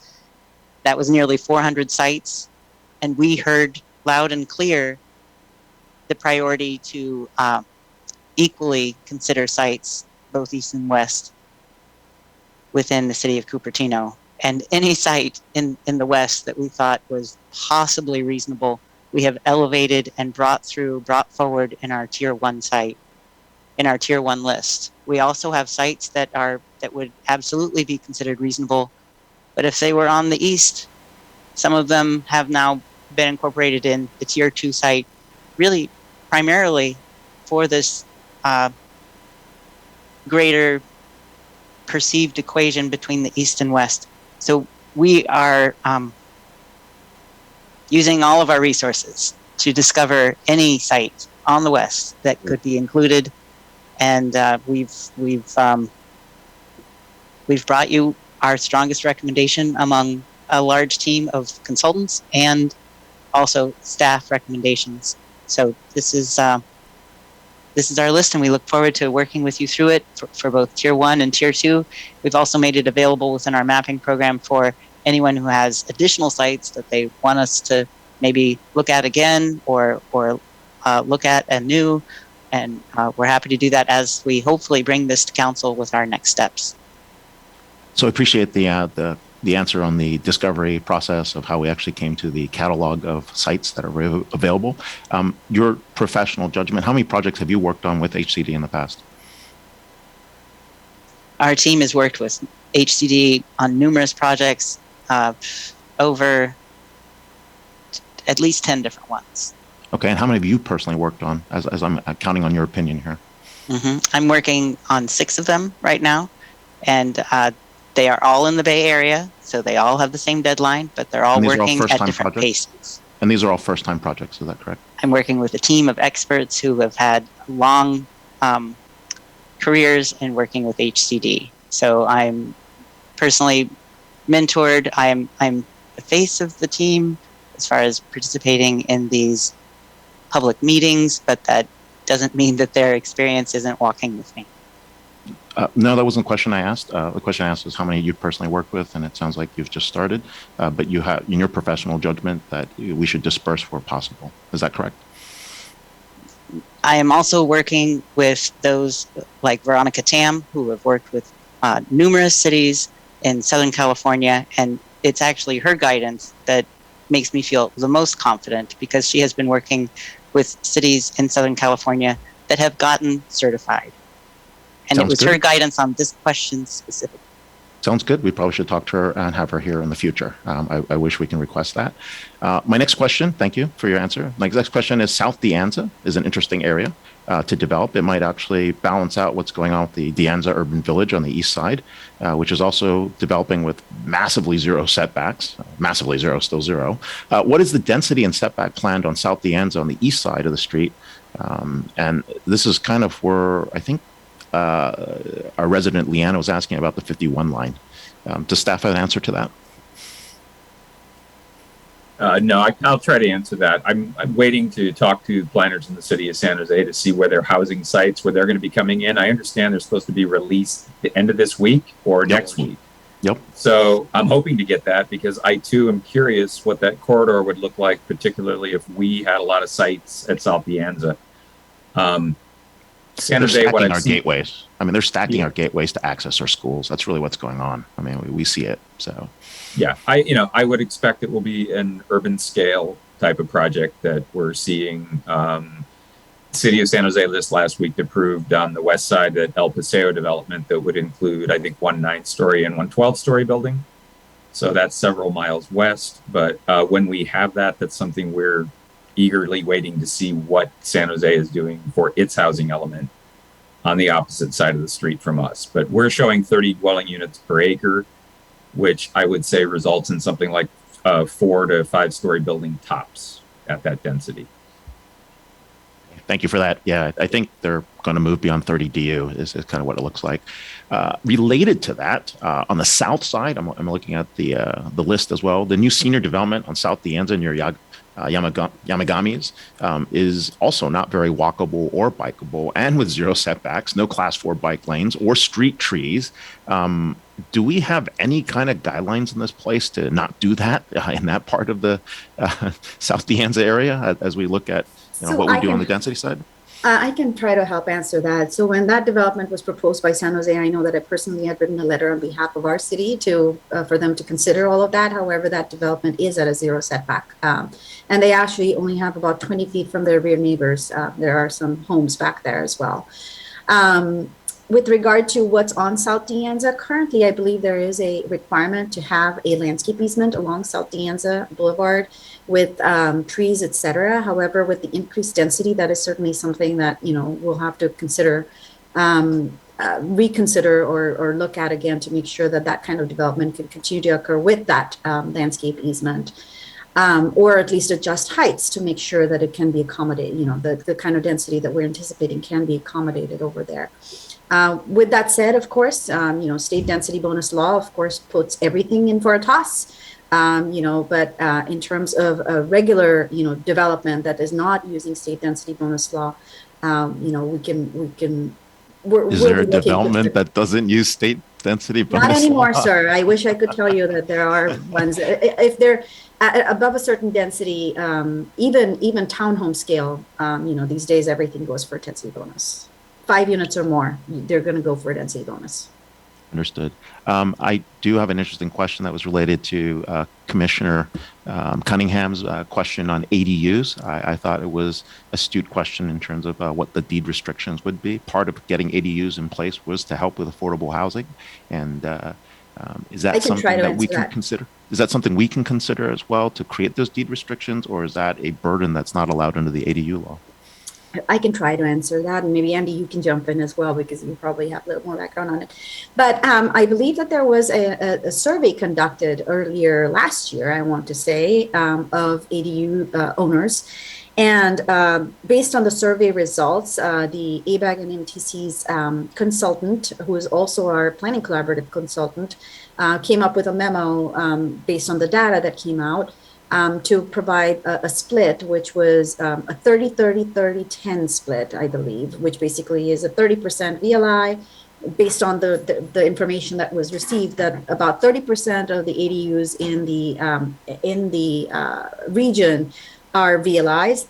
That was nearly 400 sites, and we heard loud and clear the priority to equally consider sites, both east and west, within the city of Cupertino. And any site in the west that we thought was possibly reasonable, we have elevated and brought forward in our tier 1 site, in our tier 1 list. We also have sites that would absolutely be considered reasonable, but if they were on the east, some of them have now been incorporated in the tier 2 site, really primarily for this greater perceived equation between the east and west. So we are using all of our resources to discover any site on the west that could be included, and we've brought you our strongest recommendation among a large team of consultants and also staff recommendations. So this is our list, and we look forward to working with you through it for both tier 1 and tier 2. We've also made it available within our mapping program for anyone who has additional sites that they want us to maybe look at again or look at anew. And we're happy to do that as we hopefully bring this to council with our next steps. So I appreciate the answer on the discovery process of how we actually came to the catalog of sites that are available. Your professional judgment, how many projects have you worked on with HCD in the past? Our team has worked with HCD on numerous projects, over at least 10 different ones. Okay, and how many have you personally worked on, as I'm counting on your opinion here? I'm working on 6 of them right now, and they are all in the Bay Area, so they all have the same deadline, but they're all working at different paces. And these are all first-time projects, is that correct? I'm working with a team of experts who have had long careers in working with HCD. So I'm personally mentored. I'm the face of the team as far as participating in these public meetings, but that doesn't mean that their experience isn't walking with me. No, that wasn't the question I asked. The question I asked is how many you personally worked with, and it sounds like you've just started, but you have, in your professional judgment, that we should disperse where possible. Is that correct? I am also working with those like Veronica Tam, who have worked with numerous cities in Southern California, and it's actually her guidance that makes me feel the most confident, because she has been working with cities in Southern California that have gotten certified. And it was her guidance on this question specifically. Sounds good. We probably should talk to her and have her here in the future. I wish we can request that. My next question, thank you for your answer. My next question is South De Anza is an interesting area to develop. It might actually balance out what's going on with the De Anza Urban Village on the east side, which is also developing with massively zero setbacks, massively zero, still zero. What is the density and setback planned on South De Anza on the east side of the street? And this is kind of where I think our resident Leanna was asking about the 51 line. Does staff have an answer to that? No, I'll try to answer that. I'm waiting to talk to planners in the city of San Jose to see where their housing sites, where they're going to be coming in. I understand they're supposed to be released the end of this week or next week. Yep. So I'm hoping to get that, because I too am curious what that corridor would look like, particularly if we had a lot of sites at South De Anza. San Jose, stacking our gateways. I mean, they're stacking our gateways to access our schools. That's really what's going on. I mean, we see it. So, yeah, I would expect it will be an urban scale type of project that we're seeing. City of San Jose this last week approved on the west side that El Paseo development that would include, I think, 1 9-story and 1 12-story building. So that's several miles west. But when we have that, that's something we're eagerly waiting to see what San Jose is doing for its housing element on the opposite side of the street from us. But we're showing 30 dwelling units per acre, which I would say results in something like a 4 to 5 story building tops at that density. Thank you for that. Yeah, I think they're going to move beyond 30 DU is kind of what it looks like. Related to that, on the south side, I'm looking at the list as well. The new senior development on South De Anza near Yamagami's is also not very walkable or bikeable, and with zero setbacks, no class 4 bike lanes or street trees. Do we have any kind of guidelines in this place to not do that in that part of the South De Anza area as we look at what we do on the density side? I can try to help answer that. So when that development was proposed by San Jose, I know that I personally had written a letter on behalf of our city for them to consider all of that. However, that development is at a zero setback. And they actually only have about 20 feet from their rear neighbors. There are some homes back there as well. With regard to what's on South De Anza, currently, I believe there is a requirement to have a landscape easement along South De Anza Boulevard with trees, etc. However, with the increased density, that is certainly something that, we'll have to consider, reconsider or look at again to make sure that that kind of development can continue to occur with that landscape easement. Or at least adjust heights to make sure that it can be accommodated, the kind of density that we're anticipating can be accommodated over there. With that said, of course, state density bonus law, of course, puts everything in for a toss. But in terms of a regular, development that is not using state density bonus law, Is there a development that doesn't use state density bonus law? Not anymore, sir. I wish I could tell you that there are ones, if they're above a certain density, even townhome scale, these days everything goes for a density bonus. 5 units or more, they're going to go for a density bonus. Understood. I do have an interesting question that was related to Commissioner Cunningham's question on ADUs. I thought it was an astute question in terms of what the deed restrictions would be. Part of getting ADUs in place was to help with affordable housing. And is that something that we can consider? Is that something we can consider as well to create those deed restrictions, or is that a burden that's not allowed under the ADU law? I can try to answer that, and maybe Andy, you can jump in as well because you probably have a little more background on it. But I believe that there was a survey conducted earlier last year, I want to say, of ADU owners. And based on the survey results, the ABAG and MTC's consultant, who is also our planning collaborative consultant, came up with a memo based on the data that came out. To provide a split, which was a 30-30-30-10 split, I believe, which basically is a 30% VLI based on the information that was received, that about 30% of the ADUs in the region are VLIs,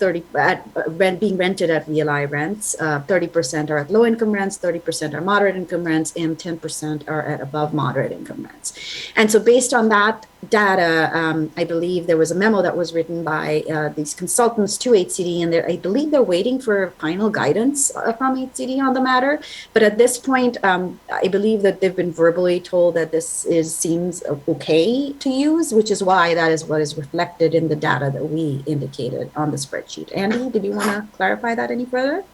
being rented at VLI rents, 30% are at low income rents, 30% are moderate income rents, and 10% are at above moderate income rents. And so based on that data, I believe there was a memo that was written by these consultants to Hcd, and I believe they're waiting for final guidance from Hcd on the matter. But at this point, I believe that they've been verbally told that this seems okay to use, which is why that is what is reflected in the data that we indicated on the spreadsheet. Andy, did you want to clarify that any further?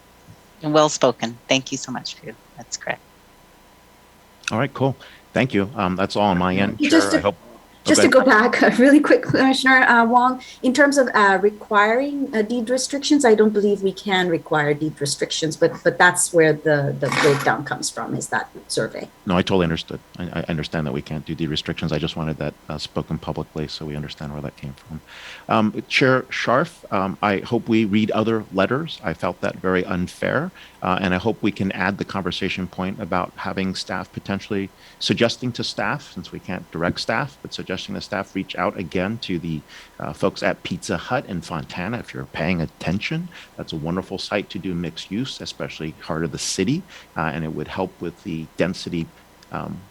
Well spoken. Thank you so much, Pugh. That's correct. All right, cool. Thank you. That's all on my end. Just to go back really quick, Commissioner Wong, in terms of requiring deed restrictions, I don't believe we can require deed restrictions, but that's where the breakdown comes from, is that survey. No, I totally understood. I understand that we can't do deed restrictions. I just wanted that spoken publicly so we understand where that came from. Chair Scharf, I hope we read other letters. I felt that very unfair. And I hope we can add the conversation point about having staff potentially suggesting to staff, since we can't direct staff, but suggesting the staff reach out again to the folks at Pizza Hut in Fontana. If you're paying attention, that's a wonderful site to do mixed use, especially heart of the city. And it would help with the density.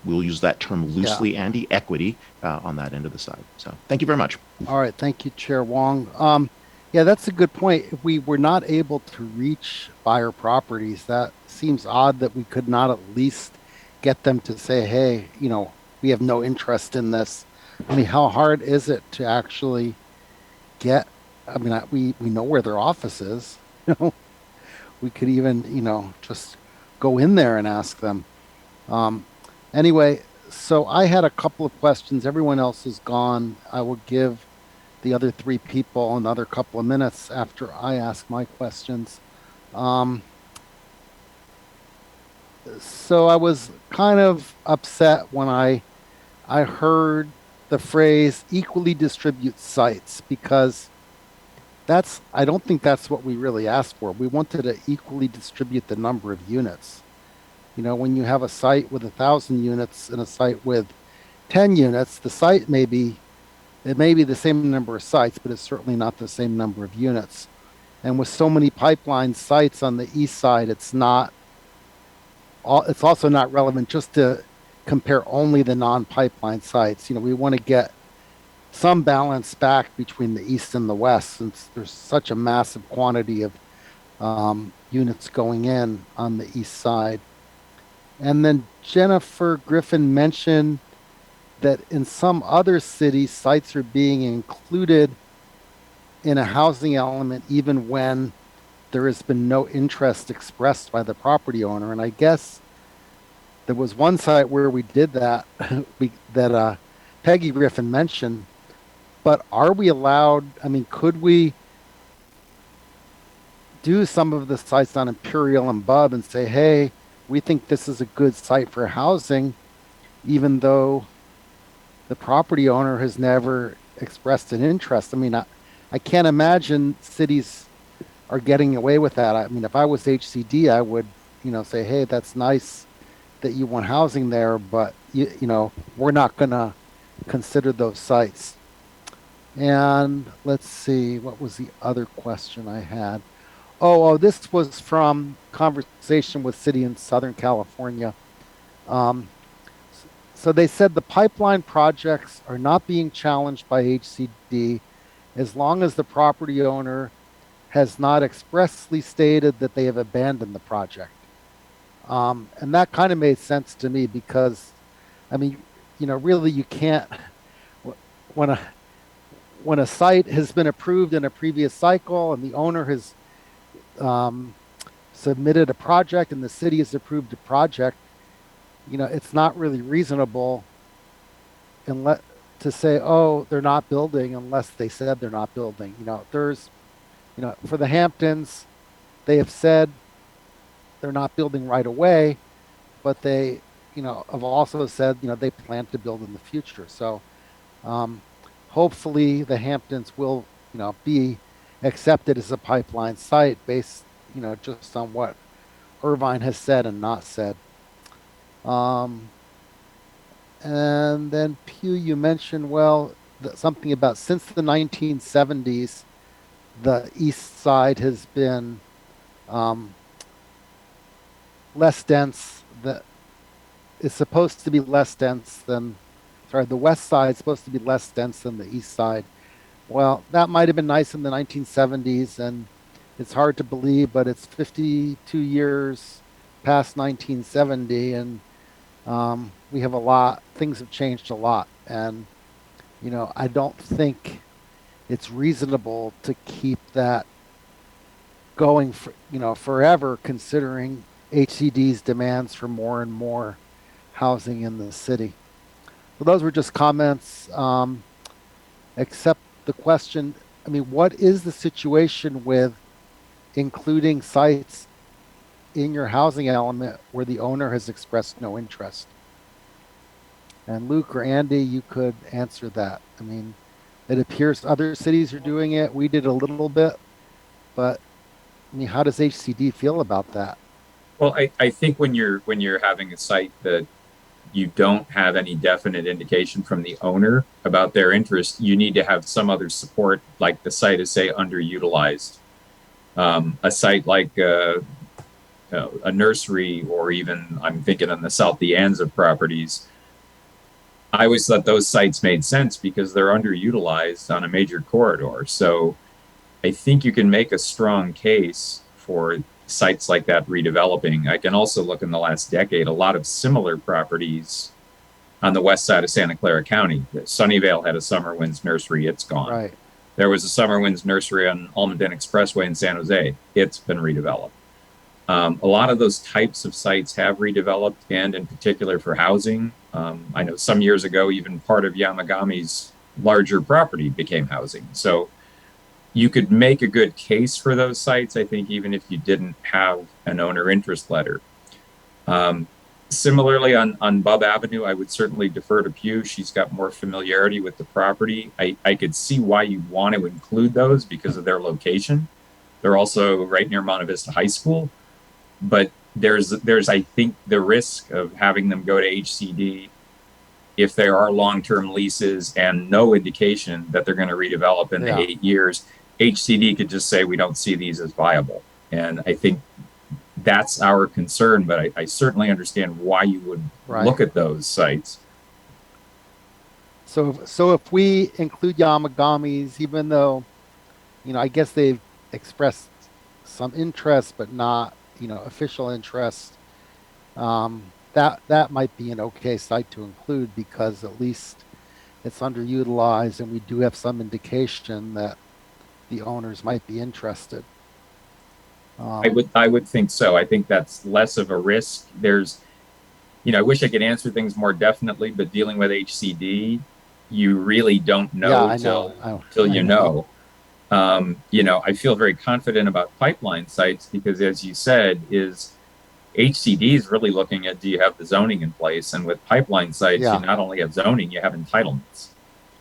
We'll use that term loosely, Andy, equity on that end of the side. So thank you very much. All right. Thank you, Chair Wong. Yeah, that's a good point. If we were not able to reach buyer properties, that seems odd that we could not at least get them to say, hey, we have no interest in this. I mean, how hard is it to actually get I mean, we know where their office is. You know, we could even, just go in there and ask them. Anyway, so I had a couple of questions. Everyone else is gone. I will give the other three people another couple of minutes after I ask my questions. So I was kind of upset when I heard the phrase equally distribute sites, because I don't think that's what we really asked for. We wanted to equally distribute the number of units. When you have a site with 1,000 units and a site with 10 units, it may be the same number of sites, but it's certainly not the same number of units. And with so many pipeline sites on the east side, it's also not relevant just to compare only the non-pipeline sites. We want to get some balance back between the east and the west, since there's such a massive quantity of units going in on the east side. And then Jennifer Griffin mentioned that in some other cities, sites are being included in a housing element even when there has been no interest expressed by the property owner. And I guess there was one site where we did that, that Peggy Griffin mentioned. But are we allowed? I mean, could we do some of the sites on Imperial and Bub and say, hey, we think this is a good site for housing, even though the property owner has never expressed an interest? I mean, I can't imagine cities are getting away with that. I mean, if I was HCD, I would, say, hey, that's nice that you want housing there, but we're not going to consider those sites. And let's see, what was the other question I had? Oh, this was from conversation with city in Southern California. So they said the pipeline projects are not being challenged by HCD as long as the property owner has not expressly stated that they have abandoned the project. And that kind of made sense to me, because, I mean, really you can't, when a site has been approved in a previous cycle and the owner has submitted a project and the city has approved a project, it's not really reasonable to say, oh, they're not building unless they said they're not building. For the Hamptons, they have said they're not building right away, but they, have also said, they plan to build in the future. So hopefully the Hamptons will, be accepted as a pipeline site based, just on what Irvine has said and not said. And then Pew, you mentioned, something about since the 1970s, the east side has been less dense. It's supposed to be less dense than, the west side is supposed to be less dense than the east side. Well, that might have been nice in the 1970s, and it's hard to believe, but it's 52 years past 1970, and we have things have changed a lot. And, I don't think it's reasonable to keep that going for, forever, considering HCD's demands for more and more housing in the city. So those were just comments, except the question, I mean, what is the situation with including sites in your housing element where the owner has expressed no interest? And Luke or Andy, you could answer that. I mean, it appears other cities are doing it. We did a little bit, but I mean, how does HCD feel about that? Well, I think when you're having a site that you don't have any definite indication from the owner about their interest, you need to have some other support, like the site is, say, underutilized. A site like a nursery, or even I'm thinking on the South De Anza properties, I always thought those sites made sense because they're underutilized on a major corridor. So I think you can make a strong case for sites like that redeveloping. I can also look in the last decade, a lot of similar properties on the west side of Santa Clara County. Sunnyvale had a Summer Winds nursery, it's gone. Right. There was a Summer Winds Nursery on Almaden Expressway in San Jose. It's been redeveloped. A lot of those types of sites have redeveloped, and in particular for housing. I know some years ago, even part of Yamagami's larger property became housing. So you could make a good case for those sites, I think, even if you didn't have an owner interest letter. Similarly, on Bub Avenue, I would certainly defer to Pew. She's got more familiarity with the property. I could see why you'd want to include those because of their location. They're also right near Monte Vista High School. But there's I think the risk of having them go to HCD if there are long-term leases and no indication that they're going to redevelop in the 8 years. HCD could just say we don't see these as viable, and I think that's our concern. But I certainly understand why you would look at those sites. So if we include Yamagami's, even though, I guess they've expressed some interest, but not official interest, that might be an okay site to include because at least it's underutilized and we do have some indication that the owners might be interested. I would think so. I think that's less of a risk. There's, I wish I could answer things more definitely, but dealing with HCD, you really don't know till you know. I feel very confident about pipeline sites because, as you said, HCD is really looking at, do you have the zoning in place? And with pipeline sites, you not only have zoning, you have entitlements.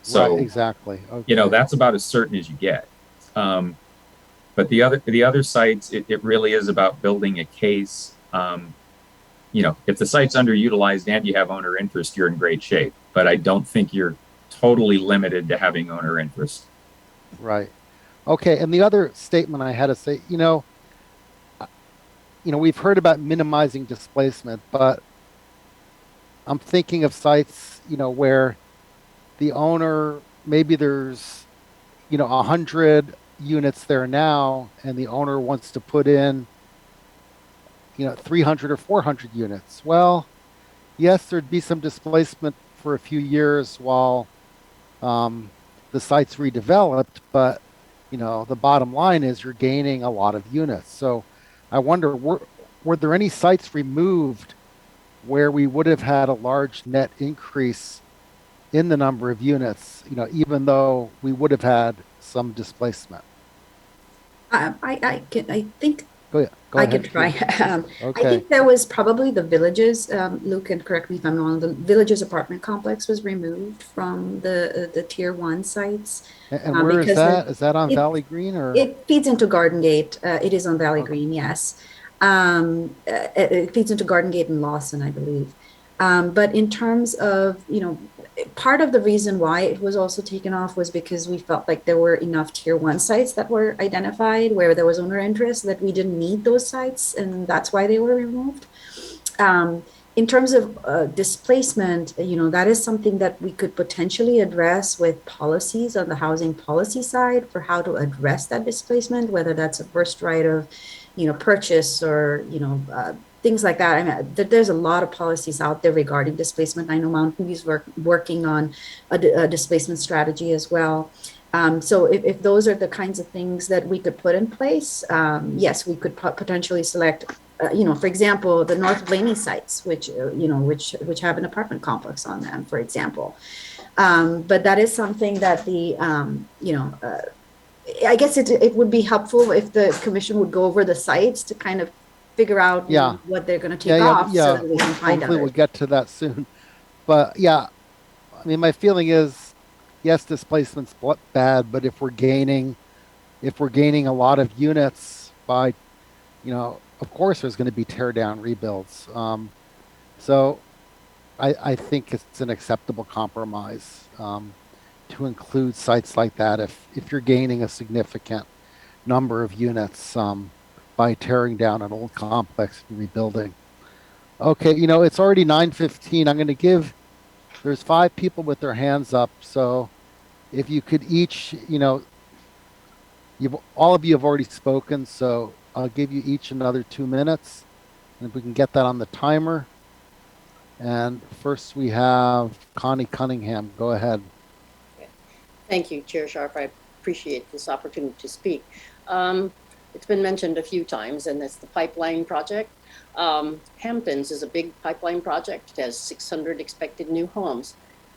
So exactly. Okay. That's about as certain as you get. But the other sites, it really is about building a case. If the site's underutilized and you have owner interest, you're in great shape. But I don't think you're totally limited to having owner interest. Right. Okay, and the other statement I had to say, we've heard about minimizing displacement, but I'm thinking of sites, where the owner, maybe there's, 100 units there now, and the owner wants to put in, 300 or 400 units. Well, yes, there'd be some displacement for a few years while the site's redeveloped, but the bottom line is you're gaining a lot of units. So I wonder, were there any sites removed where we would have had a large net increase in the number of units, even though we would have had some displacement? I think Go ahead. I can try. Okay. I think there was probably the Villages, Luke, and correct me if I'm wrong, the Villages apartment complex was removed from the tier 1 sites. And where is that? Is that on Valley Green or? It feeds into Garden Gate. It is on Valley Green, yes. It feeds into Garden Gate and Lawson, I believe. But in terms of, part of the reason why it was also taken off was because we felt like there were enough tier 1 sites that were identified where there was owner interest that we didn't need those sites, and that's why they were removed. In terms of displacement, that is something that we could potentially address with policies on the housing policy side for how to address that displacement, whether that's a first right of, purchase or, things like that. I mean, there's a lot of policies out there regarding displacement. I know Mountain View's working on a displacement strategy as well. So if those are the kinds of things that we could put in place, yes, we could potentially select, for example, the North Blaney sites, which have an apartment complex on them, for example. But that is something that I guess it would be helpful if the commission would go over the sites to kind of figure out what they're going to take off so that we can find out. Hopefully we'll get to that soon. But I mean, my feeling is, yes, displacement's bad, but if we're gaining a lot of units by, of course there's going to be tear down rebuilds. So I think it's an acceptable compromise to include sites like that if you're gaining a significant number of units by tearing down an old complex and rebuilding. Okay, it's already 9:15. I'm going to there's 5 people with their hands up. So if you could each, all of you have already spoken, so I'll give you each another 2 minutes. And if we can get that on the timer. And first we have Connie Cunningham. Go ahead. Thank you, Chair Sharp. I appreciate this opportunity to speak. It's been mentioned a few times, and it's the pipeline project. Hamptons is a big pipeline project. It has 600 expected new homes.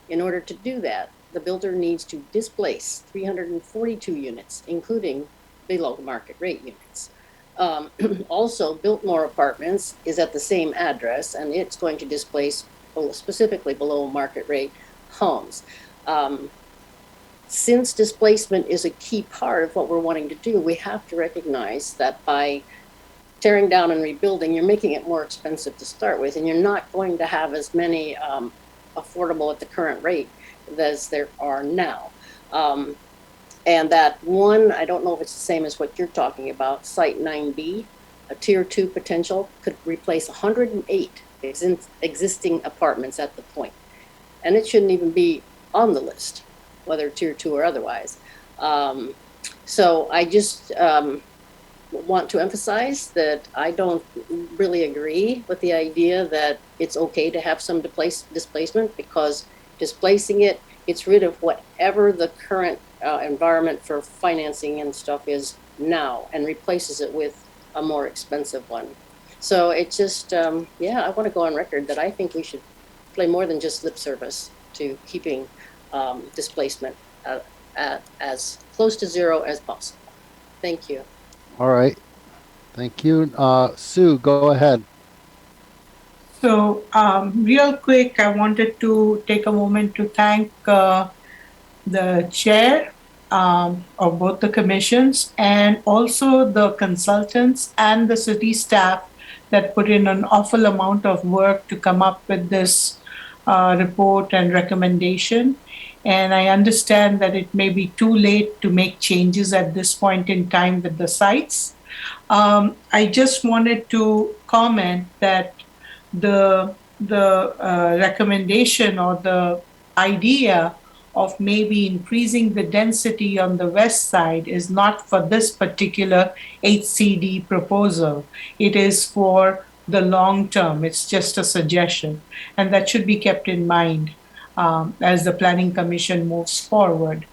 In order to do that, the builder needs to displace 342 units, including below market rate units. Also, Biltmore Apartments is at the same address, and it's going to displace specifically below market rate homes. Since displacement is a key part of what we're wanting to do, we have to recognize that by tearing down and rebuilding, you're making it more expensive to start with, and you're not going to have as many affordable at the current rate as there are now. And that one, I don't know if it's the same as what you're talking about, Site 9B, a Tier 2 potential, could replace 108 existing apartments at the point. And it shouldn't even be on the list, whether Tier 2 or otherwise. So I just want to emphasize that I don't really agree with the idea that it's okay to have some displacement, because displacing it, gets rid of whatever the current environment for financing and stuff is now and replaces it with a more expensive one. So it just, yeah, I want to go on record that I think we should play more than just lip service to keeping displacement at as close to zero as possible. Thank you. All right. Thank you. Sue, go ahead. So real quick, I wanted to take a moment to thank the chair of both the commissions and also the consultants and the city staff that put in an awful amount of work to come up with this report and recommendation. And I understand that it may be too late to make changes at this point in time with the sites. I just wanted to comment that the recommendation or the idea of maybe increasing the density on the west side is not for this particular HCD proposal. It is for the long term. It's just a suggestion, and that should be kept in mind as the Planning Commission moves forward.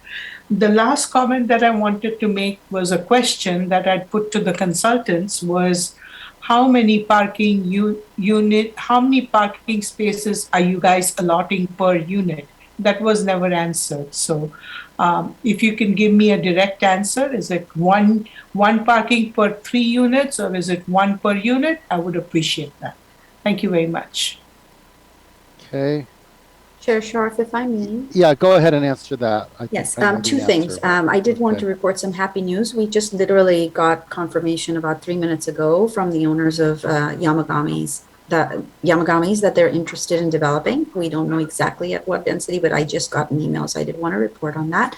The last comment that I wanted to make was a question that I'd put to the consultants was, how many parking spaces are you guys allotting per unit? That was never answered. So if you can give me a direct answer, is it one parking per 3 units, or is it 1 per unit? I would appreciate that. Thank you very much. Okay. Chair Sharf, if I may. Yeah, go ahead and answer that. Yes, two things. I did want to report some happy news. We just literally got confirmation about 3 minutes ago from the owners of Yamagamis that they're interested in developing. We don't know exactly at what density, but I just got an email, so I did want to report on that.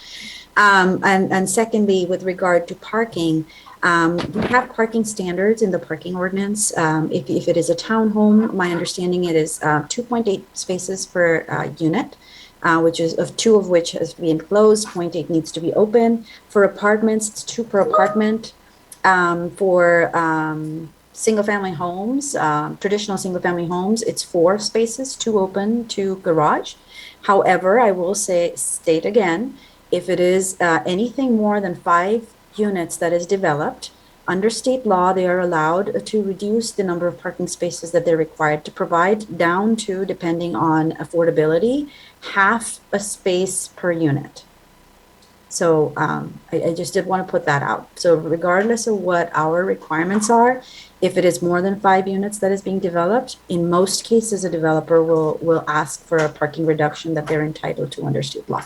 And secondly, with regard to parking, we have parking standards in the parking ordinance. If it is a townhome, my understanding it is 2.8 spaces per unit, which is of 2 of which has to be enclosed, 0.8 needs to be open. For apartments, it's 2 per apartment. For single-family homes, traditional single-family homes, it's 4 spaces, 2 open, 2 garage. However, I will state again, if it is anything more than 5 units that is developed, under state law, they are allowed to reduce the number of parking spaces that they're required to provide down to, depending on affordability, half a space per unit. So I just did want to put that out. So regardless of what our requirements are, if it is more than 5 units that is being developed, in most cases, a developer will ask for a parking reduction that they're entitled to under state law.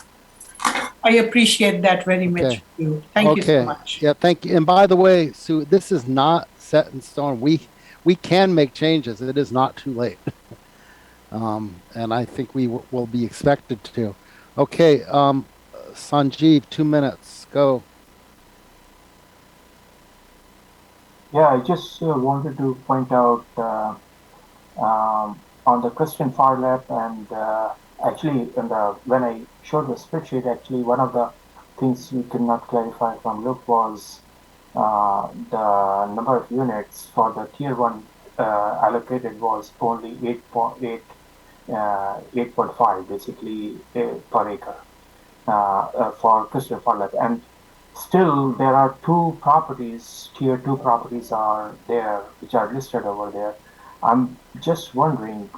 I appreciate that very much. Thank you so much. Yeah, thank you. And by the way, Sue, this is not set in stone. We can make changes. It is not too late. And I think we will be expected to. Okay, Sanjeev, 2 minutes. Go. Yeah, I just wanted to point out on the question far left, and actually, when I showed the spreadsheet, actually, one of the things we could not clarify from Luke was the number of units for the tier 1 allocated was only 8.5 basically per acre for Christian Farlap. And Still, there are two properties, tier two properties are there, which are listed over there. I'm just wondering,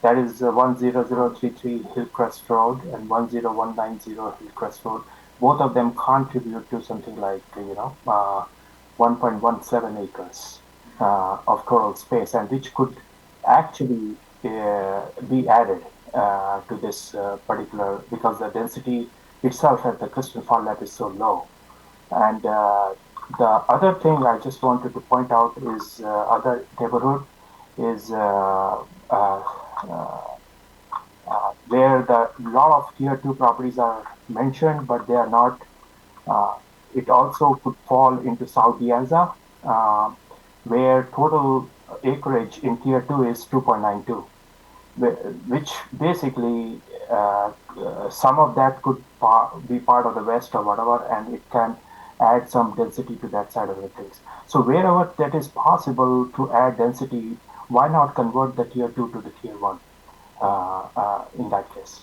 that is 10033 Hillcrest Road and 10190 Hillcrest Road. Both of them contribute to something like, 1.17 acres of total space, and which could actually be added to this particular, because the density itself at the Crystal Farmland is so low. And the other thing I just wanted to point out is other neighborhood is where the lot of tier two properties are mentioned, but they are not. It also could fall into South Piazza, where total acreage in tier two is 2.92, which basically some of that could be part of the west or whatever, and it can add some density to that side of the things. So wherever that is possible to add density, why not convert the tier two to the tier one in that case?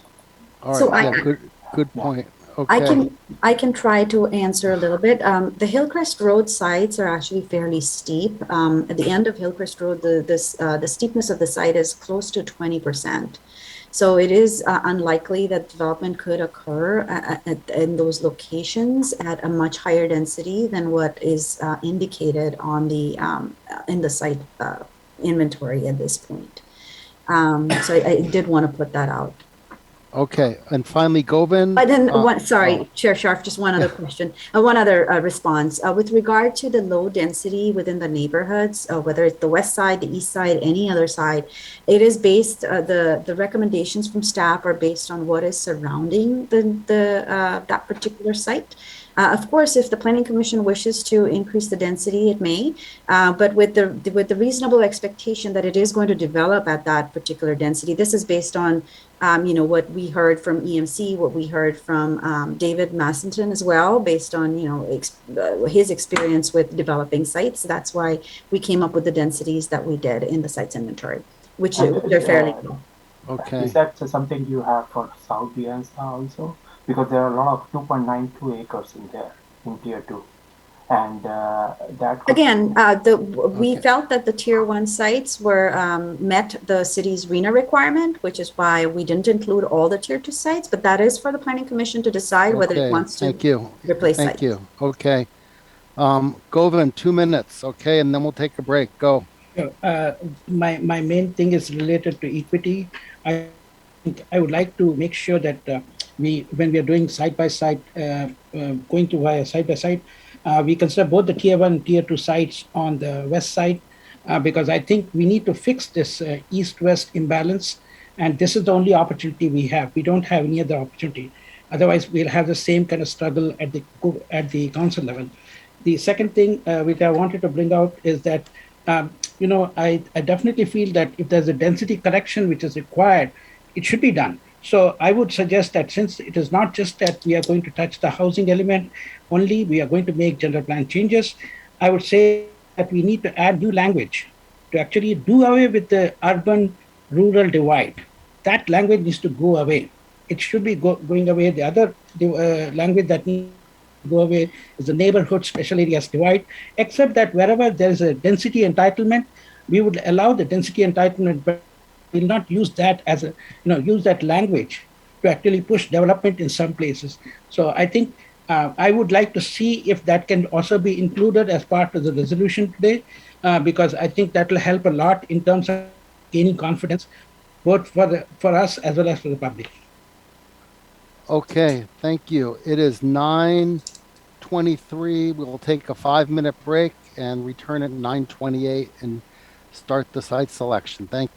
All right. So Yeah, good point. I Okay. can try to answer a little bit. The Hillcrest Road sites are actually fairly steep. At the end of Hillcrest Road, the steepness of the site is close to 20%. So it is unlikely that development could occur in those locations at a much higher density than what is indicated on the in the site inventory at this point. So I did want to put that out. Okay. And finally, Govind. But then, Chair Scharf, just one other question, one other response. With regard to the low density within the neighborhoods, whether it's the west side, the east side, any other side, it is based, the recommendations from staff are based on what is surrounding that particular site. Of course, if the Planning Commission wishes to increase the density, it may, but with the reasonable expectation that it is going to develop at that particular density. This is based on what we heard from EMC, what we heard from David Massington as well, based on his experience with developing sites. That's why we came up with the densities that we did in the sites inventory, which are fairly low. Okay. Is that something you have for South Piazza also? Because there are a lot of 2.92 acres in there in tier two, and that again, we felt that the tier one sites were met the city's RENA requirement, which is why we didn't include all the tier two sites. But that is for the Planning Commission to decide whether it wants to replace sites. Thank you. Okay, Govind, 2 minutes. Okay, and then we'll take a break. Go. My main thing is related to equity. I would like to make sure that when we are doing side by side, going to via side by side, we consider both the tier one and tier two sites on the west side, because I think we need to fix this east-west imbalance, and this is the only opportunity we have. We don't have any other opportunity. Otherwise, we'll have the same kind of struggle at the council level. The second thing which I wanted to bring out is that I definitely feel that if there's a density correction which is required, it should be done. So I would suggest that since it is not just that we are going to touch the housing element only, we are going to make general plan changes, I would say that we need to add new language to actually do away with the urban-rural divide. That language needs to go away. It should be going away. The other language that needs to go away is the neighborhood special areas divide, except that wherever there is a density entitlement, we would allow the density entitlement, but will not use that as use that language to actually push development in some places. So I think I would like to see if that can also be included as part of the resolution today, because I think that will help a lot in terms of gaining confidence, both for us as well as for the public. Okay, thank you. It is 9:23. We will take a 5-minute break and return at 9:28 and start the site selection. Thank you.